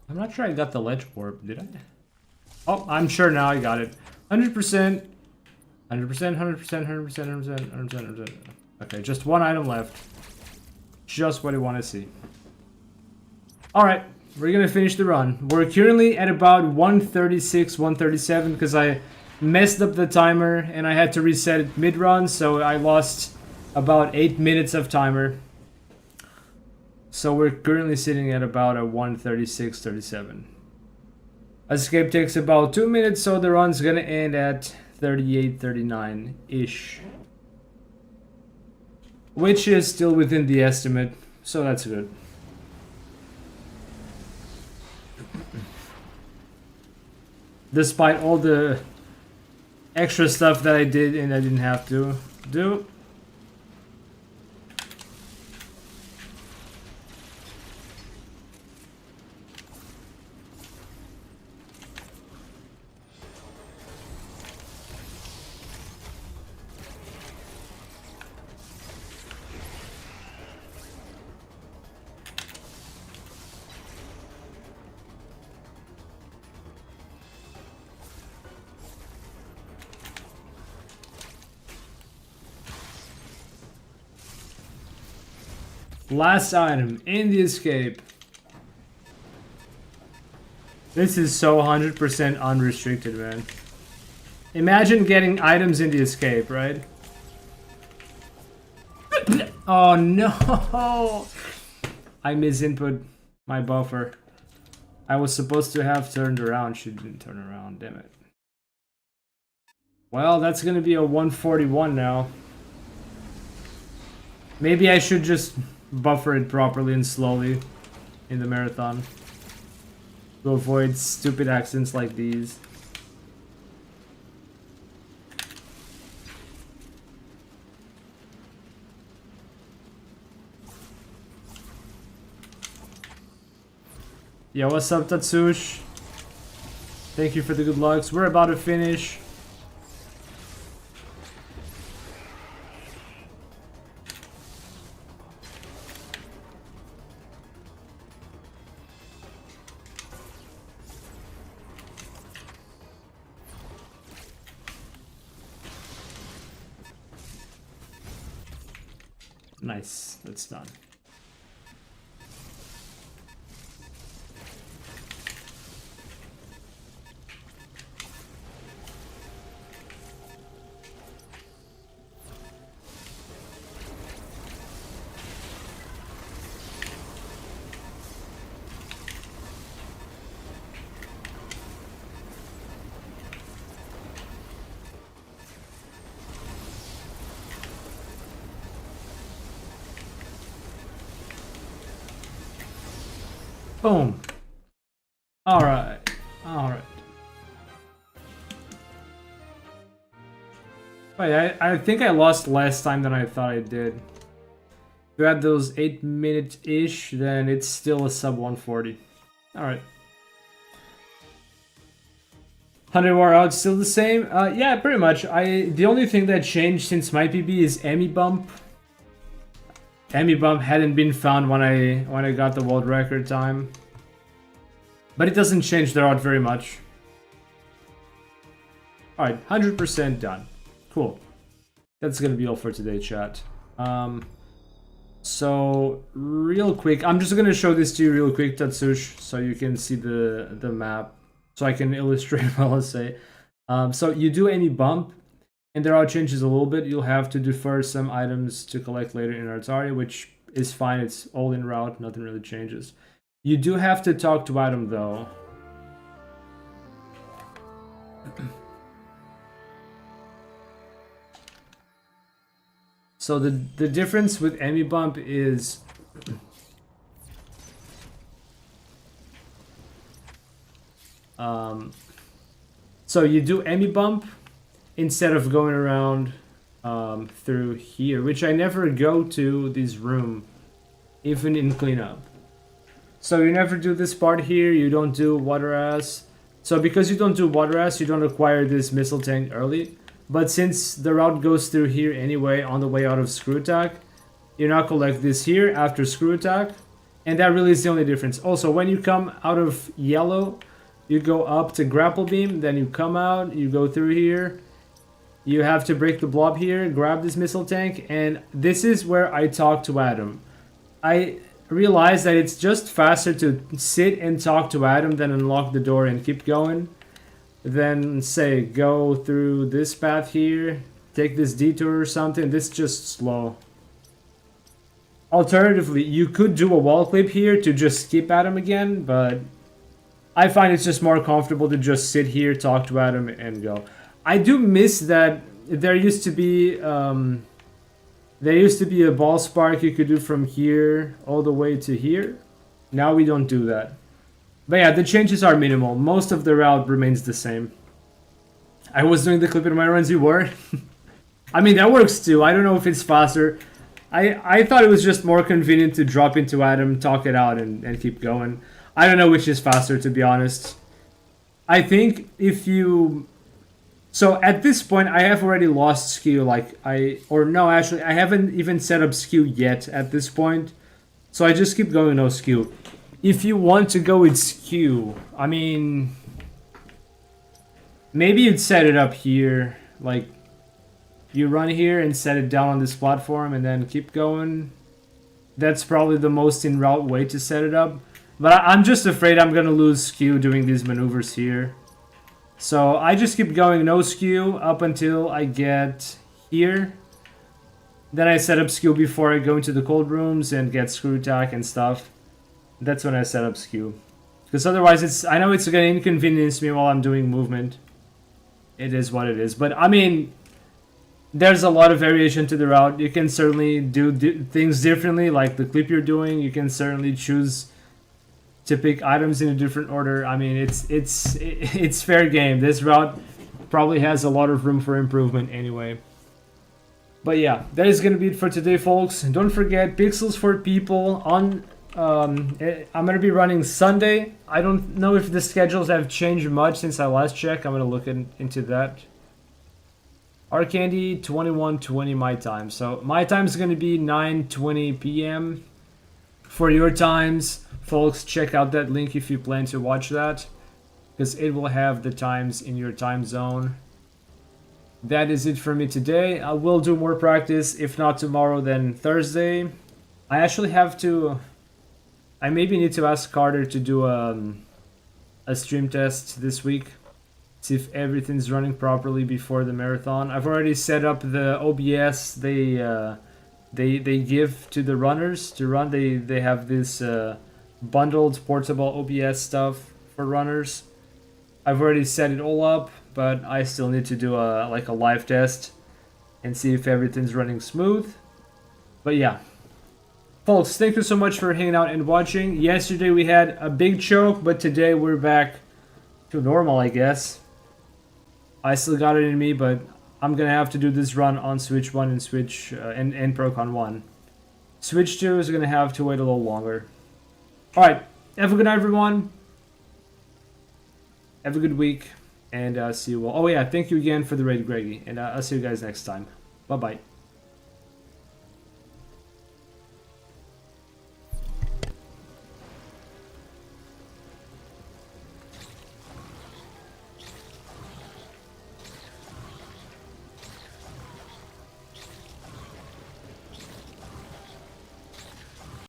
I'm not sure I got the ledge warp, did I? Oh, I'm sure now I got it. 100%. 100%, 100%, 100%, 100%, 100%. Okay, just one item left. Just what I want to see. Alright, we're gonna finish the run. We're currently at about 136, 137 because I messed up the timer and I had to reset it mid-run, so I lost about 8 minutes of timer. So we're currently sitting at about a 136, 37. Escape takes about 2 minutes, so the run's gonna end at 38, 39-ish. Which is still within the estimate, so that's good. Despite all the extra stuff that I did and I didn't have to do. Last item in the escape. This is so 100% unrestricted, man. Imagine getting items in the escape, right? Oh no! I misinput my buffer. I was supposed to have turned around. She didn't turn around, damn it. Well, that's gonna be a 141 now. Maybe I should just buffer it properly and slowly in the marathon to avoid stupid accidents like these. Yo, what's up, Tatsush? Thank you for the good lucks. We're about to finish. Nice, that's done. Boom. Alright. Alright. Wait, I think I lost less time than I thought I did. If you had those 8 minutes-ish, then it's still a sub 140. Alright. 100 war out, still the same? Yeah, pretty much. The only thing that changed since my PB is Emmy Bump. Emmy Bump hadn't been found when I got the world record time. But it doesn't change the route very much. Alright, 100% done. Cool. That's gonna be all for today, chat. So, real quick, I'm just gonna show this to you real quick, Tatsush, so you can see the map. So I can illustrate what I'll say. So you do any bump, and the route changes a little bit. You'll have to defer some items to collect later in Artari, which is fine. It's all in route. Nothing really changes. You do have to talk to Adam, though. So the difference with Emmy Bump is... so you do Emmy Bump instead of going around through here, which I never go to this room, even in cleanup. So you never do this part here, you don't do Water Ass. So because you don't do Water Ass, you don't acquire this missile tank early. But since the route goes through here anyway on the way out of Screw Attack, you now collect this here after Screw Attack. And that really is the only difference. Also, when you come out of yellow, you go up to Grapple Beam, then you come out, you go through here. You have to break the blob here, grab this missile tank, and this is where I talk to Adam. I realize that it's just faster to sit and talk to Adam than unlock the door and keep going. Then say, go through this path here, take this detour or something. This is just slow. Alternatively, you could do a wall clip here to just skip Adam again, but I find it's just more comfortable to just sit here, talk to Adam, and go. I do miss that there used to be a ball spark you could do from here all the way to here. Now we don't do that. But yeah, the changes are minimal. Most of the route remains the same. I was doing the clip in my runs, you were? I mean, that works too. I don't know if it's faster. I thought it was just more convenient to drop into Adam, talk it out, and keep going. I don't know which is faster, to be honest. I think if you... So at this point, I have already lost skew. Actually, I haven't even set up skew yet at this point. So I just keep going no skew. If you want to go with skew, I mean... Maybe you'd set it up here. Like, you run here and set it down on this platform and then keep going. That's probably the most in-route way to set it up. But I'm just afraid I'm going to lose skew doing these maneuvers here. So I just keep going no skew up until I get here. Then I set up skew before I go into the cold rooms and get Screw Attack and stuff. That's when I set up skew. Because otherwise, I know it's going to inconvenience me while I'm doing movement. It is what it is. But I mean, there's a lot of variation to the route. You can certainly do things differently, like the clip you're doing. You can certainly choose to pick items in a different order. I mean, it's fair game. This route probably has a lot of room for improvement anyway. But yeah, that is going to be it for today, folks. Don't forget, Pixels for People on... I'm going to be running Sunday. I don't know if the schedules have changed much since I last checked. I'm going to look into that. Arcandy, 21:20 my time. So my time is going to be 9:20 p.m. For your times, folks, check out that link if you plan to watch that, because it will have the times in your time zone. that is it for me today. I will do more practice, if not tomorrow, then Thursday. I actually have to. I maybe need to ask Carter to do a stream test this week, see if everything's running properly before the marathon. I've already set up the OBS they give to the runners to run. They have this bundled portable OBS stuff for runners. I've already set it all up, but I still need to do a live test and see if everything's running smooth. But yeah. Folks, thank you so much for hanging out and watching. Yesterday we had a big choke, but today we're back to normal, I guess. I still got it in me, but I'm gonna have to do this run on Switch 1 and Switch and Procon 1. Switch 2 is gonna have to wait a little longer. Alright, have a good night, everyone. Have a good week, and see you all. Oh yeah, thank you again for the raid, Greggy, and I'll see you guys next time. Bye-bye.